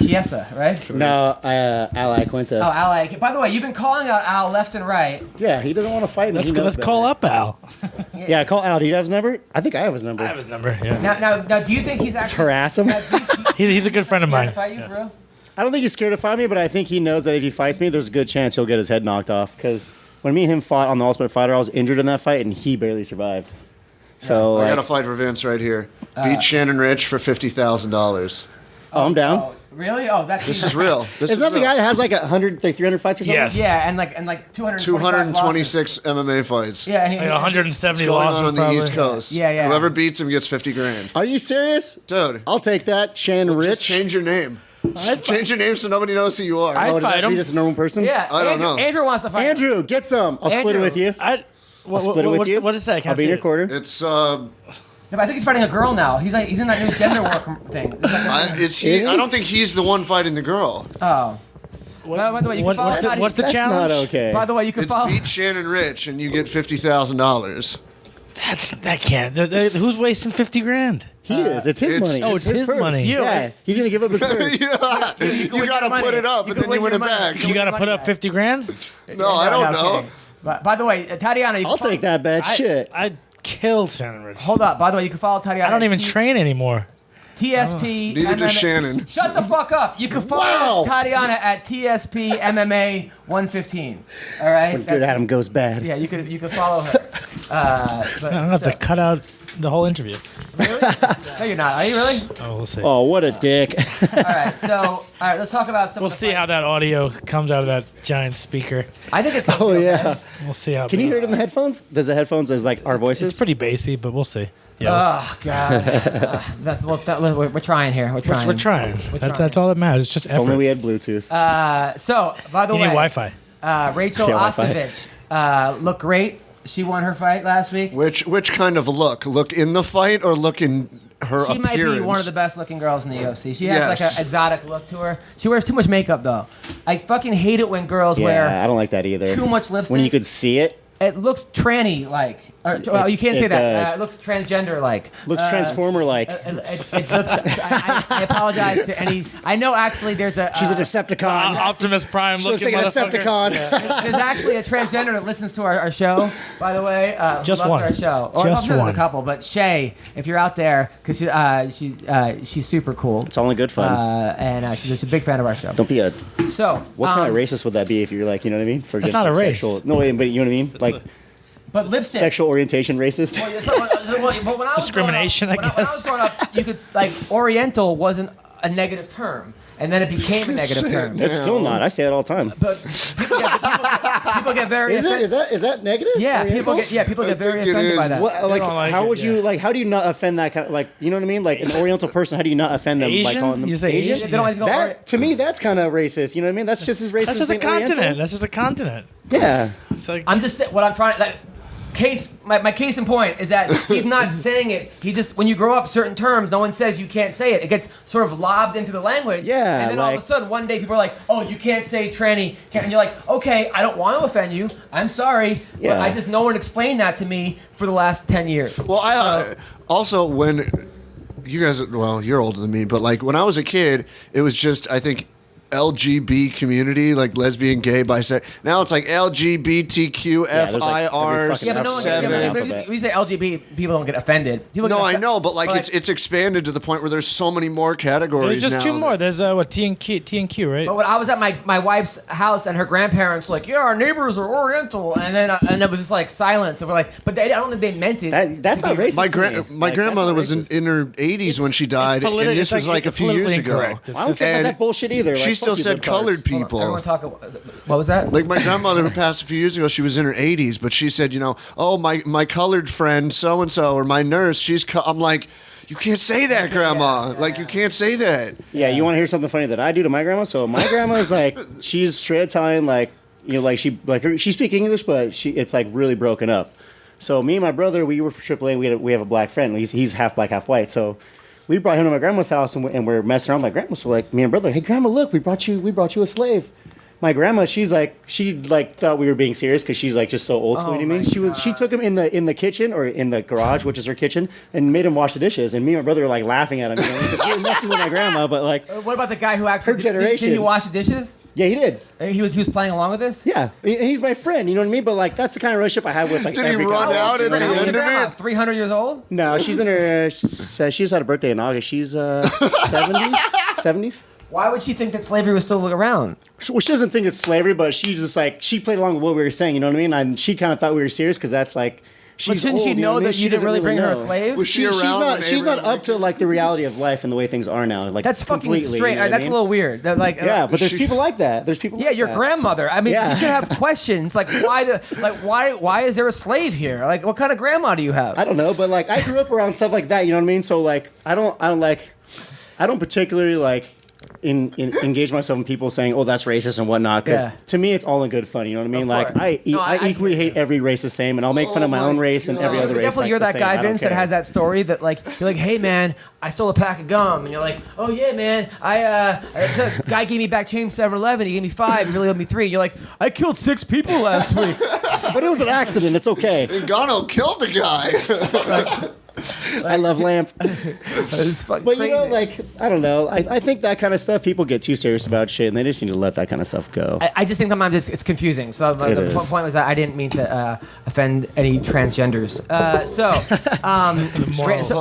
[SPEAKER 1] Chiesa, right?
[SPEAKER 4] No, Al Iaquinta.
[SPEAKER 1] Oh, Al. By the way, you've been calling out Al left and right.
[SPEAKER 4] Yeah, he doesn't want to fight me.
[SPEAKER 8] Let's call up Al.
[SPEAKER 4] Yeah, call Al. Do you have his number? I think I have his number.
[SPEAKER 8] I have his number. Yeah.
[SPEAKER 1] Now, do you think he's actually
[SPEAKER 4] harass him?
[SPEAKER 8] He's a good friend of
[SPEAKER 1] scared
[SPEAKER 8] mine.
[SPEAKER 1] to fight you, for real?
[SPEAKER 4] I don't think he's scared to fight me, but I think he knows that if he fights me, there's a good chance he'll get his head knocked off. Because when me and him fought on the Ultimate Fighter, I was injured in that fight, and he barely survived. So
[SPEAKER 2] I got a fight for Vince right here. Beat Shannon Rich for $50,000.
[SPEAKER 4] Oh, I'm down.
[SPEAKER 1] Oh, really? Oh, that's
[SPEAKER 2] This is real.
[SPEAKER 4] Isn't that the guy that has like 100, like 300 fights or something?
[SPEAKER 8] Yes.
[SPEAKER 1] Yeah, and like
[SPEAKER 2] 226 MMA fights.
[SPEAKER 1] Yeah, and
[SPEAKER 8] Like 170
[SPEAKER 2] Going
[SPEAKER 8] losses
[SPEAKER 2] on the
[SPEAKER 8] probably.
[SPEAKER 2] East Coast.
[SPEAKER 1] Yeah.
[SPEAKER 2] Whoever beats him gets $50,000.
[SPEAKER 4] Are you serious?
[SPEAKER 2] Dude,
[SPEAKER 4] I'll take that. Shannon Rich.
[SPEAKER 2] just change your name. Change your name so nobody knows who you are.
[SPEAKER 8] I'd
[SPEAKER 4] Oh, does
[SPEAKER 8] fight
[SPEAKER 4] that be
[SPEAKER 8] him.
[SPEAKER 4] just a normal person?
[SPEAKER 1] Yeah,
[SPEAKER 2] I don't know.
[SPEAKER 1] Andrew wants to fight.
[SPEAKER 4] Andrew, get some. I'll split it
[SPEAKER 1] Andrew.
[SPEAKER 4] with you. I'll split it with you.
[SPEAKER 8] What is that? I can't
[SPEAKER 4] I'll be in
[SPEAKER 8] see
[SPEAKER 4] your
[SPEAKER 8] it.
[SPEAKER 4] quarter.
[SPEAKER 2] It's
[SPEAKER 1] Yeah, but I think he's fighting a girl now. He's in that new gender war thing. It's like
[SPEAKER 2] is he? I don't think he's the one fighting the girl.
[SPEAKER 1] oh. By the way, you can follow Tati-
[SPEAKER 8] What's the
[SPEAKER 4] That's
[SPEAKER 8] challenge?
[SPEAKER 4] not okay.
[SPEAKER 1] By the way, you can
[SPEAKER 2] It's
[SPEAKER 1] follow.
[SPEAKER 2] beat Shannon Rich and you get $50,000.
[SPEAKER 8] That can't. Who's wasting $50,000?
[SPEAKER 4] He is. It's his
[SPEAKER 2] it's-
[SPEAKER 4] money.
[SPEAKER 8] Oh, it's his
[SPEAKER 4] purse.
[SPEAKER 8] money.
[SPEAKER 4] Yeah, he's gonna give up his purse.
[SPEAKER 2] Yeah. You gotta
[SPEAKER 1] money.
[SPEAKER 2] put it up
[SPEAKER 1] You
[SPEAKER 2] and
[SPEAKER 1] can
[SPEAKER 2] then you
[SPEAKER 1] win
[SPEAKER 2] win
[SPEAKER 1] your
[SPEAKER 2] it
[SPEAKER 1] money.
[SPEAKER 2] back.
[SPEAKER 8] You got to
[SPEAKER 1] money
[SPEAKER 8] put up
[SPEAKER 1] back.
[SPEAKER 8] $50,000.
[SPEAKER 2] No, I don't know.
[SPEAKER 1] kidding. But by the way, Tatiana, you can
[SPEAKER 4] I'll take that bet. Shit.
[SPEAKER 8] I killed Shannon Rich.
[SPEAKER 1] Hold up. By the way, you can follow Tatiana.
[SPEAKER 8] I don't even
[SPEAKER 1] at
[SPEAKER 8] train anymore.
[SPEAKER 1] TSP.
[SPEAKER 2] Neither does
[SPEAKER 1] MMA.
[SPEAKER 2] Shannon.
[SPEAKER 1] Shut the fuck up. You can follow
[SPEAKER 4] Wow.
[SPEAKER 1] Tatiana at TSP MMA 115. All right.
[SPEAKER 4] When good Adam goes bad.
[SPEAKER 1] Yeah, you could follow her. But,
[SPEAKER 8] I'm gonna have to cut out the whole interview.
[SPEAKER 1] No, you're not. Are you really?
[SPEAKER 8] Oh, we'll see.
[SPEAKER 4] Oh, what a dick.
[SPEAKER 1] All right. So, all right. Let's talk about some.
[SPEAKER 8] We'll
[SPEAKER 1] of the
[SPEAKER 8] see how
[SPEAKER 1] fights.
[SPEAKER 8] that audio comes out of that giant speaker.
[SPEAKER 1] I think it's.
[SPEAKER 4] Oh yeah.
[SPEAKER 8] We'll see how.
[SPEAKER 4] Can you hear it in the headphones? Does the headphones as like our voices?
[SPEAKER 8] It's pretty bassy, but we'll see. Yeah,
[SPEAKER 1] Oh God. We're trying here. We're trying.
[SPEAKER 8] we're trying.
[SPEAKER 1] trying.
[SPEAKER 8] That's all that matters. It's just
[SPEAKER 4] If only
[SPEAKER 8] effort.
[SPEAKER 4] we had Bluetooth.
[SPEAKER 1] So, by the
[SPEAKER 8] You
[SPEAKER 1] way,
[SPEAKER 8] need Wi-Fi.
[SPEAKER 1] Rachel
[SPEAKER 4] Yeah, Wi-Fi.
[SPEAKER 1] Ostovich looked great. She won her fight last week.
[SPEAKER 2] Which kind of look? Look in the fight or look in her
[SPEAKER 1] She might
[SPEAKER 2] appearance?
[SPEAKER 1] be one of the best looking girls in the UFC. She has
[SPEAKER 2] Yes.
[SPEAKER 1] like an exotic look to her. She wears too much makeup though. I fucking hate it when girls
[SPEAKER 4] Yeah,
[SPEAKER 1] wear
[SPEAKER 4] I don't like that either.
[SPEAKER 1] too much lipstick.
[SPEAKER 4] When you could see it,
[SPEAKER 1] It looks tranny like. Well, you can't say
[SPEAKER 4] it
[SPEAKER 1] that.
[SPEAKER 4] does.
[SPEAKER 1] It looks transgender like.
[SPEAKER 4] looks transformer like.
[SPEAKER 1] It looks. I apologize to any. I know actually there's a.
[SPEAKER 4] She's a Decepticon.
[SPEAKER 8] Optimus Prime
[SPEAKER 4] She looks
[SPEAKER 8] looking
[SPEAKER 4] like a
[SPEAKER 8] motherfucker.
[SPEAKER 4] Decepticon.
[SPEAKER 1] There's actually a transgender that listens to our show, by the way.
[SPEAKER 8] Just
[SPEAKER 1] loves
[SPEAKER 8] one.
[SPEAKER 1] Our show. Or
[SPEAKER 8] Just
[SPEAKER 1] there's
[SPEAKER 8] one.
[SPEAKER 1] a couple, but Shay, if you're out there, because she's super cool.
[SPEAKER 4] It's only good fun.
[SPEAKER 1] And she's a big fan of our show.
[SPEAKER 4] Don't be a.
[SPEAKER 1] So,
[SPEAKER 4] What kind of racist would that be if you're like, you know what I mean? For
[SPEAKER 8] That's not a race.
[SPEAKER 4] Sexual, no, wait, but you know what I mean? Like
[SPEAKER 1] but lipstick.
[SPEAKER 4] sexual orientation racist.
[SPEAKER 1] Well, it's not- but when I was
[SPEAKER 8] Discrimination,
[SPEAKER 1] growing up,
[SPEAKER 8] I
[SPEAKER 1] when I was growing up, you could like Oriental wasn't a negative term, and then it became a negative term.
[SPEAKER 4] It's still not. I say that all the time.
[SPEAKER 1] But people get very.
[SPEAKER 4] Is it? Is that negative?
[SPEAKER 1] Yeah,
[SPEAKER 4] Oriental?
[SPEAKER 1] people get very
[SPEAKER 2] think it
[SPEAKER 1] offended by
[SPEAKER 2] is.
[SPEAKER 1] that.
[SPEAKER 4] What, like,
[SPEAKER 8] don't like
[SPEAKER 4] how
[SPEAKER 8] it,
[SPEAKER 4] would you
[SPEAKER 8] yeah.
[SPEAKER 4] like? How do you not offend that kind of like? You know what I mean? Like an Oriental person, how do you not offend them? Like
[SPEAKER 8] Asian?
[SPEAKER 4] calling them
[SPEAKER 8] You say
[SPEAKER 1] They
[SPEAKER 8] Asian?
[SPEAKER 1] don't even go
[SPEAKER 4] That to me, that's kind of racist. You know what I mean? That's just as racist.
[SPEAKER 8] That's just a
[SPEAKER 4] as Oriental.
[SPEAKER 8] continent. That's just a continent.
[SPEAKER 4] Yeah.
[SPEAKER 8] It's like
[SPEAKER 1] I'm just saying what I'm trying. Like, my case in point is that he's not saying it. He just when you grow up certain terms, no one says you can't say it. It gets sort of lobbed into the language.
[SPEAKER 4] Yeah,
[SPEAKER 1] And then all of a
[SPEAKER 4] like-
[SPEAKER 1] sudden, one day people are like, "Oh, you can't say tranny," and you're like, "Okay, I don't want to offend you. I'm sorry, but
[SPEAKER 4] Yeah.
[SPEAKER 1] I just no one explained that to me for the last 10 years."
[SPEAKER 2] Well, I also when you guys, well, you're older than me, but like when I was a kid, it was just I think LGB community, like lesbian, gay, bisexual. Now it's like LGBTQFIR7.
[SPEAKER 1] Yeah, but when you say LGBT, people don't get offended. People
[SPEAKER 2] No,
[SPEAKER 1] get
[SPEAKER 2] I know, but like it's expanded to the point where there's so many more categories.
[SPEAKER 8] There's just
[SPEAKER 2] now
[SPEAKER 8] two more. There's T and Q, right?
[SPEAKER 1] But when I was at my wife's house and her grandparents were like, yeah, our neighbors are Oriental, and then it was just like silence. And we're like, but I don't think they meant it.
[SPEAKER 4] That's not racist.
[SPEAKER 2] My grandmother was in her 80s when she died, and this was like a few years ago.
[SPEAKER 4] I don't care about that bullshit either.
[SPEAKER 2] She still said colored people.
[SPEAKER 1] Everyone talk. What was that?
[SPEAKER 2] Like my grandmother who passed a few years ago, she was in her 80s, but she said, oh, my colored friend so and so, or my nurse, I'm like, you can't say that, Grandma. You can't say that.
[SPEAKER 4] Yeah, you want to hear something funny that I do to my grandma? So my grandma is like, she's straight Italian, she speaks English, but it's like really broken up. So me and my brother, we were for AAA. We have a black friend. He's half black, half white. So we brought him to my grandma's house, and we're messing around with my grandma. So like me and brother, hey grandma, look, we brought you a slave. My grandma, she thought we were being serious because she's like just so old school to me. She took him in the kitchen or in the garage, which is her kitchen, and made him wash the dishes. And me and my brother were like laughing at him because we were messing with my grandma. But like,
[SPEAKER 1] what about the guy who actually
[SPEAKER 4] her generation?
[SPEAKER 1] Did he wash the dishes?
[SPEAKER 4] Yeah, he did.
[SPEAKER 1] He was playing along with this.
[SPEAKER 4] Yeah, and he's my friend. You know what I mean? But like, that's the kind of relationship I have with like.
[SPEAKER 2] Did he run out at the end of it?
[SPEAKER 1] 300 years old?
[SPEAKER 4] No, she's in her. She just had a birthday in August. She's 70s.
[SPEAKER 1] Why would she think that slavery was still around?
[SPEAKER 4] Well, she doesn't think it's slavery, but she just she played along with what we were saying. You know what I mean? And she kind of thought we were serious because that's like.
[SPEAKER 1] But shouldn't she know that you didn't really bring her a slave?
[SPEAKER 2] Was she around?
[SPEAKER 4] She's not up to like the reality of life and the way things are now. Like
[SPEAKER 1] that's fucking straight.
[SPEAKER 4] You know
[SPEAKER 1] that's a little weird. But
[SPEAKER 4] there's people like that. There's people.
[SPEAKER 1] Yeah, your grandmother. I mean, you should have questions like why is there a slave here? Like, what kind of grandma do you have?
[SPEAKER 4] I don't know, but like I grew up around stuff like that. You know what I mean? So like I don't particularly like. Engage myself in people saying, "Oh, that's racist" and whatnot. Because to me, it's all in good fun. You know what I mean? Like I equally hate every race the same, and I'll make fun of my own race and every other race.
[SPEAKER 1] Definitely, you're that guy, Vince, that has that story that like you're like, "Hey, man, I stole a pack of gum," and you're like, "Oh yeah, man, the guy gave me back change 7-Eleven. He gave me 5. He really owed me 3." You're like, "I killed 6 people last week,"
[SPEAKER 4] but it was an accident. It's okay.
[SPEAKER 2] Gano killed the guy.
[SPEAKER 4] I love Lamp.
[SPEAKER 1] But
[SPEAKER 4] crazy. You know, like, I don't know. I think that kind of stuff, people get too serious about shit, and they just need to let that kind of stuff go.
[SPEAKER 1] I just think sometimes it's confusing. So the point was that I didn't mean to offend any transgenders. But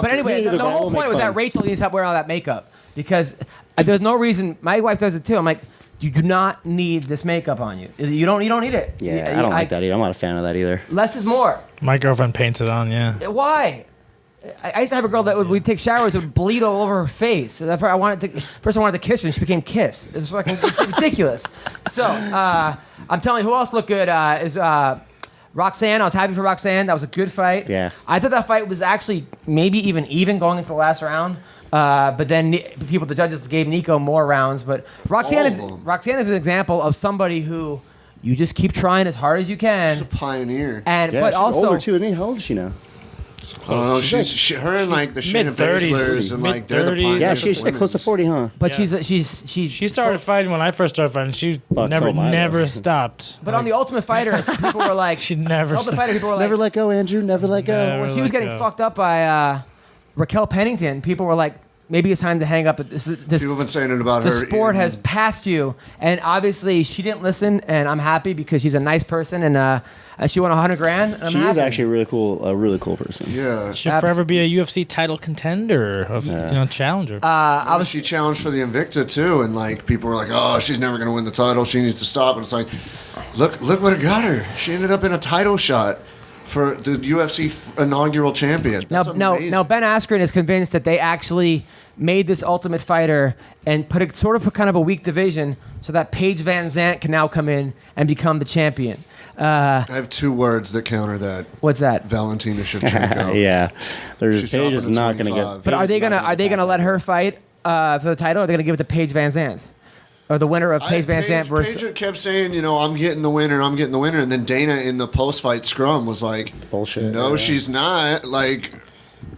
[SPEAKER 1] anyway, the whole point was that Rachel needs to stop wearing all that makeup because there's no reason. My wife does it too. I'm like, you do not need this makeup on you. You don't need it.
[SPEAKER 4] Yeah, I don't like that either. I'm not a fan of that either.
[SPEAKER 1] Less is more.
[SPEAKER 8] My girlfriend paints it on, yeah.
[SPEAKER 1] Why? I used to have a girl that would take showers, it would bleed all over her face. First I wanted to kiss her, and she became Kiss. It was fucking ridiculous. So I'm telling you, who else looked good is Roxanne. I was happy for Roxanne. That was a good fight.
[SPEAKER 4] Yeah.
[SPEAKER 1] I thought that fight was actually maybe even going into the last round. But then the judges gave Nico more rounds. But Roxanne is an example of somebody who you just keep trying as hard as you can.
[SPEAKER 2] She's a pioneer.
[SPEAKER 4] But she's also older too. I mean, how old is she now?
[SPEAKER 2] Oh, her and like the Shayna Baszlers and like they're the pioneers.
[SPEAKER 4] Yeah, she's close to 40, huh?
[SPEAKER 1] But
[SPEAKER 8] yeah.
[SPEAKER 1] she
[SPEAKER 8] started fighting when I first started fighting. She never stopped.
[SPEAKER 1] But on the Ultimate Fighter, people were like,
[SPEAKER 8] she never.
[SPEAKER 1] Ultimate Fighter, people were like,
[SPEAKER 4] never let go, Andrew. Never let go.
[SPEAKER 1] When she was getting fucked up by Raquel Pennington, people were like, maybe it's time to hang up. This
[SPEAKER 2] people have been saying it about her.
[SPEAKER 1] The sport has passed you, and obviously she didn't listen. And I'm happy because she's a nice person, and she won $100,000.
[SPEAKER 4] She is actually a really cool person.
[SPEAKER 2] Yeah,
[SPEAKER 8] she'll forever be a UFC title contender, challenger.
[SPEAKER 2] She challenged for the Invicta too, and like people were like, "Oh, she's never going to win the title. She needs to stop." And it's like, look what it got her. She ended up in a title shot for the UFC inaugural champion.
[SPEAKER 1] Now Ben Askren is convinced that they actually made this Ultimate Fighter and put it sort of kind of a weak division so that Paige Van Zandt can now come in and become the champion.
[SPEAKER 2] I have 2 words that counter that.
[SPEAKER 1] What's that?
[SPEAKER 2] Valentina Shevchenko.
[SPEAKER 4] Yeah, Paige is not going to get.
[SPEAKER 1] But are they gonna let her fight for the title? Or are they gonna give it to Paige Van Zandt? Or the winner of Paige Van Zandt versus...
[SPEAKER 2] Paige kept saying, I'm getting the winner, and then Dana in the post-fight scrum was like,
[SPEAKER 4] bullshit.
[SPEAKER 2] No, she's not. Like,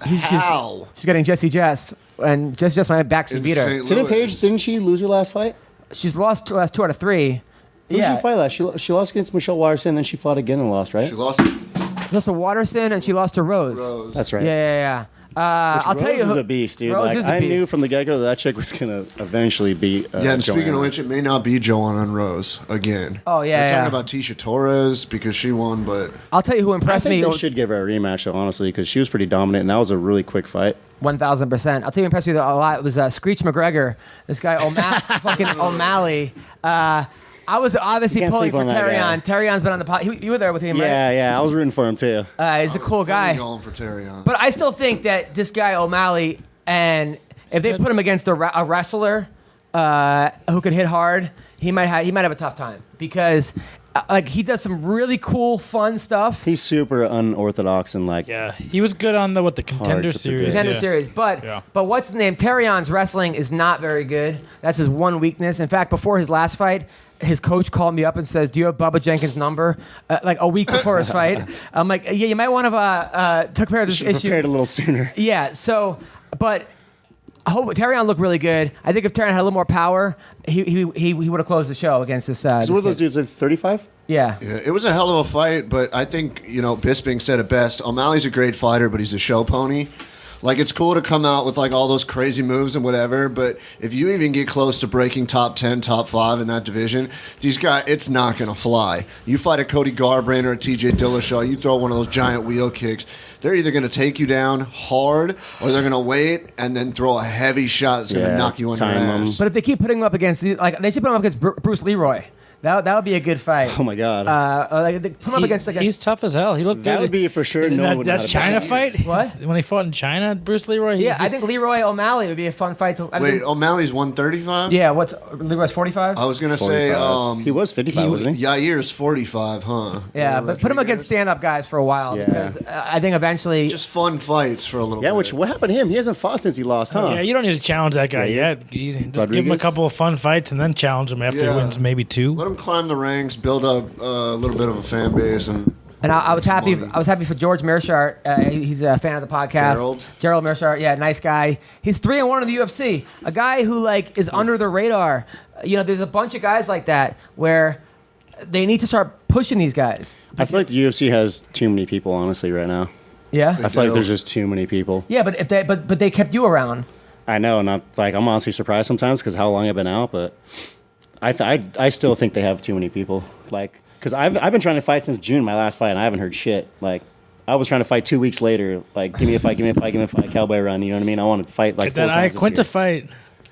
[SPEAKER 2] how?
[SPEAKER 1] She's getting Jessie Jess, and Jessie Jess might back beat her.
[SPEAKER 4] Didn't she lose her last fight?
[SPEAKER 1] She's lost her last 2 out of 3.
[SPEAKER 4] Who did she fight last? She lost against Michelle Watterson, then she fought again and lost, right?
[SPEAKER 2] She lost
[SPEAKER 1] to Watterson, and she lost to Rose.
[SPEAKER 4] That's right.
[SPEAKER 1] Yeah. I'll tell you
[SPEAKER 4] Rose is
[SPEAKER 1] who,
[SPEAKER 4] a beast, dude.
[SPEAKER 1] Rose
[SPEAKER 4] Like,
[SPEAKER 1] is a
[SPEAKER 4] I knew
[SPEAKER 1] beast.
[SPEAKER 4] from the get-go that chick was going to eventually beat
[SPEAKER 2] Yeah, and speaking
[SPEAKER 4] Joanna.
[SPEAKER 2] of which, it may not be Joanna and Rose again.
[SPEAKER 1] Oh, yeah,
[SPEAKER 2] They're
[SPEAKER 1] yeah.
[SPEAKER 2] talking about Tisha Torres because she won, but
[SPEAKER 1] I'll tell you who
[SPEAKER 4] I
[SPEAKER 1] impressed
[SPEAKER 4] think
[SPEAKER 1] me.
[SPEAKER 4] they should give her a rematch, though, honestly, because she was pretty dominant, and that was a really quick fight.
[SPEAKER 1] 1,000%. I'll tell you who impressed me a lot was Screech McGregor. This guy, fucking O'Malley. I was obviously
[SPEAKER 4] You can't
[SPEAKER 1] pulling
[SPEAKER 4] sleep
[SPEAKER 1] for
[SPEAKER 4] on that guy.
[SPEAKER 1] Terrion. Terrion's been on the pod. You were there with him, right?
[SPEAKER 4] Yeah, I was rooting for him, too.
[SPEAKER 1] He's a cool guy.
[SPEAKER 2] going for Terrion.
[SPEAKER 1] But I still think that this guy O'Malley, and if they put him against a wrestler who could hit hard, he might have a tough time because like he does some really cool, fun stuff.
[SPEAKER 4] He's super unorthodox and like
[SPEAKER 8] Yeah, he was good on the Contender
[SPEAKER 4] to
[SPEAKER 8] Series.
[SPEAKER 4] predict.
[SPEAKER 1] Contender
[SPEAKER 8] yeah.
[SPEAKER 1] series, but
[SPEAKER 8] Yeah.
[SPEAKER 1] what's his name? Terrion's wrestling is not very good. That's his one weakness. In fact, before his last fight, his coach called me up and says, "Do you have Bubba Jenkins' number?" Like a week before his fight, I'm like, "Yeah, you might want to take care of this
[SPEAKER 4] should have
[SPEAKER 1] issue."
[SPEAKER 4] prepared a little sooner.
[SPEAKER 1] Yeah. So, but I hope Terrion looked really good. I think if Terrion had a little more power, he would have closed the show against this.
[SPEAKER 4] So what are those
[SPEAKER 1] kid.
[SPEAKER 4] dudes, 35?
[SPEAKER 1] Yeah.
[SPEAKER 2] Yeah, it was a hell of a fight, but I think, Bisping said it best. O'Malley's a great fighter, but he's a show pony. Like, it's cool to come out with, like, all those crazy moves and whatever, but if you even get close to breaking top 10, top 5 in that division, these guys, it's not going to fly. You fight a Cody Garbrandt or a TJ Dillashaw, you throw one of those giant wheel kicks, they're either going to take you down hard or they're going to wait and then throw a heavy shot that's going to knock you on your
[SPEAKER 4] time 'em.
[SPEAKER 2] ass.
[SPEAKER 1] But if they keep putting him up against, like, they should put him up against Bruce Leroy. That would be a good fight.
[SPEAKER 4] Oh my God.
[SPEAKER 1] Like they put him up against.
[SPEAKER 8] He's tough as hell. He looked
[SPEAKER 4] That
[SPEAKER 8] good.
[SPEAKER 4] would be for sure.
[SPEAKER 8] In
[SPEAKER 4] No one would know
[SPEAKER 8] that
[SPEAKER 4] how to
[SPEAKER 8] China
[SPEAKER 4] beat
[SPEAKER 8] fight.
[SPEAKER 1] What?
[SPEAKER 8] When he fought in China, Bruce Leroy.
[SPEAKER 1] Yeah, I think Leroy O'Malley would be a fun fight to.
[SPEAKER 2] Wait, O'Malley's 135?
[SPEAKER 1] Yeah, what's Leroy's 45?
[SPEAKER 2] I was going to say,
[SPEAKER 4] 45. He was 55, wasn't he?
[SPEAKER 2] Yair's 45, huh?
[SPEAKER 1] Yeah, but put him against stand-up guys for a while
[SPEAKER 4] Yeah.
[SPEAKER 1] because I think eventually.
[SPEAKER 2] Just fun fights for a little
[SPEAKER 4] Yeah,
[SPEAKER 2] bit.
[SPEAKER 4] what happened to him? He hasn't fought since he lost, huh?
[SPEAKER 8] Yeah, you don't need to challenge that guy
[SPEAKER 4] Yeah,
[SPEAKER 8] yet. Just give him a
[SPEAKER 4] Rodriguez?
[SPEAKER 8] couple of fun fights and then challenge him after he wins maybe 2.
[SPEAKER 2] Let him climb the ranks, build up a little bit of a fan base, and
[SPEAKER 1] I was happy.
[SPEAKER 2] money.
[SPEAKER 1] I was happy for George Mearshart. He's a fan of the podcast. Gerald Mearshart, yeah, nice guy. He's 3-1 in the UFC. A guy who like is under the radar. There's a bunch of guys like that where they need to start pushing these guys.
[SPEAKER 4] I feel like the UFC has too many people, honestly, right now.
[SPEAKER 1] Yeah.
[SPEAKER 4] I feel like there's just too many people.
[SPEAKER 1] Yeah, but but they kept you around.
[SPEAKER 4] I know, and I'm honestly surprised sometimes because how long I've been out, but I still think they have too many people. Like, because I've been trying to fight since June, my last fight, and I haven't heard shit. Like, I was trying to fight 2 weeks later. Like, give me a fight, cowboy run. You know what I mean? I want to fight like
[SPEAKER 8] Get that
[SPEAKER 4] 4 times this year.
[SPEAKER 8] Iaquinta fight.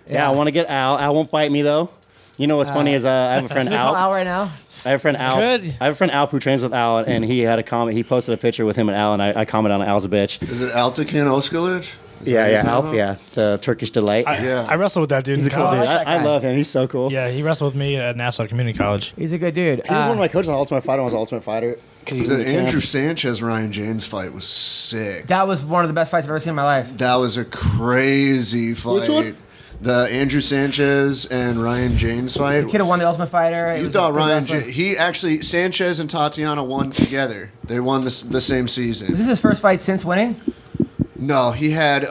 [SPEAKER 4] Yeah, I want to get Al. Al won't fight me though. You know what's funny is I have a friend
[SPEAKER 1] Should we call
[SPEAKER 4] Al.
[SPEAKER 1] Al right now?
[SPEAKER 4] I have a friend Al.
[SPEAKER 8] Good.
[SPEAKER 4] I have a friend Al who trains with Al, and he had a comment. He posted a picture with him and Al, and I commented on Al's a bitch.
[SPEAKER 2] Is it Altakin Oskalic?
[SPEAKER 4] Yeah, Al. Yeah, the Turkish delight.
[SPEAKER 8] I wrestled with that dude
[SPEAKER 4] He's a
[SPEAKER 8] in
[SPEAKER 4] cool dude.
[SPEAKER 8] college.
[SPEAKER 1] that
[SPEAKER 4] I
[SPEAKER 1] guy.
[SPEAKER 4] love him. He's so cool.
[SPEAKER 8] Yeah, he wrestled with me at Nassau Community College.
[SPEAKER 1] He's a good dude.
[SPEAKER 4] He was one of my coaches on Ultimate Fighter. I was Ultimate Fighter because he was in
[SPEAKER 2] The
[SPEAKER 4] the camp.
[SPEAKER 2] Andrew Sanchez Ryan James fight was sick.
[SPEAKER 1] That was one of the best fights I've ever seen in my life.
[SPEAKER 2] That was a crazy fight.
[SPEAKER 4] Which one?
[SPEAKER 2] The Andrew Sanchez and Ryan James fight.
[SPEAKER 1] The kid who won the Ultimate Fighter. It
[SPEAKER 2] You
[SPEAKER 1] was
[SPEAKER 2] thought
[SPEAKER 1] a good
[SPEAKER 2] Ryan?
[SPEAKER 1] wrestler.
[SPEAKER 2] He actually Sanchez and Tatiana won together. They won the same
[SPEAKER 1] Was
[SPEAKER 2] season.
[SPEAKER 1] this his first fight since winning?
[SPEAKER 2] No, he had.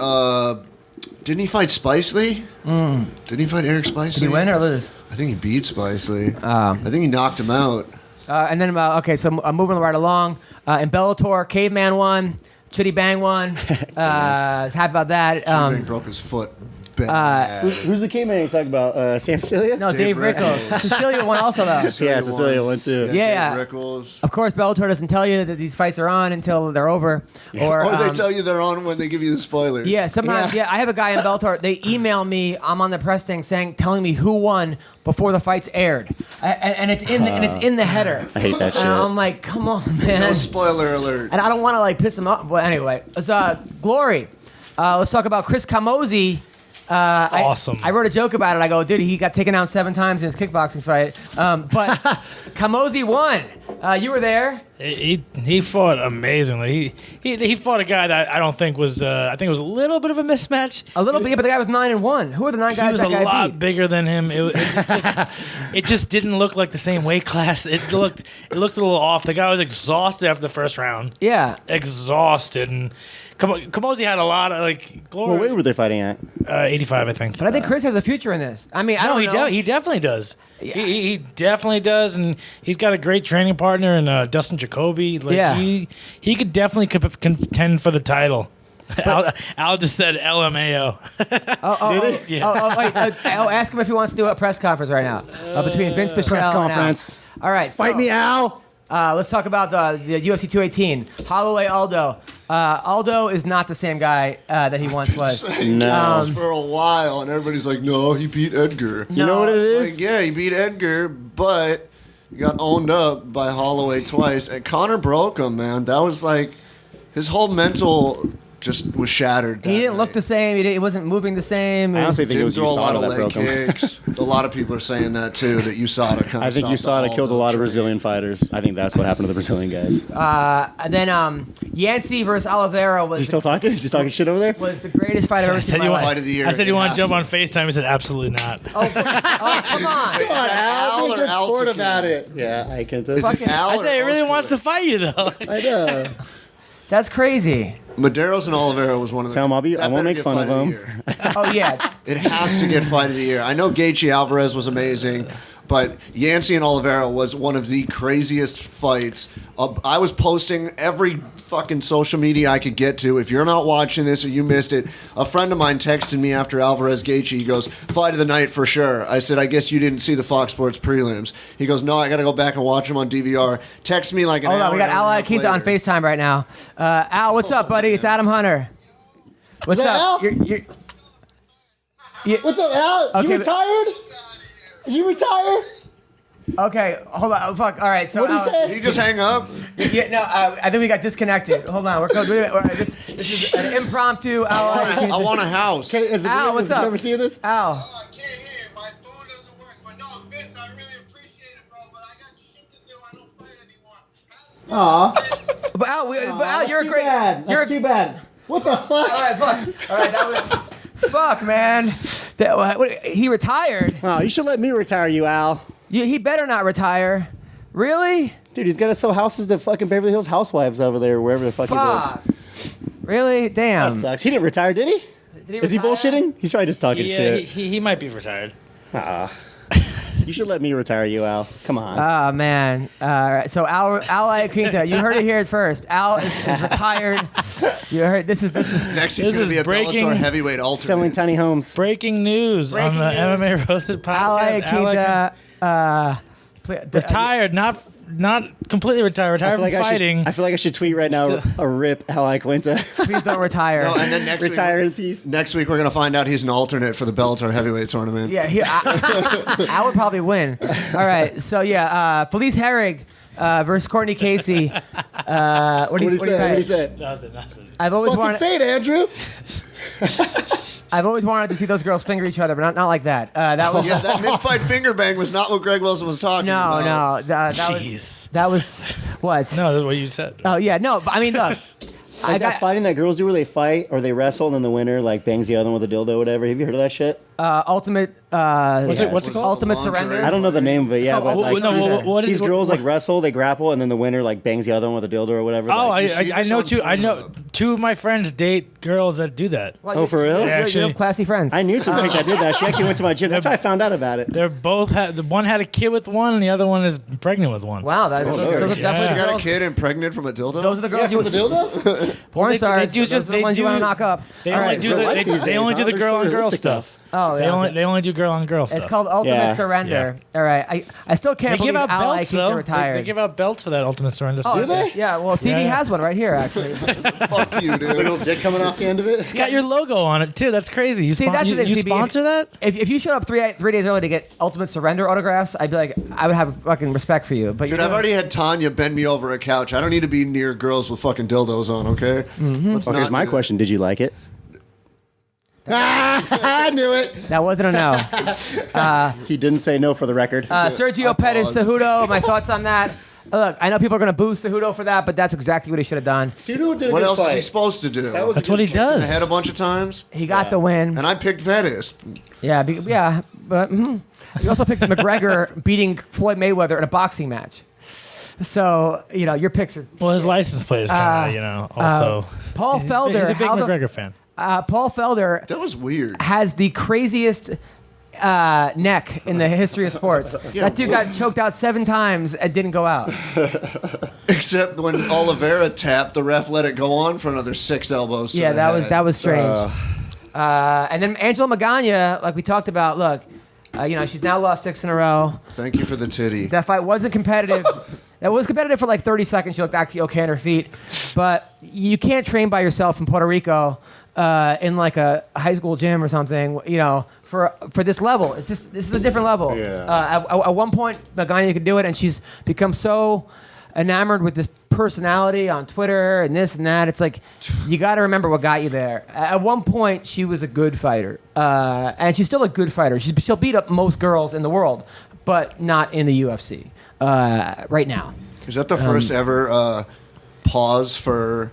[SPEAKER 2] Didn't he fight Spice Lee? Didn't he fight Eric Spice
[SPEAKER 1] Did
[SPEAKER 2] Lee?
[SPEAKER 1] he win or lose?
[SPEAKER 2] I think he beat Spice Lee. I think he knocked him out.
[SPEAKER 1] And then, okay, so I'm moving right along. In Bellator, Caveman won. Chitty Bang won. Was happy about that.
[SPEAKER 2] He broke his foot. Bad.
[SPEAKER 4] Who's the caveman you talking about? Sam Celia?
[SPEAKER 1] No, Dave
[SPEAKER 2] Dave
[SPEAKER 1] Rickles. Cecilia won also, though.
[SPEAKER 4] Yeah, Cecilia won too.
[SPEAKER 1] Yeah.
[SPEAKER 2] Dave Rickles.
[SPEAKER 1] Of course, Bellator doesn't tell you that these fights are on until they're over. Or
[SPEAKER 2] They tell you they're on when they give you the spoilers.
[SPEAKER 1] Yeah, sometimes. Yeah, I have a guy in Bellator. They email me. I'm on the press thing, telling me who won before the fights aired, and it's in the header.
[SPEAKER 4] I hate that shit.
[SPEAKER 1] And I'm like, come on, man.
[SPEAKER 2] No spoiler alert.
[SPEAKER 1] And I don't want to like piss them off. But anyway, it's Glory. Let's talk about Chris Camozzi.
[SPEAKER 8] Awesome.
[SPEAKER 1] I wrote a joke about it. I go, dude, he got taken down 7 times in his kickboxing fight. But Camozzi won. You were there.
[SPEAKER 8] He fought amazingly. He fought a guy that I don't think was. I think it was a little bit of a mismatch.
[SPEAKER 1] A little bit, but the guy was 9-1. Who are the 9 guys
[SPEAKER 8] He was
[SPEAKER 1] that
[SPEAKER 8] a
[SPEAKER 1] guy
[SPEAKER 8] lot
[SPEAKER 1] beat?
[SPEAKER 8] bigger than him. It just didn't look like the same weight class. It looked a little off. The guy was exhausted after the first round.
[SPEAKER 1] Yeah.
[SPEAKER 8] Exhausted, and Camozzi had a lot of glory.
[SPEAKER 4] What weight were they fighting at?
[SPEAKER 8] 85, I think.
[SPEAKER 1] But I think Chris has a future in this. I mean, I don't know.
[SPEAKER 8] He definitely does. He definitely does, and he's got a great training partner in Dustin Jacoby. He could definitely contend for the title. Al just said LMAO.
[SPEAKER 1] Wait. Ask him if he wants to do a press conference right now between Vinc Pichel
[SPEAKER 4] Press
[SPEAKER 1] and Al.
[SPEAKER 4] conference.
[SPEAKER 1] All right.
[SPEAKER 4] Fight me, Al.
[SPEAKER 1] Let's talk about the UFC 218. Holloway Aldo. Aldo is not the same guy that he once was.
[SPEAKER 4] No.
[SPEAKER 2] For a while, and everybody's like, no, he beat Edgar.
[SPEAKER 4] You know what it is?
[SPEAKER 2] Like, yeah, he beat Edgar, but he got owned up by Holloway twice. And Conor broke him, man. That was like his whole mental just was shattered.
[SPEAKER 1] He didn't look the same. He wasn't moving the same.
[SPEAKER 4] I honestly think it
[SPEAKER 2] Didn't
[SPEAKER 4] was
[SPEAKER 2] throw a lot
[SPEAKER 4] USADA
[SPEAKER 2] of
[SPEAKER 4] that
[SPEAKER 2] leg
[SPEAKER 4] broke him.
[SPEAKER 2] kicks. A lot of people are saying that too. That USADA kind of.
[SPEAKER 4] I think USADA killed a lot of Brazilian fighters. I think that's what happened to the Brazilian guys.
[SPEAKER 1] And then Yancey versus Oliveira
[SPEAKER 4] Is he still talking? Is he talking shit over there?
[SPEAKER 1] was the greatest fight I've ever seen in my life.
[SPEAKER 2] Fight of the year.
[SPEAKER 8] I said you
[SPEAKER 2] It
[SPEAKER 8] want
[SPEAKER 2] has
[SPEAKER 8] to jump
[SPEAKER 2] to
[SPEAKER 8] on FaceTime. He said absolutely not.
[SPEAKER 1] Come on.
[SPEAKER 2] Is that Al
[SPEAKER 4] be a
[SPEAKER 2] or
[SPEAKER 4] good sport
[SPEAKER 2] Altitude?
[SPEAKER 4] about it. Yeah, I can.
[SPEAKER 2] Is it Al
[SPEAKER 8] I
[SPEAKER 2] or
[SPEAKER 8] said he really wants to
[SPEAKER 2] Altitude?
[SPEAKER 8] fight you though.
[SPEAKER 4] I know.
[SPEAKER 1] That's crazy.
[SPEAKER 2] Medeiros and Oliveira was one of the.
[SPEAKER 4] Tell him I
[SPEAKER 2] that
[SPEAKER 4] won't
[SPEAKER 2] better
[SPEAKER 4] make
[SPEAKER 2] get
[SPEAKER 4] fun of
[SPEAKER 2] fight the
[SPEAKER 4] him.
[SPEAKER 2] year.
[SPEAKER 1] Oh, yeah.
[SPEAKER 2] It has to get fight of the year. I know Gaethje Alvarez was amazing, but Yancey and Oliveira was one of the craziest fights. I was posting every fucking social media I could get to. If you're not watching this or you missed it, a friend of mine texted me after Alvarez Gaethje. He goes, "Fight of the night for sure." I said, "I guess you didn't see the Fox Sports prelims." He goes, "No, I got to go back and watch them on DVR." Text me like an
[SPEAKER 1] Hold
[SPEAKER 2] hour.
[SPEAKER 1] on. We got
[SPEAKER 2] and a
[SPEAKER 1] Al
[SPEAKER 2] half
[SPEAKER 1] Iaquinta on
[SPEAKER 2] later.
[SPEAKER 1] FaceTime right now. Al, what's up, buddy? It's Adam Hunter. What's
[SPEAKER 4] Is that
[SPEAKER 1] up?
[SPEAKER 4] Al? What's up, Al?
[SPEAKER 1] Okay,
[SPEAKER 4] You retired? Did you retire?
[SPEAKER 1] Okay, hold on. Oh, fuck. All right. So
[SPEAKER 4] What did he
[SPEAKER 1] Al-
[SPEAKER 4] say?
[SPEAKER 2] Did he just hang up?
[SPEAKER 1] Yeah, no, I think we got disconnected. Hold on. We're going. This is an impromptu Al
[SPEAKER 2] I
[SPEAKER 1] Iaquinta.
[SPEAKER 2] want a house.
[SPEAKER 4] Okay, is it
[SPEAKER 1] Al,
[SPEAKER 4] is
[SPEAKER 1] what's
[SPEAKER 4] it
[SPEAKER 1] up?
[SPEAKER 4] ever seen this?
[SPEAKER 1] Al.
[SPEAKER 5] I can't hear it. My phone doesn't work. But no, Vince, I really appreciate it, bro. But I got shit to do. I don't fight anymore.
[SPEAKER 4] Aw.
[SPEAKER 1] But Al, you're a great.
[SPEAKER 4] Bad.
[SPEAKER 1] You're
[SPEAKER 4] That's too bad. What the fuck?
[SPEAKER 1] All right, fuck. All right, that was. Fuck, man. He retired.
[SPEAKER 4] Oh, you should let me retire you, Al.
[SPEAKER 1] He better not retire. Really?
[SPEAKER 4] Dude, he's got to sell houses to fucking Beverly Hills housewives over there, wherever the fuck he
[SPEAKER 1] Fuck.
[SPEAKER 4] lives.
[SPEAKER 1] Really? Damn.
[SPEAKER 4] That sucks. He didn't retire, did he?
[SPEAKER 1] Did
[SPEAKER 4] Is he
[SPEAKER 1] retire?
[SPEAKER 4] bullshitting? He's probably just talking
[SPEAKER 8] Yeah,
[SPEAKER 4] shit.
[SPEAKER 8] he might be retired.
[SPEAKER 4] You should let me retire you, Al. Come on.
[SPEAKER 1] Oh man! All right, so Al Iaquinta, you heard it here first. Al is retired. You heard this is
[SPEAKER 2] Next, he's
[SPEAKER 8] This
[SPEAKER 2] going to
[SPEAKER 8] is
[SPEAKER 2] be a
[SPEAKER 8] breaking-
[SPEAKER 2] Bellator heavyweight alternate.
[SPEAKER 4] Selling tiny homes.
[SPEAKER 8] Breaking news on the MMA Roasted
[SPEAKER 1] Al
[SPEAKER 8] Podcast.
[SPEAKER 1] Iaquinta.
[SPEAKER 8] Retired, not completely retired. Retired from fighting.
[SPEAKER 4] I feel like I should tweet right now a rip Al Iaquinta.
[SPEAKER 1] Please don't retire.
[SPEAKER 2] No, and then next
[SPEAKER 4] Retire in
[SPEAKER 2] week,
[SPEAKER 4] peace.
[SPEAKER 2] next week we're going to find out he's an alternate for the Bellator heavyweight tournament.
[SPEAKER 1] Yeah, I would probably win. All right, so yeah, Felice Herrig versus Courtney Casey. What do you
[SPEAKER 4] say?
[SPEAKER 8] Nothing.
[SPEAKER 1] I've always
[SPEAKER 4] Fucking
[SPEAKER 1] wanted.
[SPEAKER 4] say it, Andrew.
[SPEAKER 1] I've always wanted to see those girls finger each other, but not like that. That was
[SPEAKER 2] Yeah, that mid-fight finger bang was not what Greg Wilson was talking about.
[SPEAKER 1] no. That was what?
[SPEAKER 8] No, that's what you said.
[SPEAKER 1] Oh yeah, no. But I mean, look.
[SPEAKER 4] Like that fighting that girls do where they fight or they wrestle and then the winner like bangs the other one with a dildo or whatever. Have you heard of that shit?
[SPEAKER 1] Ultimate.
[SPEAKER 8] What's it called?
[SPEAKER 1] Ultimate
[SPEAKER 2] Lingerie?
[SPEAKER 1] Surrender.
[SPEAKER 4] I don't know the name of it, yeah, but like,
[SPEAKER 8] what is
[SPEAKER 4] these
[SPEAKER 8] it?
[SPEAKER 4] girls like wrestle, they grapple, and then the winner like bangs the other one with a dildo or whatever.
[SPEAKER 8] Oh,
[SPEAKER 4] like,
[SPEAKER 8] I know two. I know two of my friends date girls that do that.
[SPEAKER 1] Well,
[SPEAKER 4] Oh, for real?
[SPEAKER 1] You
[SPEAKER 8] actually-
[SPEAKER 1] have classy friends.
[SPEAKER 4] I knew some chick that did that. She actually went to my gym. That's how I found out about it.
[SPEAKER 8] They're both the one had a kid with one, and the other one is pregnant with one.
[SPEAKER 1] Wow, those are
[SPEAKER 4] Lord.
[SPEAKER 1] definitely
[SPEAKER 8] Yeah.
[SPEAKER 2] You
[SPEAKER 1] the
[SPEAKER 2] got a
[SPEAKER 1] girls.
[SPEAKER 2] kid impregnated from a dildo?
[SPEAKER 1] Those are the girls you
[SPEAKER 4] with a dildo?
[SPEAKER 1] porn
[SPEAKER 8] They
[SPEAKER 1] stars.
[SPEAKER 8] do just-
[SPEAKER 1] those are the ones you want to knock up.
[SPEAKER 8] They
[SPEAKER 1] All
[SPEAKER 8] only
[SPEAKER 1] right,
[SPEAKER 8] do
[SPEAKER 1] so-
[SPEAKER 8] the,
[SPEAKER 4] like
[SPEAKER 8] they,
[SPEAKER 4] these
[SPEAKER 8] they only
[SPEAKER 4] days,
[SPEAKER 8] do the
[SPEAKER 4] huh?
[SPEAKER 8] girl
[SPEAKER 4] They're
[SPEAKER 8] on
[SPEAKER 4] so
[SPEAKER 8] girl
[SPEAKER 4] realistic
[SPEAKER 8] stuff.
[SPEAKER 1] Oh,
[SPEAKER 8] They
[SPEAKER 1] yeah.
[SPEAKER 8] only do girl on girl stuff.
[SPEAKER 1] It's called Ultimate
[SPEAKER 4] Yeah.
[SPEAKER 1] Surrender. All right, I still can't
[SPEAKER 8] They
[SPEAKER 1] believe
[SPEAKER 8] give out
[SPEAKER 1] Al
[SPEAKER 8] belts
[SPEAKER 1] Iaquinta
[SPEAKER 8] though.
[SPEAKER 1] retired.
[SPEAKER 8] They give out belts for that Ultimate Surrender
[SPEAKER 1] Oh,
[SPEAKER 8] stuff.
[SPEAKER 4] Do they?
[SPEAKER 1] Yeah, well, CD
[SPEAKER 8] Yeah.
[SPEAKER 1] has one right here, actually.
[SPEAKER 2] Fuck you,
[SPEAKER 4] Big
[SPEAKER 2] dude.
[SPEAKER 4] old dick coming off the end of it.
[SPEAKER 8] It's got your logo on it too. That's crazy. You,
[SPEAKER 1] See, that's the thing,
[SPEAKER 8] you
[SPEAKER 1] CB.
[SPEAKER 8] sponsor that?
[SPEAKER 1] If you showed up three days early to get Ultimate Surrender autographs, I'd be like, I would have fucking respect for you. But
[SPEAKER 2] Dude, I've already had Tanya bend me over a couch. I don't need to be near girls with fucking dildos on, okay? Let's
[SPEAKER 4] Well, here's
[SPEAKER 2] not
[SPEAKER 4] my
[SPEAKER 2] do
[SPEAKER 4] question. Did you like it? I knew it.
[SPEAKER 1] That wasn't a no.
[SPEAKER 4] He didn't say no for the record.
[SPEAKER 1] Sergio Pettis, Cejudo. My thoughts on that? Look, I know people are going to boo Cejudo for that, but that's exactly what he should have done.
[SPEAKER 4] Pseudo did a
[SPEAKER 2] What
[SPEAKER 4] good
[SPEAKER 2] else is he
[SPEAKER 4] fight.
[SPEAKER 2] supposed to do?
[SPEAKER 4] That was a
[SPEAKER 8] That's what he
[SPEAKER 4] good
[SPEAKER 8] does.
[SPEAKER 2] Ahead a bunch of times,
[SPEAKER 1] He got the win.
[SPEAKER 2] and I picked Pettis.
[SPEAKER 1] Yeah, but you also picked McGregor beating Floyd Mayweather in a boxing match. So, your picks are...
[SPEAKER 8] Well, his license plate is kind of, also.
[SPEAKER 1] Paul Felder.
[SPEAKER 8] He's a big
[SPEAKER 1] how the-
[SPEAKER 8] McGregor fan.
[SPEAKER 1] Paul Felder
[SPEAKER 2] That was weird.
[SPEAKER 1] has the craziest neck in the history of sports. That dude got choked out 7 times and didn't go out.
[SPEAKER 2] Except when Oliveira tapped, the ref let it go on for another 6 elbows.
[SPEAKER 1] Yeah, that was strange. And then Angela Magana, like we talked about, look, she's now lost 6 in a row.
[SPEAKER 2] Thank you for the titty.
[SPEAKER 1] That fight wasn't competitive. It was competitive for like 30 seconds. She looked actually okay on her feet. But you can't train by yourself in Puerto Rico in like a high school gym or something, for this level. This is a different level.
[SPEAKER 4] Yeah.
[SPEAKER 1] At one point, Magana could do it, and she's become so enamored with this personality on Twitter and this and that. It's like, you got to remember what got you there. At one point, she was a good fighter. And she's still a good fighter. She'll beat up most girls in the world, but not in the UFC right now.
[SPEAKER 2] Is that the first ever pause for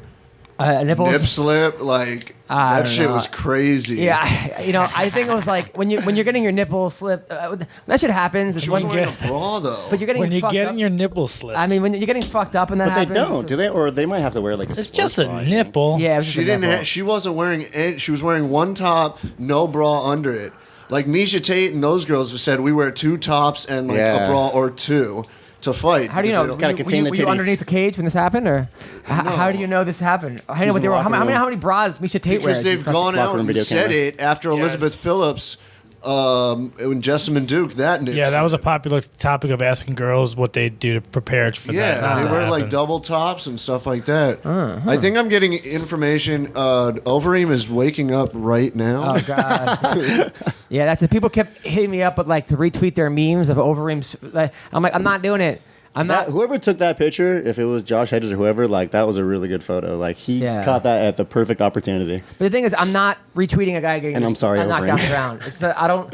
[SPEAKER 2] nip slip? Like, that shit was crazy.
[SPEAKER 1] Yeah, I think it was like when you're getting your nipple slipped. That shit happens. It's
[SPEAKER 2] She wasn't wearing a bra, though.
[SPEAKER 1] But you're getting
[SPEAKER 8] When you're
[SPEAKER 1] fucked
[SPEAKER 8] getting
[SPEAKER 1] up.
[SPEAKER 8] your nipple slipped.
[SPEAKER 1] I mean, when you're getting fucked up and that
[SPEAKER 4] But they
[SPEAKER 1] happens.
[SPEAKER 4] don't, do they? Or they might have to wear like a
[SPEAKER 8] it's just a
[SPEAKER 4] sports bra.
[SPEAKER 8] nipple.
[SPEAKER 1] Yeah, it was just
[SPEAKER 2] She
[SPEAKER 1] a
[SPEAKER 2] didn't.
[SPEAKER 1] nipple.
[SPEAKER 2] She wasn't wearing. She was wearing one top, no bra under it. Like Misha Tate and those girls said, we wear 2 tops and like a bra or 2 to fight.
[SPEAKER 1] How do you know?
[SPEAKER 4] Gotta contain the
[SPEAKER 1] Were you
[SPEAKER 4] titties.
[SPEAKER 1] underneath the cage when this happened, or how do you know this happened? I know what they were. How many bras Misha Tate
[SPEAKER 2] Because
[SPEAKER 1] wears?
[SPEAKER 2] they've gone
[SPEAKER 4] locker
[SPEAKER 2] out
[SPEAKER 4] room
[SPEAKER 2] and
[SPEAKER 4] video
[SPEAKER 2] said
[SPEAKER 4] camera.
[SPEAKER 2] it after Elizabeth Phillips and Jessamine Duke. That nip
[SPEAKER 8] Yeah, that was a
[SPEAKER 2] slip.
[SPEAKER 8] popular topic of asking girls what they do to prepare for that.
[SPEAKER 2] Yeah,
[SPEAKER 8] not
[SPEAKER 2] they
[SPEAKER 8] to
[SPEAKER 2] wear like
[SPEAKER 8] happen.
[SPEAKER 2] double tops and stuff like that. I think I'm getting information. Overeem is waking up right now.
[SPEAKER 1] Oh God! Yeah, that's it. People kept hitting me up with like to retweet their memes of Overeem's. Like, I'm like, I'm not doing it. I'm not.
[SPEAKER 4] Whoever took that picture, if it was Josh Hedges or whoever, like that was a really good photo. Like he caught that at the perfect opportunity.
[SPEAKER 1] But the thing is, I'm not retweeting a guy getting
[SPEAKER 4] And I'm sorry,
[SPEAKER 1] knocked
[SPEAKER 4] Overeem.
[SPEAKER 1] down the ground. It's that I don't.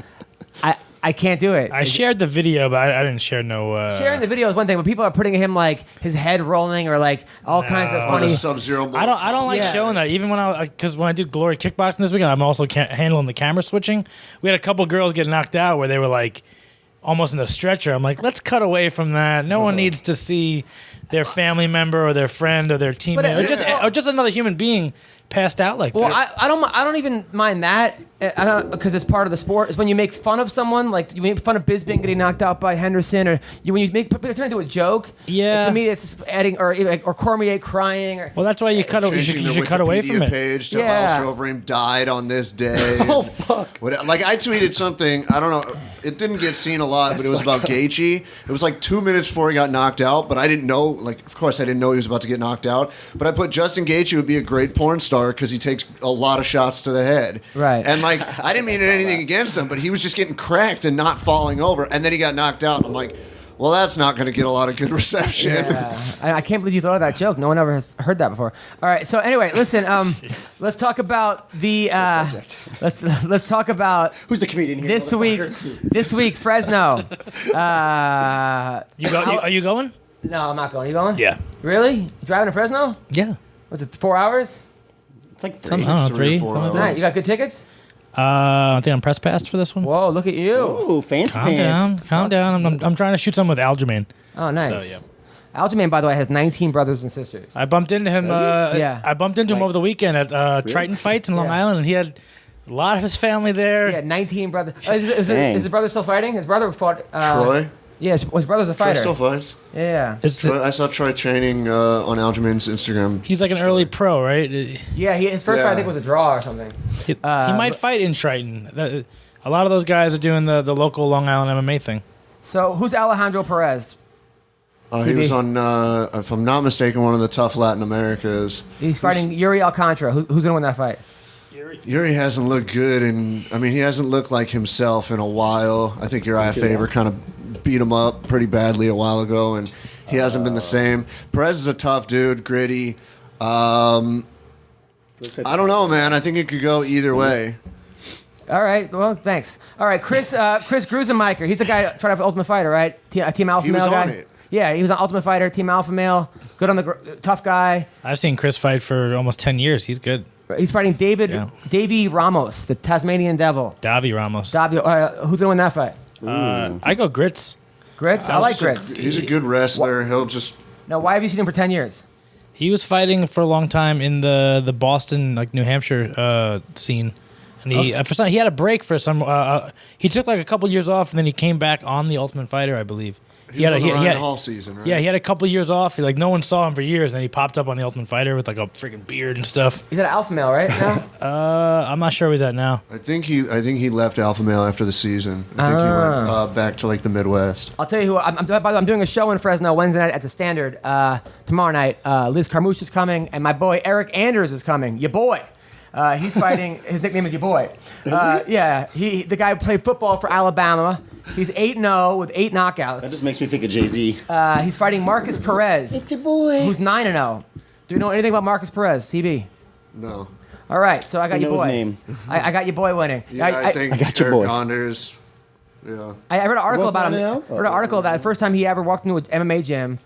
[SPEAKER 1] I can't do it.
[SPEAKER 8] I shared the video, but I didn't share no.
[SPEAKER 1] Sharing the video is one thing, but people are putting him like his head rolling or like all kinds of
[SPEAKER 2] On the
[SPEAKER 1] funny.
[SPEAKER 2] Sub-Zero.
[SPEAKER 8] I don't like
[SPEAKER 1] Yeah.
[SPEAKER 8] showing that. Even when because when I did Glory Kickboxing this weekend, I'm also handling the camera switching. We had a couple girls get knocked out where they were like almost in a stretcher. I'm like, let's cut away from that. No one needs to see their family member or their friend or their teammate or just another human being passed out like
[SPEAKER 1] Well,
[SPEAKER 8] that.
[SPEAKER 1] I don't even mind that because it's part of the sport. Is when you make fun of someone, like you make fun of Bisping getting knocked out by Henderson, or when you turn it into a joke.
[SPEAKER 8] Yeah.
[SPEAKER 1] To me, it's just adding or Cormier crying. Or,
[SPEAKER 8] Well, that's why you cut. You
[SPEAKER 2] Changing
[SPEAKER 8] should
[SPEAKER 2] the
[SPEAKER 8] cut away
[SPEAKER 2] Wikipedia
[SPEAKER 8] from it.
[SPEAKER 2] page to
[SPEAKER 1] Yeah.
[SPEAKER 2] Alistair Overeem died on this day.
[SPEAKER 4] Oh fuck!
[SPEAKER 2] Like I tweeted something. I don't know. It didn't get seen a lot, but it was about Gaethje. It was like 2 minutes before he got knocked out, but I didn't know. Like, of course, I didn't know he was about to get knocked out. But I put Justin Gaethje would be a great porn star because he takes a lot of shots to the head.
[SPEAKER 1] Right.
[SPEAKER 2] And like, I didn't mean anything against him, but he was just getting cracked and not falling over, and then he got knocked out. I'm like, well, that's not going to get a lot of good reception.
[SPEAKER 1] Yeah. I can't believe you thought of that joke. No one ever has heard that before. All right. So anyway, listen. Let's talk about the. Let's talk about
[SPEAKER 4] Who's the comedian here?
[SPEAKER 1] this week. This week, Fresno.
[SPEAKER 8] Are you going?
[SPEAKER 1] No, I'm not going. You going?
[SPEAKER 8] Yeah.
[SPEAKER 1] Really? You driving to Fresno?
[SPEAKER 8] Yeah.
[SPEAKER 1] What's it? 4 hours?
[SPEAKER 4] It's like
[SPEAKER 8] Some,
[SPEAKER 4] three.
[SPEAKER 8] I don't know,
[SPEAKER 2] 3 or 4
[SPEAKER 8] something like
[SPEAKER 2] hours.
[SPEAKER 8] that.
[SPEAKER 1] Nice. You got good tickets?
[SPEAKER 8] I think I'm press passed for this one.
[SPEAKER 1] Whoa! Look at you.
[SPEAKER 4] Oh, fancy
[SPEAKER 8] Calm down,
[SPEAKER 4] pants.
[SPEAKER 8] calm down. I'm trying to shoot something with Aljamain.
[SPEAKER 1] Oh, nice.
[SPEAKER 8] So, yeah.
[SPEAKER 1] Aljamain, by the way, has 19 brothers and sisters.
[SPEAKER 8] I bumped into him.
[SPEAKER 1] Yeah.
[SPEAKER 8] I bumped into him over the weekend at Triton Fights in Long
[SPEAKER 1] Yeah.
[SPEAKER 8] Island, and he had a lot of his family there.
[SPEAKER 1] He had 19 brothers. Is
[SPEAKER 4] Dang.
[SPEAKER 1] his brother still fighting? His brother fought.
[SPEAKER 2] Troy?
[SPEAKER 1] Yeah, his brother's a
[SPEAKER 2] Troy
[SPEAKER 1] fighter.
[SPEAKER 2] still fights.
[SPEAKER 1] Yeah.
[SPEAKER 2] I saw Troy training on Aljamain's Instagram.
[SPEAKER 8] He's like an early pro, right?
[SPEAKER 1] Yeah, his first
[SPEAKER 2] Yeah.
[SPEAKER 1] fight I think was a draw or something.
[SPEAKER 8] He might fight in Triton. A lot of those guys are doing the local Long Island MMA thing.
[SPEAKER 1] So who's Alejandro Perez?
[SPEAKER 2] He
[SPEAKER 1] CB.
[SPEAKER 2] was on, if I'm not mistaken, one of the tough Latin Americas.
[SPEAKER 1] He's fighting Yuri Alcantara. Who's gonna win that fight?
[SPEAKER 2] Yuri hasn't looked good, and I mean, he hasn't looked like himself in a while. I think Uriah Faber kind of beat him up pretty badly a while ago, and he hasn't been the same. Perez is a tough dude, gritty. I don't know, man. I think it could go either way.
[SPEAKER 1] All right. Well, thanks. All right, Chris Grusenmeicher. He's the guy trying to have Ultimate Fighter, right? Team Alpha
[SPEAKER 2] He was
[SPEAKER 1] Male guy.
[SPEAKER 2] on it.
[SPEAKER 1] Yeah, he was on Ultimate Fighter, Team Alpha Male. Good on the tough guy.
[SPEAKER 8] I've seen Chris fight for almost 10 years. He's good.
[SPEAKER 1] He's fighting Davy Ramos, the Tasmanian Devil.
[SPEAKER 8] Davi Ramos.
[SPEAKER 1] Who's gonna win that fight?
[SPEAKER 8] I go Grits.
[SPEAKER 1] Grits. I like Grits.
[SPEAKER 2] He's a good wrestler. He'll just
[SPEAKER 1] Now, why have you seen him for 10 years?
[SPEAKER 8] He was fighting for a long time in the Boston, like New Hampshire scene, And he he had a break for some. He took like a couple years off, and then he came back on the Ultimate Fighter, I believe.
[SPEAKER 2] He was on the Ryan Hall season, right?
[SPEAKER 8] Yeah, he had a couple years off. Like no one saw him for years, and then he popped up on the Ultimate Fighter with like a freaking beard and stuff.
[SPEAKER 1] He's at Alpha Male right now.
[SPEAKER 8] I'm not sure where he's at now.
[SPEAKER 2] I think he left Alpha Male after the season. I think he went back to like the Midwest.
[SPEAKER 1] I'll tell you who. By the way, I'm doing a show in Fresno Wednesday night at the Standard. Tomorrow night, Liz Carmouche is coming, and my boy Eric Anders is coming. Your boy. He's fighting. His nickname is your boy. Yeah, the guy played football for Alabama. He's 8-0 with 8 knockouts.
[SPEAKER 4] That just makes me think of Jay-Z.
[SPEAKER 1] He's fighting Marcus Perez.
[SPEAKER 4] It's a boy.
[SPEAKER 1] Who's 9-0. Do you know anything about Marcus Perez, CB?
[SPEAKER 2] No.
[SPEAKER 1] All right, so I got your boy.
[SPEAKER 4] His name.
[SPEAKER 1] I got your boy winning.
[SPEAKER 2] Yeah, I think
[SPEAKER 4] I got your
[SPEAKER 2] Eric
[SPEAKER 4] boy.
[SPEAKER 2] Anders. Yeah.
[SPEAKER 1] I read an article about him.
[SPEAKER 4] now?
[SPEAKER 1] I read an article that the first time he ever walked into an MMA gym,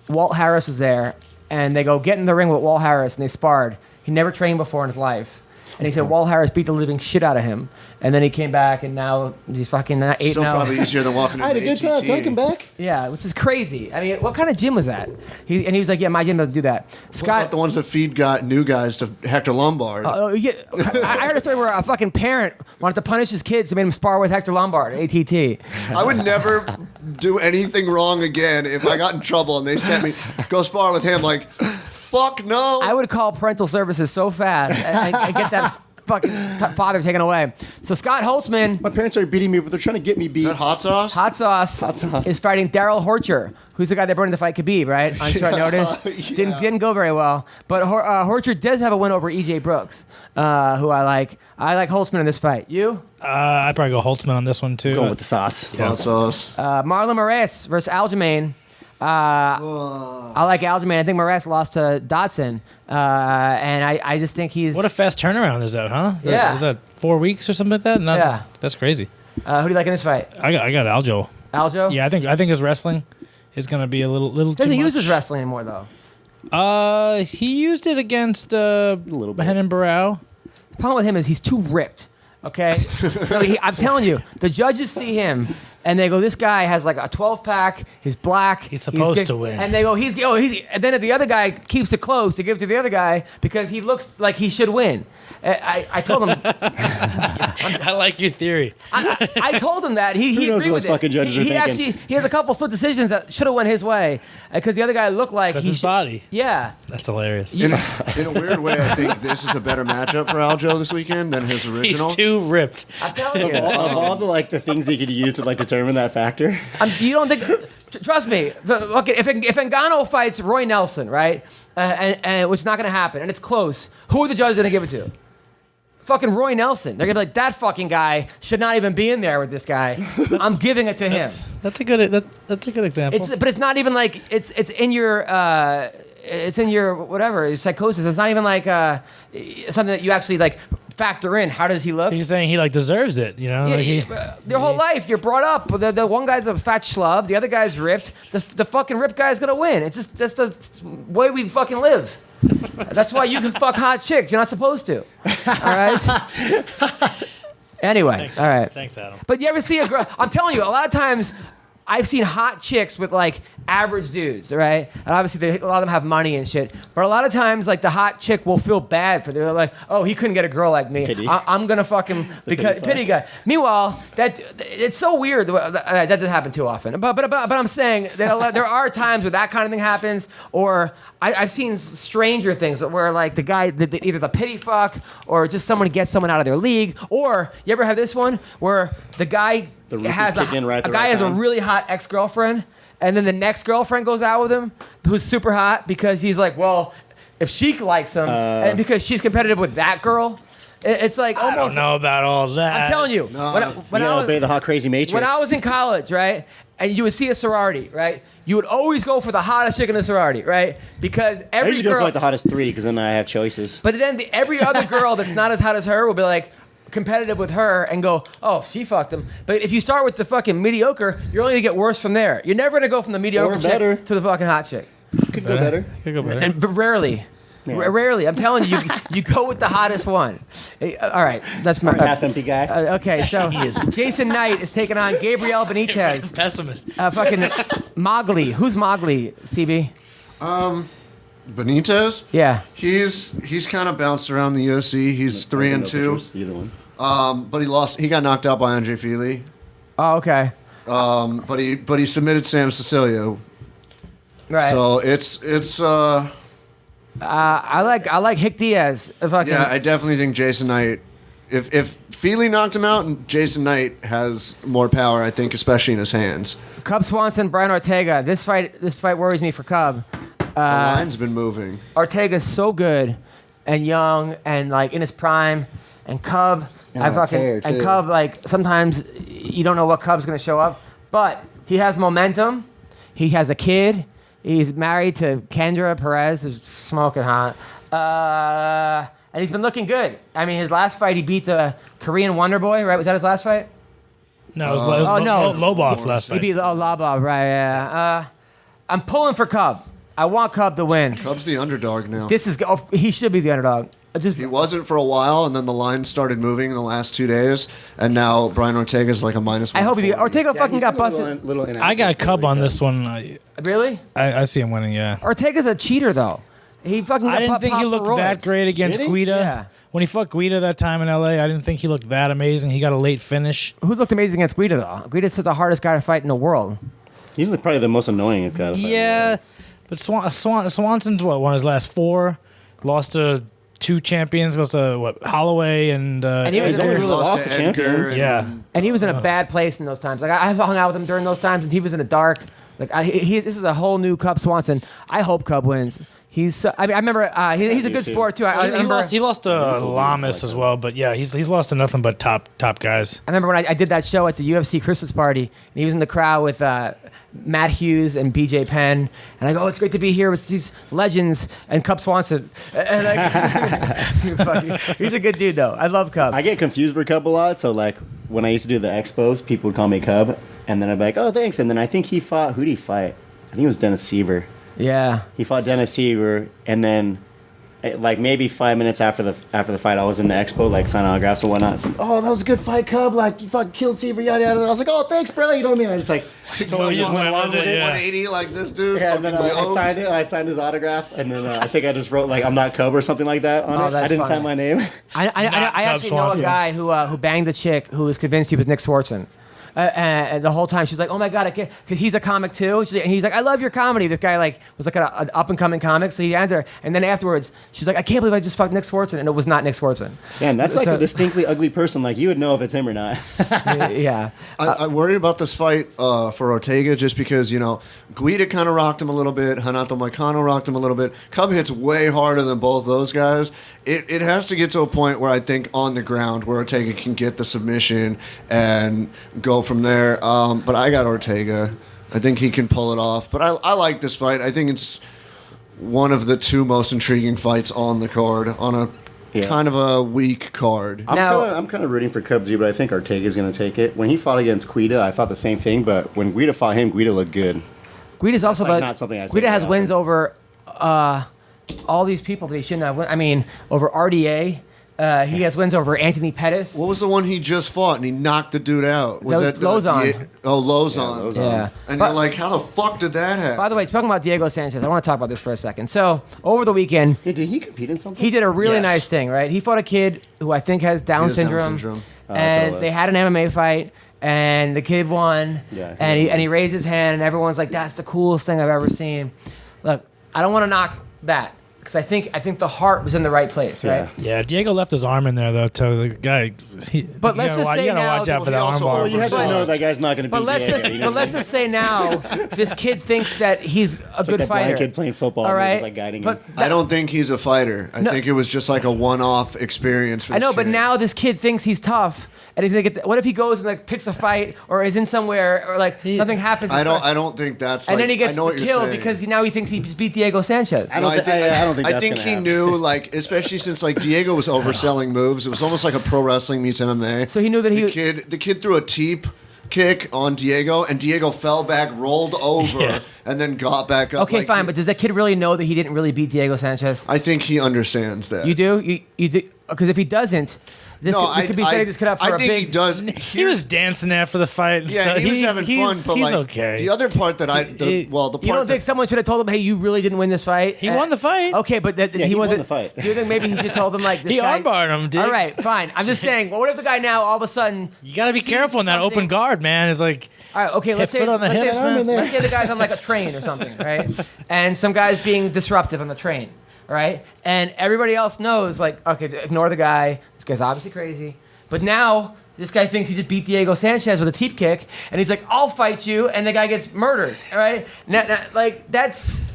[SPEAKER 1] Walt Harris was there, and they go get in the ring with Walt Harris, and they sparred. He never trained before in his life. And he said Walt Harris beat the living shit out of him. And then he came back, and now he's fucking 8-0.
[SPEAKER 2] Still probably easier than walking into
[SPEAKER 4] I had a good time.
[SPEAKER 2] ATT.
[SPEAKER 4] Welcome back.
[SPEAKER 1] Yeah, which is crazy. I mean, what kind of gym was that? He was like, yeah, my gym doesn't do that.
[SPEAKER 2] What
[SPEAKER 1] Scott,
[SPEAKER 2] about the ones that feed new guys to Hector Lombard?
[SPEAKER 1] yeah, I heard a story where a fucking parent wanted to punish his kids and made him spar with Hector Lombard at ATT.
[SPEAKER 2] I would never do anything wrong again if I got in trouble and they sent me, go spar with him. Like, fuck no.
[SPEAKER 1] I would call parental services so fast and get that fucking father taken away. So Scott Holtzman,
[SPEAKER 4] My parents are beating me, but they're trying to get me beat.
[SPEAKER 2] Is that hot sauce?
[SPEAKER 1] Hot Sauce, is fighting Daryl Horcher, who's the guy that brought in to fight Khabib, right? On short notice.
[SPEAKER 2] Yeah.
[SPEAKER 1] Didn't go very well. But Horcher does have a win over EJ Brooks, who I like. I like Holtzman in this fight. You?
[SPEAKER 8] I'd probably go Holtzman on this one too.
[SPEAKER 4] Going with the sauce.
[SPEAKER 2] Hot sauce.
[SPEAKER 1] Marlon Moraes versus Aljamain. I like Aljamain. I think Moraes lost to Dotson. And I just think he's...
[SPEAKER 8] What a fast turnaround is that, huh?
[SPEAKER 1] Yeah.
[SPEAKER 8] Is that 4 weeks or something like that?
[SPEAKER 1] Yeah.
[SPEAKER 8] That's crazy.
[SPEAKER 1] who do you like in this fight?
[SPEAKER 8] I got Aljo.
[SPEAKER 1] Aljo?
[SPEAKER 8] Yeah, I think his wrestling is going to be a little
[SPEAKER 1] Doesn't
[SPEAKER 8] too
[SPEAKER 1] use
[SPEAKER 8] much.
[SPEAKER 1] his wrestling anymore, though.
[SPEAKER 8] He used it against Benin Barao.
[SPEAKER 1] The problem with him is he's too ripped. Okay, really, I'm telling you, the judges see him and they go, "This guy has like a 12-pack. He's black.
[SPEAKER 8] He's supposed to win."
[SPEAKER 1] And they go, "He's." And then if the other guy keeps it close, they give it to the other guy because he looks like he should win. I told him.
[SPEAKER 8] I like your theory.
[SPEAKER 1] I told him that he
[SPEAKER 4] knows
[SPEAKER 1] agreed
[SPEAKER 4] what
[SPEAKER 1] with
[SPEAKER 4] his fucking
[SPEAKER 1] it.
[SPEAKER 4] judges are
[SPEAKER 1] He
[SPEAKER 4] thinking.
[SPEAKER 1] actually he has a couple split decisions that should have went his way because the other guy looked like
[SPEAKER 8] His body.
[SPEAKER 1] Yeah.
[SPEAKER 8] That's hilarious.
[SPEAKER 2] In a weird way, I think this is a better matchup for Aljo this weekend than his original.
[SPEAKER 8] He's too ripped.
[SPEAKER 1] I'm telling you.
[SPEAKER 4] Of all the things he could use to determine that factor.
[SPEAKER 1] You don't think? Trust me. Look, if Ngannou fights Roy Nelson, right, and which is not going to happen, and it's close, who are the judges going to give it to? Fucking Roy Nelson. They're going to be like, that fucking guy should not even be in there with this guy. I'm giving it to him.
[SPEAKER 8] That's a good example.
[SPEAKER 1] But it's not even like it's in your whatever your psychosis. It's not even like something that you actually like factor in. How does he look?
[SPEAKER 8] You're saying he deserves it, you know?
[SPEAKER 1] Your whole life, you're brought up. The one guy's a fat schlub, the other guy's ripped. The fucking ripped guy's gonna win. It's just that's the way we fucking live. That's why you can fuck hot chicks. You're not supposed to. All right. Anyway,
[SPEAKER 8] Thanks,
[SPEAKER 1] all right.
[SPEAKER 8] Thanks, Adam.
[SPEAKER 1] But you ever see a girl? I'm telling you, a lot of times I've seen hot chicks with like average dudes, right? And obviously a lot of them have money and shit. But a lot of times, like the hot chick will feel bad for. They're like, oh, he couldn't get a girl like me.
[SPEAKER 4] Pity.
[SPEAKER 1] I'm gonna fuck him because pity guy. Meanwhile, it's so weird. That doesn't happen too often. But I'm saying that there are times where that kind of thing happens. Or I've seen stranger things where like the guy, either the pity fuck or just someone gets someone out of their league. Or you ever have this one where the guy has a guy has a really hot ex-girlfriend, and then the next girlfriend goes out with him who's super hot because he's like, well, if she likes him, and because she's competitive with that girl, it's like almost.
[SPEAKER 8] I don't know about all that.
[SPEAKER 1] I'm telling you, when I was,
[SPEAKER 4] obey the hot crazy matrix.
[SPEAKER 1] when I was in college, right, and you would see a sorority, right, you would always go for the hottest chick in the sorority, right, because
[SPEAKER 4] I
[SPEAKER 1] every
[SPEAKER 4] usually go
[SPEAKER 1] girl.
[SPEAKER 4] for the hottest three because then I have choices.
[SPEAKER 1] But then every other girl that's not as hot as her will be like competitive with her and go, oh, she fucked him. But if you start with the fucking mediocre, you're only gonna get worse from there. You're never gonna go from the mediocre
[SPEAKER 4] Or better.
[SPEAKER 1] chick to the fucking hot chick.
[SPEAKER 4] Could go better.
[SPEAKER 8] Could go better.
[SPEAKER 1] And rarely. Rarely. I'm telling you, you go with the hottest one. All right, that's my
[SPEAKER 4] Half empty guy.
[SPEAKER 1] okay, so Jason Knight is taking on Gabriel Benitez.
[SPEAKER 8] Pessimist.
[SPEAKER 1] Fucking Mowgli. Who's Mowgli, CB?
[SPEAKER 2] Benitez?
[SPEAKER 1] Yeah.
[SPEAKER 2] He's kind of bounced around the UFC. He's 3-2.
[SPEAKER 4] Either one.
[SPEAKER 2] But he lost. He got knocked out by Andre Fili.
[SPEAKER 1] Oh, okay.
[SPEAKER 2] But he submitted Sam Cecilio.
[SPEAKER 1] Right.
[SPEAKER 2] So it's.
[SPEAKER 1] I like Hick Diaz.
[SPEAKER 2] Yeah, I definitely think Jason Knight. If Fili knocked him out, and Jason Knight has more power, I think, especially in his hands.
[SPEAKER 1] Cub Swanson, Brian Ortega. This fight worries me for Cub.
[SPEAKER 2] The line's been moving.
[SPEAKER 1] Ortega's so good and young and like in his prime, and Cub. And Cub, like sometimes you don't know what Cub's gonna show up, but he has momentum. He has a kid. He's married to Kendra Perez, who's smoking hot. And he's been looking good. I mean, his last fight, he beat the Korean Wonder Boy, right? Was that his last fight?
[SPEAKER 8] No, it was Lobov last fight.
[SPEAKER 1] He beat Lobov, right? Yeah. I'm pulling for Cub. I want Cub to win.
[SPEAKER 2] Cub's the underdog now.
[SPEAKER 1] He should be the underdog.
[SPEAKER 2] He wasn't for a while, and then the line started moving in the last 2 days, and now Brian Ortega's like a -140.
[SPEAKER 1] I hope Ortega fucking got busted.
[SPEAKER 8] I got Cub on this one.
[SPEAKER 1] Really?
[SPEAKER 8] I see him winning, yeah.
[SPEAKER 1] Ortega's a cheater, though. He fucking got
[SPEAKER 8] I didn't think he looked that great against Guida.
[SPEAKER 1] Yeah.
[SPEAKER 8] When he fought Guida that time in L.A., I didn't think he looked that amazing. He got a late finish.
[SPEAKER 1] Who looked amazing against Guida, though? Guida's the hardest guy to fight in the world.
[SPEAKER 4] He's probably the most annoying guy to fight.
[SPEAKER 8] Yeah, but Swanson's won his last 4, lost to 2 champions, goes to Holloway and
[SPEAKER 1] he was
[SPEAKER 4] Edgar. Lost to champions.
[SPEAKER 8] Yeah.
[SPEAKER 1] And he was in a bad place in those times. Like I hung out with him during those times, and he was in the dark. Like this is a whole new Cub Swanson. I hope Cub wins. I remember he's a good sport too.
[SPEAKER 8] He lost to Lamas as well, but yeah, he's lost to nothing but top guys.
[SPEAKER 1] I remember when I did that show at the UFC Christmas party, and he was in the crowd with Matt Hughes and BJ Penn, and I go, "Oh, it's great to be here with these legends and Cub Swanson." And he's a good dude though. I love Cub.
[SPEAKER 4] I get confused with Cub a lot, so like when I used to do the expos, people would call me Cub, and then I'd be like, "Oh, thanks." And then I think who did he fight? I think it was Dennis Seaver.
[SPEAKER 1] Yeah.
[SPEAKER 4] He fought Dennis Seaver, and then like maybe 5 minutes after the fight, I was in the expo, like signing autographs and whatnot. It's like, oh, that was a good fight, Cub. Like you fucking killed Seaver, yada yada. And I was like, oh, thanks, bro. You know what I mean? I just like
[SPEAKER 8] totally just went along with it.
[SPEAKER 2] 180 like this dude.
[SPEAKER 4] Yeah, and then I signed it. I signed his autograph, and then I think I just wrote like I'm not Cub or something like that on it. I didn't sign my name.
[SPEAKER 1] I actually know a guy who banged the chick who was convinced he was Nick Swartzen. And the whole time she's like, "Oh my god, I can't," because he's a comic too. And he's like, "I love your comedy." This guy like was like an up and coming comic, so he answered her. And then afterwards, she's like, "I can't believe I just fucked Nick Swartzen," and it was not Nick Swartzen.
[SPEAKER 4] Yeah, and that's like a distinctly ugly person. Like you would know if it's him or not.
[SPEAKER 1] Yeah.
[SPEAKER 2] I worry about this fight for Ortega just because Guida kind of rocked him a little bit. Hanato Moicano rocked him a little bit. Cub hits way harder than both those guys. It has to get to a point where I think on the ground where Ortega can get the submission and go from there. But I got Ortega. I think he can pull it off. But I like this fight. I think it's one of the 2 most intriguing fights on the card on a kind of a weak card.
[SPEAKER 4] I'm kind of rooting for Cub G, but I think Ortega's going to take it. When he fought against Guida, I thought the same thing. But when Guida fought him, Guida looked good.
[SPEAKER 1] Guida's also
[SPEAKER 4] not something I say
[SPEAKER 1] Guida has
[SPEAKER 4] often.
[SPEAKER 1] wins over all these people that he shouldn't have. I mean, over RDA. He has wins over Anthony Pettis.
[SPEAKER 2] What was the one he just fought and he knocked the dude out? Was that
[SPEAKER 1] Lozon?
[SPEAKER 2] Lozon.
[SPEAKER 1] Yeah.
[SPEAKER 2] And you're like, how the fuck did that happen?
[SPEAKER 1] By the way, talking about Diego Sanchez, I want to talk about this for a second. So, over the weekend...
[SPEAKER 4] Did he compete in something?
[SPEAKER 1] He did a really nice thing, right? He fought a kid who I think has Down syndrome. And they had an MMA fight, and the kid won. Yeah, and he raised his hand, and everyone's like, that's the coolest thing I've ever seen. Look, I don't want to knock that. Because I think the heart was in the right place, right?
[SPEAKER 8] Yeah, Diego left his arm in there though. So the guy,
[SPEAKER 1] but let's just say now,
[SPEAKER 8] watch out for that arm bar.
[SPEAKER 4] Well, you have to know that guy's not going to be.
[SPEAKER 1] But let's just say now, this kid thinks that he's a good
[SPEAKER 4] like
[SPEAKER 1] fighter.
[SPEAKER 4] Blind kid playing football.
[SPEAKER 1] All right,
[SPEAKER 4] just, like, guiding him.
[SPEAKER 2] I don't think he's a fighter. I think it was just like a one-off experience for this kid.
[SPEAKER 1] But now this kid thinks he's tough. And he's gonna get. What if he goes and like picks a fight, or is in somewhere, or like something happens?
[SPEAKER 2] I don't think that's.
[SPEAKER 1] And then he gets killed because now he thinks he beat Diego Sanchez.
[SPEAKER 4] I don't think.
[SPEAKER 2] I think he knew, like, especially since like Diego was overselling moves. It was almost like a pro wrestling meets MMA.
[SPEAKER 1] So he knew that
[SPEAKER 2] the kid threw a teep kick on Diego, and Diego fell back, rolled over, and then got back up.
[SPEAKER 1] Okay, fine, but does that kid really know that he didn't really beat Diego Sanchez?
[SPEAKER 2] I think he understands that.
[SPEAKER 1] You do? You do? Because if he doesn't. we could be setting this kid up for a
[SPEAKER 2] think
[SPEAKER 1] big.
[SPEAKER 2] he does.
[SPEAKER 8] He was dancing after the fight. And
[SPEAKER 2] Yeah,
[SPEAKER 8] stuff.
[SPEAKER 2] he was having fun, but
[SPEAKER 8] he's
[SPEAKER 2] like
[SPEAKER 8] okay.
[SPEAKER 2] the other part that the part
[SPEAKER 1] You don't think
[SPEAKER 2] that,
[SPEAKER 1] someone should have told him, "Hey, you really didn't win this fight"?
[SPEAKER 8] He won the fight.
[SPEAKER 1] Okay, but
[SPEAKER 4] Yeah, he won
[SPEAKER 1] wasn't
[SPEAKER 4] the fight.
[SPEAKER 1] Do you think maybe he should have told him like this
[SPEAKER 8] He
[SPEAKER 1] guy?
[SPEAKER 8] armbarred him, dude.
[SPEAKER 1] All right, fine. I'm just saying. Well, what if the guy now all of a sudden?
[SPEAKER 8] You got to be
[SPEAKER 1] sees
[SPEAKER 8] careful in that
[SPEAKER 1] something-
[SPEAKER 8] open guard, man. It's like
[SPEAKER 1] All right, okay. Let's say
[SPEAKER 8] foot on the hips, man.
[SPEAKER 1] let's say the guy's on like a train or something, right? And some guy's being disruptive on the train, right? And everybody else knows, like, okay, ignore the guy. This guy's obviously crazy. But now this guy thinks he just beat Diego Sanchez with a teep kick, and he's like, "I'll fight you," and the guy gets murdered, all right? Now, like that's.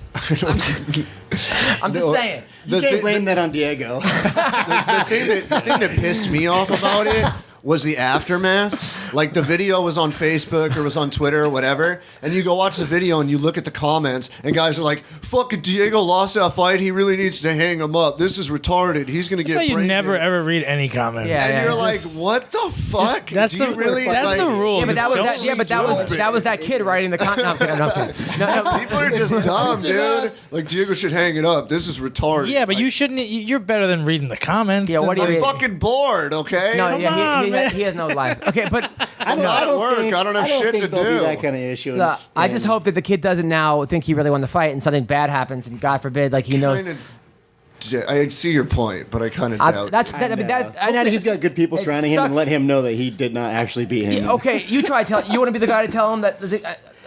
[SPEAKER 1] I'm just saying.
[SPEAKER 4] You can't blame that on Diego.
[SPEAKER 2] the thing that pissed me off about it was the aftermath. Like the video was on Facebook or was on Twitter or whatever, and you go watch the video and you look at the comments, and guys are like, "Fucking Diego lost that fight. He really needs to hang him up. This is retarded. He's gonna get."
[SPEAKER 8] you
[SPEAKER 2] brain
[SPEAKER 8] never
[SPEAKER 2] damage."
[SPEAKER 8] ever read any comments.
[SPEAKER 1] Yeah,
[SPEAKER 2] And
[SPEAKER 1] yeah.
[SPEAKER 2] you're like, "What the fuck?
[SPEAKER 8] That's
[SPEAKER 2] Do you
[SPEAKER 8] the
[SPEAKER 2] really
[SPEAKER 8] that's
[SPEAKER 2] like,
[SPEAKER 8] the rule.
[SPEAKER 1] Yeah, but that was
[SPEAKER 8] Don't
[SPEAKER 1] that. Yeah, but that was that kid writing the comment. No, I'm kidding. No, I'm kidding. No,
[SPEAKER 2] People are just dumb, dude. Like Diego should hang it up. This is retarded.
[SPEAKER 8] Yeah, but
[SPEAKER 2] Like,
[SPEAKER 8] you shouldn't. You're better than reading the comments.
[SPEAKER 1] Yeah, what do you
[SPEAKER 2] I'm
[SPEAKER 1] read?
[SPEAKER 2] fucking bored. Okay.
[SPEAKER 1] No,
[SPEAKER 8] Come
[SPEAKER 1] yeah,
[SPEAKER 8] on, man.
[SPEAKER 1] he has no life. Okay, but
[SPEAKER 2] I'm not at work. I don't have shit
[SPEAKER 4] think
[SPEAKER 2] to
[SPEAKER 4] there'll
[SPEAKER 2] do.
[SPEAKER 4] be that kind of issue.
[SPEAKER 1] I just hope that the kid doesn't now think he really won the fight and something bad happens and God forbid, like he knows.
[SPEAKER 2] I see your point, but I kind of doubt.
[SPEAKER 1] That's
[SPEAKER 2] it.
[SPEAKER 1] that. I mean that.
[SPEAKER 4] Hopefully he's got good people
[SPEAKER 1] it
[SPEAKER 4] surrounding him and
[SPEAKER 1] sucks.
[SPEAKER 4] let him know that he did not actually beat him.
[SPEAKER 1] Okay, you try tell. You want to be the guy to tell him that?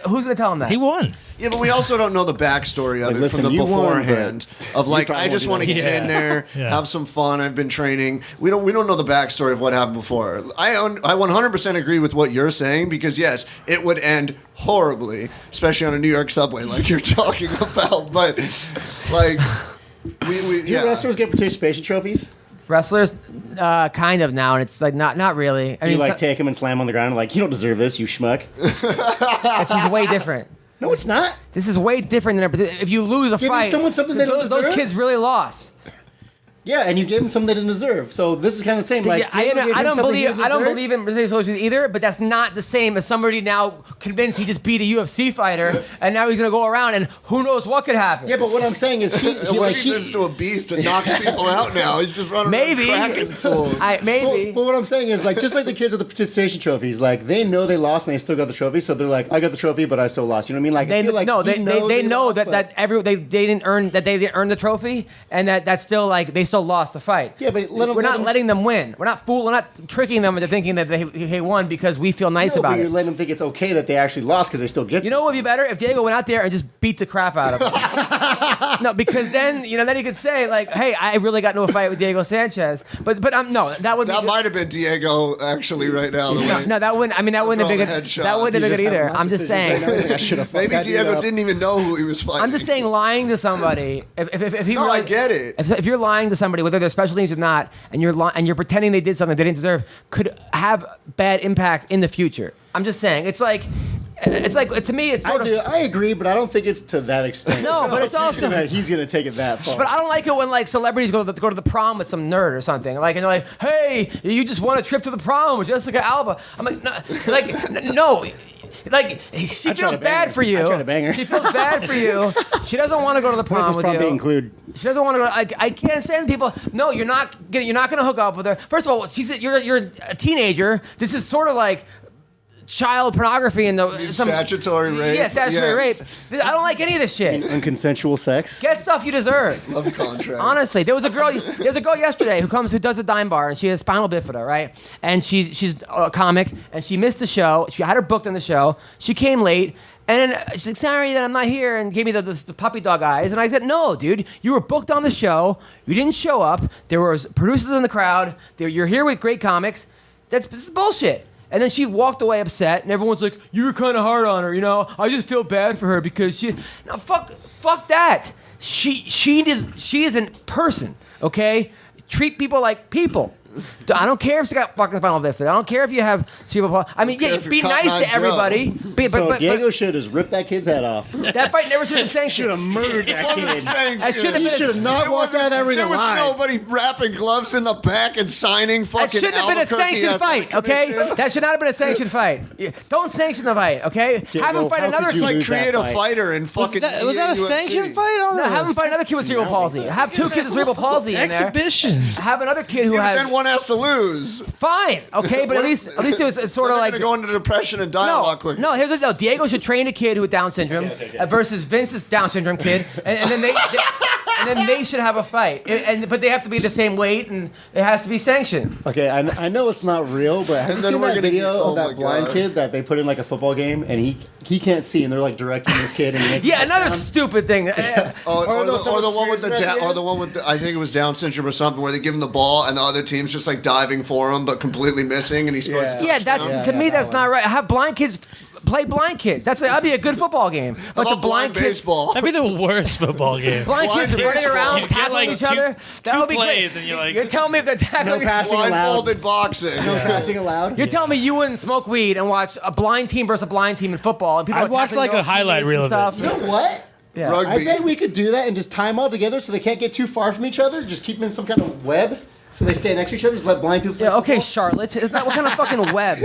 [SPEAKER 1] Who's going to tell him that?
[SPEAKER 8] He won.
[SPEAKER 2] Yeah, but we also don't know the backstory of
[SPEAKER 4] Like,
[SPEAKER 2] it
[SPEAKER 4] listen,
[SPEAKER 2] from the
[SPEAKER 4] you won,
[SPEAKER 2] beforehand. Of like,
[SPEAKER 4] probably
[SPEAKER 2] I just
[SPEAKER 4] won't
[SPEAKER 2] want
[SPEAKER 4] do
[SPEAKER 2] to
[SPEAKER 4] that.
[SPEAKER 2] get in there,
[SPEAKER 8] Yeah.
[SPEAKER 2] have some fun. I've been training. We don't know the backstory of what happened before. I 100% agree with what you're saying because yes, it would end horribly, especially on a New York subway, like you're talking about. But like,
[SPEAKER 4] Do
[SPEAKER 2] yeah.
[SPEAKER 4] wrestlers get participation trophies?
[SPEAKER 1] Wrestlers, kind of now, and it's like not really. I
[SPEAKER 4] You
[SPEAKER 1] mean,
[SPEAKER 4] like take him and slam on the ground like, you don't deserve this, you schmuck.
[SPEAKER 1] it's just way different.
[SPEAKER 4] No, it's not.
[SPEAKER 1] This is way different than if you lose a
[SPEAKER 4] Giving
[SPEAKER 1] fight.
[SPEAKER 4] someone something they don't
[SPEAKER 1] those
[SPEAKER 4] deserve?
[SPEAKER 1] kids really lost.
[SPEAKER 4] Yeah, and you gave him something they didn't deserve. So this is kind of the same. Like,
[SPEAKER 1] Yeah,
[SPEAKER 4] Diego gave
[SPEAKER 1] I
[SPEAKER 4] him
[SPEAKER 1] don't
[SPEAKER 4] something he
[SPEAKER 1] believe
[SPEAKER 4] didn't deserve.
[SPEAKER 1] in Brazilian Jiu-Jitsu either, but that's not the same as somebody now convinced he just beat a UFC fighter and now he's gonna go around and who knows what could happen.
[SPEAKER 4] Yeah, but what I'm saying is he
[SPEAKER 2] What
[SPEAKER 4] like
[SPEAKER 2] if he turns to a beast and knocks people out now? He's just running
[SPEAKER 1] Maybe.
[SPEAKER 2] around cracking fools.
[SPEAKER 1] Maybe.
[SPEAKER 4] But what I'm saying is, like, just like the kids with the participation trophies, like they know they lost and they still got the trophy, so they're like, I got the trophy, but I still lost. You know what I mean? Like, I feel like
[SPEAKER 1] they know
[SPEAKER 4] lost,
[SPEAKER 1] that
[SPEAKER 4] but-
[SPEAKER 1] they didn't earn the trophy and that's still like they still lost the fight.
[SPEAKER 4] Yeah, but
[SPEAKER 1] We're not letting them win. We're not tricking them into thinking that they won because we feel nice
[SPEAKER 4] No,
[SPEAKER 1] about
[SPEAKER 4] but you're
[SPEAKER 1] it.
[SPEAKER 4] letting them think it's okay that they actually lost because they still get.
[SPEAKER 1] You know what would be better if Diego went out there and just beat the crap out of him. No, because then then he could say like, "Hey, I really got into a fight with Diego Sanchez." But no, that would
[SPEAKER 2] That
[SPEAKER 1] be
[SPEAKER 2] might have been Diego actually right now. The way.
[SPEAKER 1] no, that wouldn't. I mean, that wouldn't have been
[SPEAKER 2] Throwing
[SPEAKER 1] good.
[SPEAKER 2] headshot.
[SPEAKER 1] That wouldn't have been good either. I'm just saying.
[SPEAKER 2] Maybe Diego didn't even know who he was fighting.
[SPEAKER 1] I'm just saying, lying to somebody. If he
[SPEAKER 2] No,
[SPEAKER 1] really,
[SPEAKER 2] I get it.
[SPEAKER 1] If you're lying to somebody, whether they're special needs or not, and you're pretending they did something they didn't deserve, could have bad impact in the future. I'm just saying. It's like to me, it's sort of.
[SPEAKER 4] I agree, but I don't think it's to that extent.
[SPEAKER 1] No, but it's also.
[SPEAKER 4] that he's gonna take it that far.
[SPEAKER 1] But I don't like it when like celebrities go to the prom with some nerd or something. Like and they're like, "Hey, you just won a trip to the prom with Jessica Alba." I'm like, no. Like she
[SPEAKER 4] I try
[SPEAKER 1] feels
[SPEAKER 4] to bang
[SPEAKER 1] bad
[SPEAKER 4] her.
[SPEAKER 1] for you.
[SPEAKER 4] I try to bang her.
[SPEAKER 1] She feels bad for you. She doesn't want to go to the
[SPEAKER 4] What does
[SPEAKER 1] prom
[SPEAKER 4] this
[SPEAKER 1] with
[SPEAKER 4] probably
[SPEAKER 1] you.
[SPEAKER 4] include?
[SPEAKER 1] She doesn't want to go. I can't stand people. No, you're not going to hook up with her. First of all, she said you're a teenager. This is sort of like child pornography and
[SPEAKER 2] statutory rape.
[SPEAKER 1] Yeah, statutory rape. I don't like any of this shit.
[SPEAKER 4] Unconsensual sex.
[SPEAKER 1] Get stuff you deserve.
[SPEAKER 2] Love contract.
[SPEAKER 1] Honestly, there's a girl yesterday who does a dime bar and she has spinal bifida, right? And she's a comic and she missed the show. She had her booked on the show. She came late. And then she's like, "Sorry that I'm not here," and gave me the puppy dog eyes. And I said, "No, dude, you were booked on the show. You didn't show up. There was producers in the crowd. You're here with great comics. This is bullshit." And then she walked away upset, and everyone's like, "You were kind of hard on her, you know? I just feel bad for her because she." No, fuck that. She is a person, okay? Treat people like people. I don't care if she got fucking spinal bifida. I don't care if you have cerebral palsy. I mean, yeah,
[SPEAKER 2] if
[SPEAKER 1] be
[SPEAKER 2] you're
[SPEAKER 1] nice
[SPEAKER 2] Cotton
[SPEAKER 1] to
[SPEAKER 2] Eye Joe.
[SPEAKER 1] everybody. But
[SPEAKER 4] Diego should have just ripped that kid's head off.
[SPEAKER 1] that fight never should have been sanctioned.
[SPEAKER 4] Should have murdered that kid.
[SPEAKER 1] I should have
[SPEAKER 4] He
[SPEAKER 1] been.
[SPEAKER 4] should have not walked out of that ring
[SPEAKER 2] There was
[SPEAKER 4] alive.
[SPEAKER 2] nobody wrapping gloves in the back and signing
[SPEAKER 1] That
[SPEAKER 2] fucking
[SPEAKER 1] shouldn't have been a
[SPEAKER 2] Albuquerque
[SPEAKER 1] sanctioned
[SPEAKER 2] Athletic
[SPEAKER 1] fight, okay?
[SPEAKER 2] Commission.
[SPEAKER 1] That should not have been a sanctioned fight. Yeah, don't sanction the fight, okay? Have him fight
[SPEAKER 4] how
[SPEAKER 1] another
[SPEAKER 4] could you
[SPEAKER 1] kid.
[SPEAKER 2] Like
[SPEAKER 4] lose that
[SPEAKER 2] create a
[SPEAKER 4] fight?
[SPEAKER 2] fighter and fucking.
[SPEAKER 8] Was that a
[SPEAKER 2] UFC.
[SPEAKER 8] sanctioned fight? I don't
[SPEAKER 1] No,
[SPEAKER 8] know.
[SPEAKER 1] have him fight another kid with cerebral palsy. Have two kids with cerebral palsy in there.
[SPEAKER 8] Exhibition.
[SPEAKER 1] Have another kid who
[SPEAKER 2] Yeah, but
[SPEAKER 1] has.
[SPEAKER 2] then one one has to lose.
[SPEAKER 1] Fine, okay, but at least it was sort of
[SPEAKER 2] They're
[SPEAKER 1] like
[SPEAKER 2] gonna go into depression and die a lot quicker.
[SPEAKER 1] No, here's the no. Diego should train a kid with Down syndrome versus Vince's Down syndrome kid, and then they should have a fight. But they have to be the same weight, and it has to be sanctioned.
[SPEAKER 4] Okay, I know it's not real, but have you seen that video of that blind kid that they put in like a football game, and he can't see, and they're like directing this kid, and he makes
[SPEAKER 1] another stupid thing.
[SPEAKER 2] Or the one with I think it was Down syndrome or something, where they give him the ball and the other team's just like diving for him, but completely missing, and he scores.
[SPEAKER 1] To me that's not right. Have blind kids play blind kids. That'd be a good football game. Bunch of blind kids.
[SPEAKER 2] Baseball.
[SPEAKER 8] That'd be the worst football game.
[SPEAKER 1] Blind kids running around,
[SPEAKER 8] You get,
[SPEAKER 1] tackling
[SPEAKER 8] like,
[SPEAKER 1] each other. That would be
[SPEAKER 8] plays
[SPEAKER 1] great.
[SPEAKER 8] and you're like-
[SPEAKER 1] You're telling me if they're tackling.
[SPEAKER 4] No passing allowed.
[SPEAKER 2] Blindfolded boxing.
[SPEAKER 4] No passing allowed.
[SPEAKER 1] You're telling me you wouldn't smoke weed and watch a blind team versus a blind team in football? And people
[SPEAKER 8] I'd
[SPEAKER 1] are
[SPEAKER 8] watch,
[SPEAKER 1] tackling
[SPEAKER 8] like, a
[SPEAKER 1] their
[SPEAKER 8] highlight
[SPEAKER 1] teammates
[SPEAKER 8] reel
[SPEAKER 1] and
[SPEAKER 8] of it.
[SPEAKER 1] stuff.
[SPEAKER 4] You know what?
[SPEAKER 1] Yeah.
[SPEAKER 2] Rugby.
[SPEAKER 4] I bet we could do that and just tie them all together so they can't get too far from each other. Just keep them in some kind of web so they stay next to each other. Just let blind people play
[SPEAKER 1] Okay,
[SPEAKER 4] football.
[SPEAKER 1] Charlotte. Isn't that what kind of fucking web?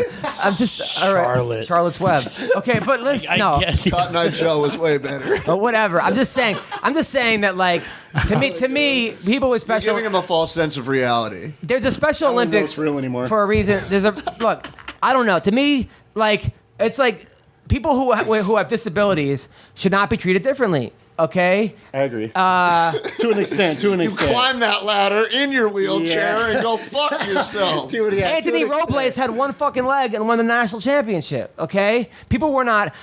[SPEAKER 1] I'm just all right.
[SPEAKER 8] Charlotte.
[SPEAKER 1] Charlotte's Web. Okay, but listen,
[SPEAKER 8] I
[SPEAKER 1] no.
[SPEAKER 8] get the-
[SPEAKER 2] Cotton Eye Joe was way better.
[SPEAKER 1] But whatever. I'm just saying that like to me, people with special
[SPEAKER 2] Giving him a false sense of reality.
[SPEAKER 1] there's a Special
[SPEAKER 4] don't even know
[SPEAKER 1] Olympics
[SPEAKER 4] it's real anymore.
[SPEAKER 1] for a reason. There's a look. I don't know. To me, like it's like people who have disabilities should not be treated differently. Okay.
[SPEAKER 4] I agree. To an extent.
[SPEAKER 2] You climb that ladder in your wheelchair and go fuck yourself.
[SPEAKER 1] Anthony Robles had one fucking leg and won the national championship. Okay, people were not.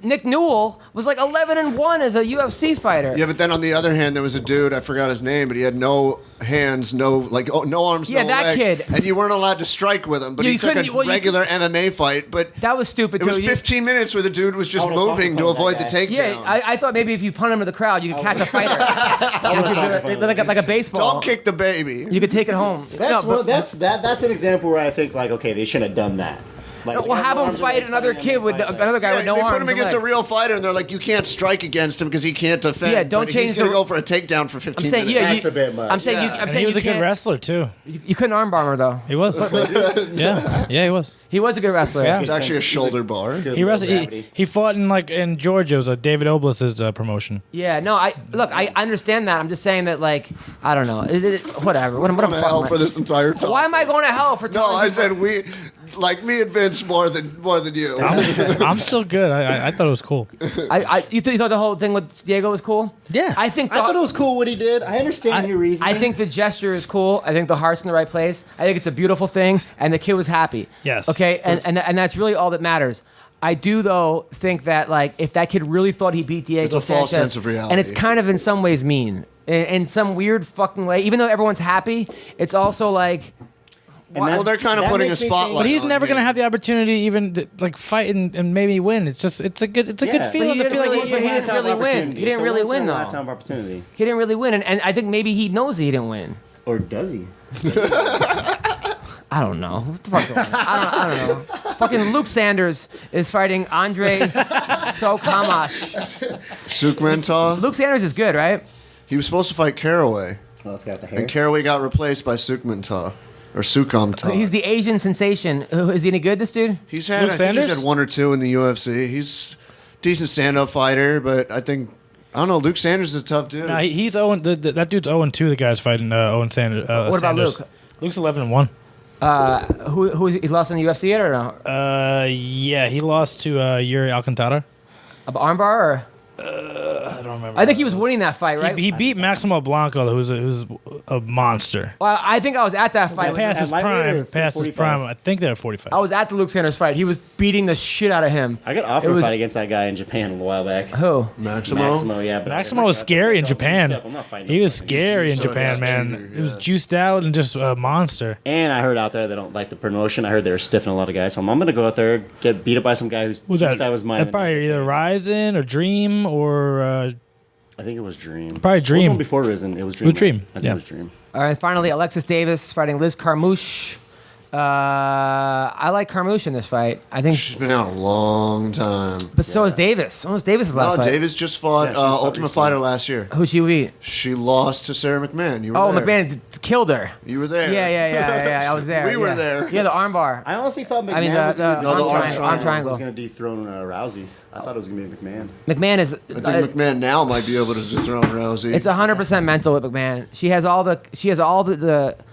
[SPEAKER 1] Nick Newell was like 11-1 as a UFC fighter.
[SPEAKER 2] Yeah, but then on the other hand, there was a dude, I forgot his name, but he had no hands, no arms,
[SPEAKER 1] Yeah,
[SPEAKER 2] no
[SPEAKER 1] that
[SPEAKER 2] legs.
[SPEAKER 1] kid.
[SPEAKER 2] And you weren't allowed to strike with him, but
[SPEAKER 1] You
[SPEAKER 2] he took
[SPEAKER 1] couldn't-
[SPEAKER 2] a
[SPEAKER 1] well, you-
[SPEAKER 2] regular MMA fight, but
[SPEAKER 1] That was stupid
[SPEAKER 2] it was
[SPEAKER 1] too.
[SPEAKER 2] 15 minutes where the dude was just
[SPEAKER 4] I would've
[SPEAKER 2] moving to
[SPEAKER 4] soccer
[SPEAKER 2] avoid
[SPEAKER 4] pumped
[SPEAKER 2] the
[SPEAKER 4] that
[SPEAKER 2] takedown.
[SPEAKER 1] Yeah, I thought maybe if you punt him to the crowd, you could catch a fighter. like a baseball.
[SPEAKER 2] Don't kick the baby.
[SPEAKER 1] You could take it home.
[SPEAKER 4] That's an example where I think like, okay, they shouldn't have done that. Like,
[SPEAKER 1] Well, have him fight another kid with another guy with no
[SPEAKER 2] they
[SPEAKER 1] arms.
[SPEAKER 2] put him
[SPEAKER 1] and
[SPEAKER 2] against a
[SPEAKER 1] legs.
[SPEAKER 2] real fighter, and they're like, you can't strike against him because he can't defend.
[SPEAKER 1] Yeah, don't
[SPEAKER 2] but
[SPEAKER 1] change
[SPEAKER 2] He's gonna
[SPEAKER 1] the-
[SPEAKER 2] go for a takedown for 15
[SPEAKER 1] I'm saying,
[SPEAKER 2] minutes.
[SPEAKER 1] yeah,
[SPEAKER 4] That's a bit much.
[SPEAKER 1] I'm saying,
[SPEAKER 2] Yeah.
[SPEAKER 1] I'm
[SPEAKER 8] And
[SPEAKER 1] saying
[SPEAKER 8] he was
[SPEAKER 1] you
[SPEAKER 8] a good
[SPEAKER 1] can't-
[SPEAKER 8] wrestler too.
[SPEAKER 1] You couldn't armbar him though.
[SPEAKER 8] He was. Yeah, he was.
[SPEAKER 1] He was a good wrestler.
[SPEAKER 8] Yeah.
[SPEAKER 2] It's actually a shoulder bar.
[SPEAKER 8] He wrestled. He fought in Georgia. It was David Oblis's promotion.
[SPEAKER 1] Yeah, no, I understand that. I'm just saying that, like, I don't know. Whatever. What
[SPEAKER 2] I'm
[SPEAKER 1] am
[SPEAKER 2] going to hell for this entire time.
[SPEAKER 1] Why am I going to hell for
[SPEAKER 2] No,
[SPEAKER 1] telling
[SPEAKER 2] I
[SPEAKER 1] people-
[SPEAKER 2] said we, like me and Vince more than you.
[SPEAKER 8] I'm still good. I thought it was cool.
[SPEAKER 1] You thought the whole thing with Diego was cool?
[SPEAKER 8] Yeah.
[SPEAKER 1] I
[SPEAKER 4] thought it was cool what he did. I understand your reason.
[SPEAKER 1] I think the gesture is cool. I think the heart's in the right place. I think it's a beautiful thing, and the kid was happy.
[SPEAKER 8] Yes.
[SPEAKER 1] Okay, and that's really all that matters. I do though think that like if that kid really thought he beat Diego
[SPEAKER 2] It's a false
[SPEAKER 1] Sanchez,
[SPEAKER 2] sense of reality.
[SPEAKER 1] and it's kind of in some ways mean, in some weird fucking way. Even though everyone's happy, it's also like.
[SPEAKER 2] Well, they're kind of
[SPEAKER 4] that
[SPEAKER 2] putting a
[SPEAKER 4] makes me think-
[SPEAKER 2] spotlight.
[SPEAKER 8] But he's
[SPEAKER 2] on
[SPEAKER 8] never
[SPEAKER 2] him.
[SPEAKER 8] going to have the opportunity even to, like fight and maybe win. It's a good
[SPEAKER 4] Yeah.
[SPEAKER 8] feeling
[SPEAKER 1] But
[SPEAKER 8] to
[SPEAKER 1] he
[SPEAKER 8] feel
[SPEAKER 1] didn't
[SPEAKER 8] like
[SPEAKER 1] really- he didn't really win. He didn't really win, though.
[SPEAKER 4] Lifetime opportunity.
[SPEAKER 1] He didn't really win, and I think maybe he knows he didn't win.
[SPEAKER 4] Or does he?
[SPEAKER 1] I don't know. What the fuck do I know? I don't know. Fucking Luke Sanders is fighting Andre Sokamash.
[SPEAKER 2] Sukmentov.
[SPEAKER 1] Luke Sanders is good, right?
[SPEAKER 2] He was supposed to fight Caraway,
[SPEAKER 4] Oh, it's got the hair.
[SPEAKER 2] and Caraway got replaced by Sukmentov. Or Sukomtov.
[SPEAKER 1] He's the Asian sensation. Is he any good, this dude?
[SPEAKER 2] He's had,
[SPEAKER 8] Luke
[SPEAKER 2] I think he's
[SPEAKER 8] Sanders?
[SPEAKER 2] had one or two in the UFC. He's a decent stand-up fighter, but I don't know. Luke Sanders is a tough dude.
[SPEAKER 8] Nah, he's 0. That dude's 0-2. The guy's fighting Owen Sanders.
[SPEAKER 1] What about Luke?
[SPEAKER 8] Luke's 11-1.
[SPEAKER 1] Who he lost in the UFC yet or no?
[SPEAKER 8] Yeah, he lost to Yuri Alcantara.
[SPEAKER 1] Armbar or?
[SPEAKER 8] I don't remember.
[SPEAKER 1] I think he was winning that fight, right?
[SPEAKER 8] He beat Maximo Blanco, who's a monster.
[SPEAKER 1] Well, I think I was at that fight.
[SPEAKER 8] Past his
[SPEAKER 4] lightweight or
[SPEAKER 8] prime. Past his
[SPEAKER 4] 45?
[SPEAKER 8] prime. I think they're 45.
[SPEAKER 1] I was at the Luke Sanders fight. He was beating the shit out of him.
[SPEAKER 4] I got offered
[SPEAKER 1] It
[SPEAKER 4] a
[SPEAKER 1] was-
[SPEAKER 4] fight against that guy in Japan a while back.
[SPEAKER 1] Who?
[SPEAKER 2] Maximo?
[SPEAKER 4] Yeah. But
[SPEAKER 8] Maximo was scary in Japan.
[SPEAKER 4] I'm not fighting
[SPEAKER 8] He
[SPEAKER 4] him.
[SPEAKER 8] was scary in
[SPEAKER 2] juiced up.
[SPEAKER 8] Japan,
[SPEAKER 2] He's
[SPEAKER 8] man.
[SPEAKER 2] cheater,
[SPEAKER 8] He was
[SPEAKER 2] yeah.
[SPEAKER 8] juiced out and just a monster.
[SPEAKER 4] And I heard out there they don't like the promotion. I heard they were stiffing a lot of guys. So I'm going to go out there, get beat up by some guy who's
[SPEAKER 8] Was that?
[SPEAKER 4] that was mine.
[SPEAKER 8] That probably either Ryzen or Dream or
[SPEAKER 4] I think it was Dream.
[SPEAKER 8] Probably
[SPEAKER 4] What was the
[SPEAKER 8] Dream.
[SPEAKER 4] one before Risen? It was Dream.
[SPEAKER 8] Dream,
[SPEAKER 4] I think
[SPEAKER 8] yeah.
[SPEAKER 4] it was Dream.
[SPEAKER 1] All right, finally, Alexis Davis fighting Liz Carmouche. I like Carmouche in this fight. I think,
[SPEAKER 2] She's been out a long time.
[SPEAKER 1] but so is Davis. So was Davis' last
[SPEAKER 2] No,
[SPEAKER 1] fight.
[SPEAKER 2] Davis just fought
[SPEAKER 4] Yeah, she fought
[SPEAKER 2] Ultimate
[SPEAKER 4] recently.
[SPEAKER 2] Fighter last year.
[SPEAKER 1] Who'd she beat?
[SPEAKER 2] She lost to Sarah McMahon. You were
[SPEAKER 1] Oh,
[SPEAKER 2] there.
[SPEAKER 1] McMahon killed her.
[SPEAKER 2] You were there.
[SPEAKER 1] Yeah. I was there.
[SPEAKER 2] We were
[SPEAKER 1] yeah.
[SPEAKER 2] there.
[SPEAKER 1] Yeah, the armbar.
[SPEAKER 4] I honestly thought McMahon
[SPEAKER 1] I mean,
[SPEAKER 4] was
[SPEAKER 1] the
[SPEAKER 2] No, the arm
[SPEAKER 1] triangle.
[SPEAKER 4] was going to dethrone Rousey. I thought it was going to be McMahon.
[SPEAKER 1] McMahon is.
[SPEAKER 2] I think McMahon now might be able to dethrone Rousey.
[SPEAKER 1] It's 100% mental with McMahon. She has all the
[SPEAKER 2] Well,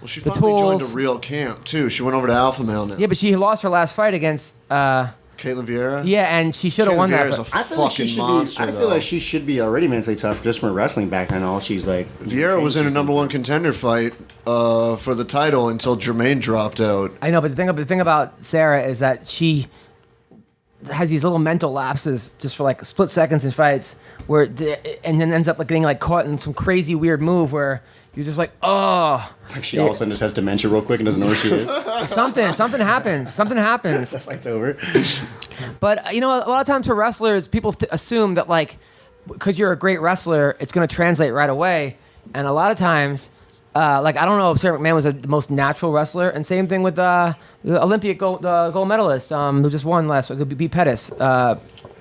[SPEAKER 2] she
[SPEAKER 1] the
[SPEAKER 2] finally joined a
[SPEAKER 1] tools.
[SPEAKER 2] real camp too. She went over to Alpha Male now.
[SPEAKER 1] Yeah, but she lost her last fight against.
[SPEAKER 2] Caitlin Vieira.
[SPEAKER 1] Yeah, and she should have
[SPEAKER 2] Caitlin
[SPEAKER 1] won that.
[SPEAKER 2] Vieira's a
[SPEAKER 1] fight.
[SPEAKER 4] I feel like she
[SPEAKER 2] fucking
[SPEAKER 4] should
[SPEAKER 2] monster.
[SPEAKER 4] be. I
[SPEAKER 2] though.
[SPEAKER 4] feel like she should be already mentally tough just from her wrestling background. All she's like.
[SPEAKER 2] Vieira was in a number one contender fight for the title until Jermaine dropped out.
[SPEAKER 1] I know, but the thing about Sarah is that she has these little mental lapses just for like split seconds in fights, and then ends up like getting like caught in some crazy weird move where you're just like, oh,
[SPEAKER 4] Like she all of a sudden just has dementia real quick and doesn't know where she is.
[SPEAKER 1] something happens.
[SPEAKER 4] The fight's over.
[SPEAKER 1] But you know, a lot of times for wrestlers, people assume that like because you're a great wrestler, it's going to translate right away, and a lot of times. Like I don't know if Sarah McMahon was the most natural wrestler, and same thing with the Olympic gold medalist who just won last week, beat Pettis,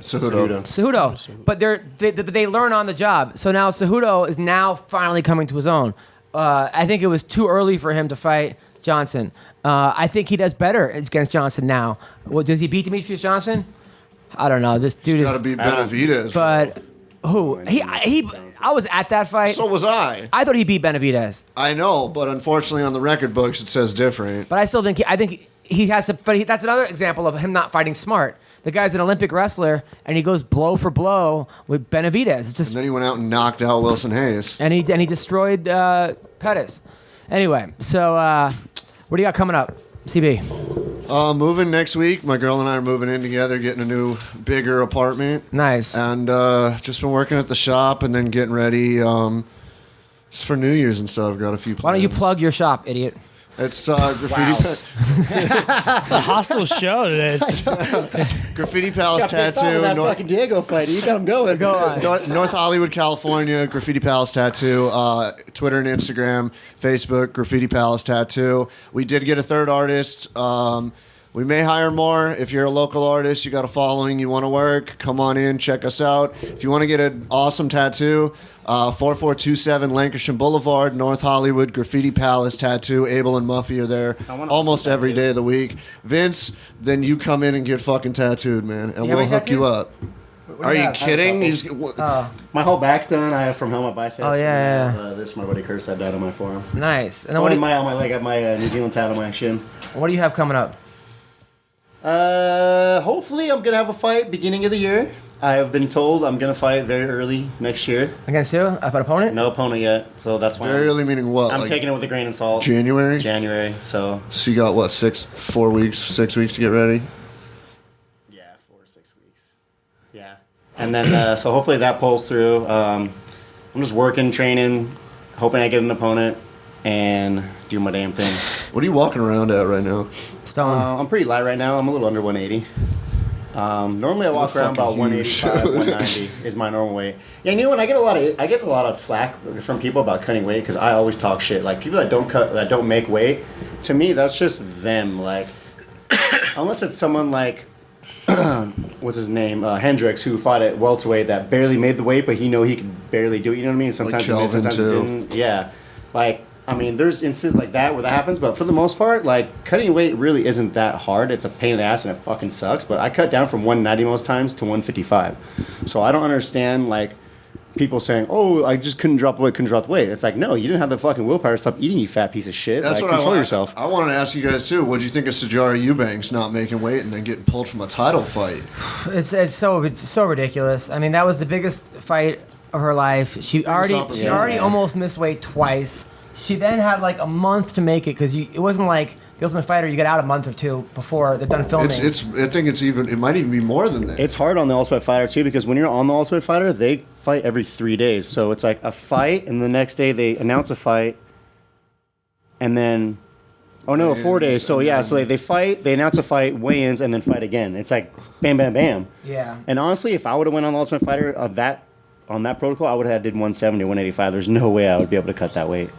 [SPEAKER 1] Cejudo. But they learn on the job. So now Cejudo is now finally coming to his own. I think it was too early for him to fight Johnson. I think he does better against Johnson now. Well, does he beat Demetrius Johnson? I don't know. This dude
[SPEAKER 2] Got
[SPEAKER 1] is.
[SPEAKER 2] to beat Benavidez.
[SPEAKER 1] But who he? I was at that fight.
[SPEAKER 2] So was I.
[SPEAKER 1] I thought he beat Benavidez.
[SPEAKER 2] I know, but unfortunately on the record books it says different.
[SPEAKER 1] But I still think he has to. But that's another example of him not fighting smart. The guy's an Olympic wrestler, and he goes blow for blow with Benavidez. It's just,
[SPEAKER 2] And then he went out and knocked out Wilson Hayes.
[SPEAKER 1] and he destroyed Pettis. Anyway, so what do you got coming up, CB?
[SPEAKER 2] Moving next week. My girl and I are moving in together, getting a new, bigger apartment.
[SPEAKER 1] Nice.
[SPEAKER 2] And just been working at the shop and then getting ready just for New Year's and stuff. Got a few plans.
[SPEAKER 1] Why don't you plug your shop, idiot?
[SPEAKER 2] It's Graffiti,
[SPEAKER 8] The hostile show today.
[SPEAKER 2] Graffiti Palace
[SPEAKER 4] Got pissed off
[SPEAKER 2] Tattoo.
[SPEAKER 4] with that
[SPEAKER 2] North,
[SPEAKER 4] fucking Diego fight. You got him going.
[SPEAKER 1] Go on.
[SPEAKER 2] North Hollywood, California. Graffiti Palace Tattoo. Twitter and Instagram. Facebook. Graffiti Palace Tattoo. We did get a third artist. We may hire more. If you're a local artist, you got a following, you want to work, come on in, check us out. If you want to get an awesome tattoo, 4427 Lancashire Boulevard, North Hollywood, Graffiti Palace Tattoo. Abel and Muffy are there almost
[SPEAKER 4] awesome
[SPEAKER 2] every
[SPEAKER 4] tattoo.
[SPEAKER 2] day of the week. Vince, then you come in and get fucking tattooed, man, and
[SPEAKER 1] You have
[SPEAKER 2] we'll
[SPEAKER 1] any
[SPEAKER 2] hook you
[SPEAKER 1] tattoos?
[SPEAKER 2] up. Are you
[SPEAKER 1] have?
[SPEAKER 2] kidding?
[SPEAKER 4] My whole back's done. I have from Helmet Biceps.
[SPEAKER 1] Oh, yeah,
[SPEAKER 4] and I have, this my buddy Curse had that on my forearm.
[SPEAKER 1] Nice. And then
[SPEAKER 4] On my leg, I have my New Zealand tat on my shin.
[SPEAKER 1] what do you have coming up?
[SPEAKER 4] Hopefully I'm gonna have a fight beginning of the year. I have been told I'm gonna fight very early next year.
[SPEAKER 1] Against who? An opponent?
[SPEAKER 4] No opponent yet, so that's why
[SPEAKER 2] Very early meaning what?
[SPEAKER 4] I'm
[SPEAKER 2] like
[SPEAKER 4] taking it with a grain of salt.
[SPEAKER 2] January?
[SPEAKER 4] January, so
[SPEAKER 2] So you got what, 6 weeks to get ready?
[SPEAKER 4] yeah, 4 to 6 weeks. Yeah, and then so hopefully that pulls through. I'm just working, training, hoping I get an opponent, and do my damn thing.
[SPEAKER 2] What are you walking around at right now?
[SPEAKER 1] Stone.
[SPEAKER 4] I'm pretty light right now. I'm a little under 180. Normally I walk around about
[SPEAKER 2] fucking huge.
[SPEAKER 4] 185, 190 is my normal weight. Yeah, you know what? I get a lot of flack from people about cutting weight because I always talk shit. Like people that don't make weight, to me that's just them. Like unless it's someone like what's his name, Hendricks, who fought at welterweight that barely made the weight, but he could barely do it. You know what I mean? Sometimes he did,
[SPEAKER 2] Kelvin,
[SPEAKER 4] sometimes he
[SPEAKER 2] too.
[SPEAKER 4] didn't. Yeah, like. I mean, there's instances like that where that happens, but for the most part, like, cutting weight really isn't that hard. It's a pain in the ass and it fucking sucks, but I cut down from 190 most times to 155. So I don't understand, like, people saying, oh, I just couldn't drop the weight. It's like, no, you didn't have the fucking willpower to stop eating, you fat piece of shit.
[SPEAKER 2] That's
[SPEAKER 4] like,
[SPEAKER 2] what
[SPEAKER 4] control
[SPEAKER 2] I
[SPEAKER 4] yourself.
[SPEAKER 2] I wanted to ask you guys too. What do you think of Sajara Eubanks not making weight and then getting pulled from a title fight?
[SPEAKER 1] It's so ridiculous. I mean, that was the biggest fight of her life. She already
[SPEAKER 2] opportunity.
[SPEAKER 1] almost missed weight twice. She then had like a month to make it because it wasn't like The Ultimate Fighter. You get out a month or two before they're done filming.
[SPEAKER 2] I think it might even be more than that.
[SPEAKER 4] It's hard on the Ultimate Fighter, too, because when you're on the Ultimate Fighter, they fight every 3 days. So it's like a fight, and the next day they announce a fight, and then... Oh, no, 4 days. So, yeah, so they fight, they announce a fight, weigh-ins, and then fight again. It's like bam, bam, bam.
[SPEAKER 1] Yeah.
[SPEAKER 4] And honestly, if I would have went on the Ultimate Fighter on that protocol, I would have did 170, 185. There's no way I would be able to cut that weight.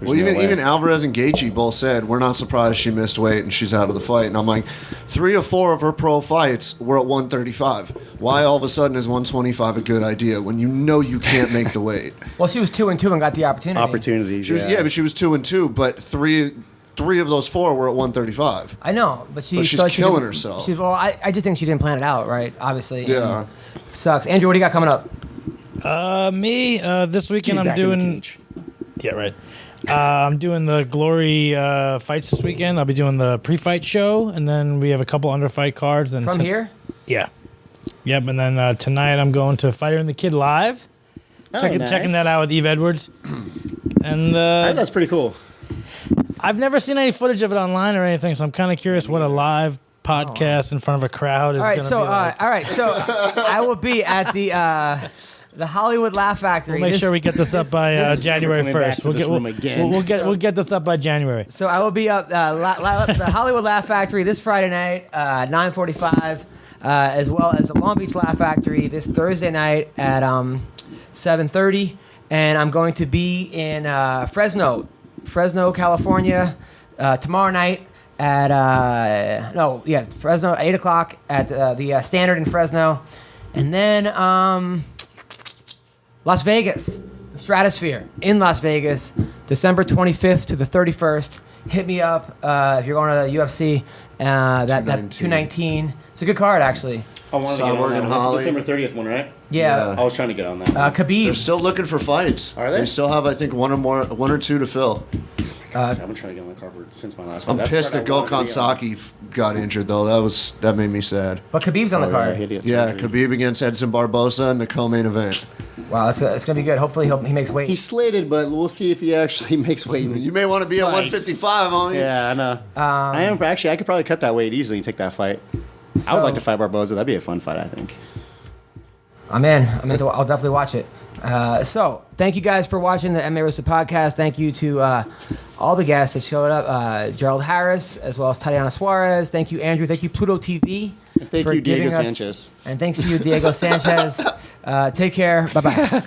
[SPEAKER 2] Well, even Alvarez and Gaethje both said, we're not surprised she missed weight and she's out of the fight. And I'm like, 3 or 4 of her pro fights were at 135. Why all of a sudden is 125 a good idea when you know you can't make the weight?
[SPEAKER 1] Well, she was 2-2 and got the opportunity.
[SPEAKER 4] Opportunities,
[SPEAKER 2] But she was 2-2, but three of those 4 were at 135.
[SPEAKER 1] I know, but she's
[SPEAKER 2] killing herself.
[SPEAKER 1] I just think she didn't plan it out, right? Obviously.
[SPEAKER 2] Yeah.
[SPEAKER 1] Sucks. Andrew, what do you got coming up?
[SPEAKER 8] This weekend I'm doing. Yeah, right. I'm doing the Glory fights this weekend. I'll be doing the pre-fight show, and then we have a couple underfight cards. Then
[SPEAKER 1] From here?
[SPEAKER 8] Yeah. Yep, and then tonight I'm going to Fighter and the Kid live. Checking that out with Eve Edwards. And
[SPEAKER 4] I think that's pretty cool.
[SPEAKER 8] I've never seen any footage of it online or anything, so I'm kind of curious what a live podcast in front of a crowd is going to be like.
[SPEAKER 1] All right, so I will be at the Hollywood Laugh Factory.
[SPEAKER 8] We'll make sure we get this up by January 1st. We'll get this up by January.
[SPEAKER 1] So I will be up the Hollywood Laugh Factory this Friday night, 9:45, as well as the Long Beach Laugh Factory this Thursday night at 7:30, and I'm going to be in Fresno, California, tomorrow night at Fresno at 8:00 at the Standard in Fresno, and then Las Vegas, the Stratosphere in Las Vegas, December 25th to the 31st. Hit me up if you're going to the UFC. That 219. It's a good card, actually.
[SPEAKER 4] I want to get on that. That's the December 30th one, right?
[SPEAKER 1] Yeah.
[SPEAKER 4] I was trying to get on that.
[SPEAKER 1] Khabib.
[SPEAKER 2] They're still looking for fights.
[SPEAKER 4] Are they?
[SPEAKER 2] They still have, I think, one or two to fill.
[SPEAKER 4] I've been trying to get on the card since my last one.
[SPEAKER 2] I'm pissed that Gokhan Saki got injured, though. That made me sad.
[SPEAKER 1] But Khabib's on the card.
[SPEAKER 2] Yeah, Khabib against Edson Barbosa in the co-main event.
[SPEAKER 1] Wow, it's going to be good. Hopefully he makes weight.
[SPEAKER 4] He's slated, but we'll see if he actually makes weight.
[SPEAKER 2] You may want to be at 155, homie.
[SPEAKER 4] Yeah, I know. I am actually. I could probably cut that weight easily and take that fight. I would like to fight Barboza. That'd be a fun fight, I think.
[SPEAKER 1] I'm in. I'll definitely watch it. So, thank you guys for watching the MMA Roasted Podcast. Thank you to all the guests that showed up. Gerald Harris, as well as Tatiana Suarez. Thank you, Andrew. Thank you, Pluto TV.
[SPEAKER 4] Thank you, Diego Sanchez.
[SPEAKER 1] And thanks to you, Diego Sanchez. Take care. Bye-bye.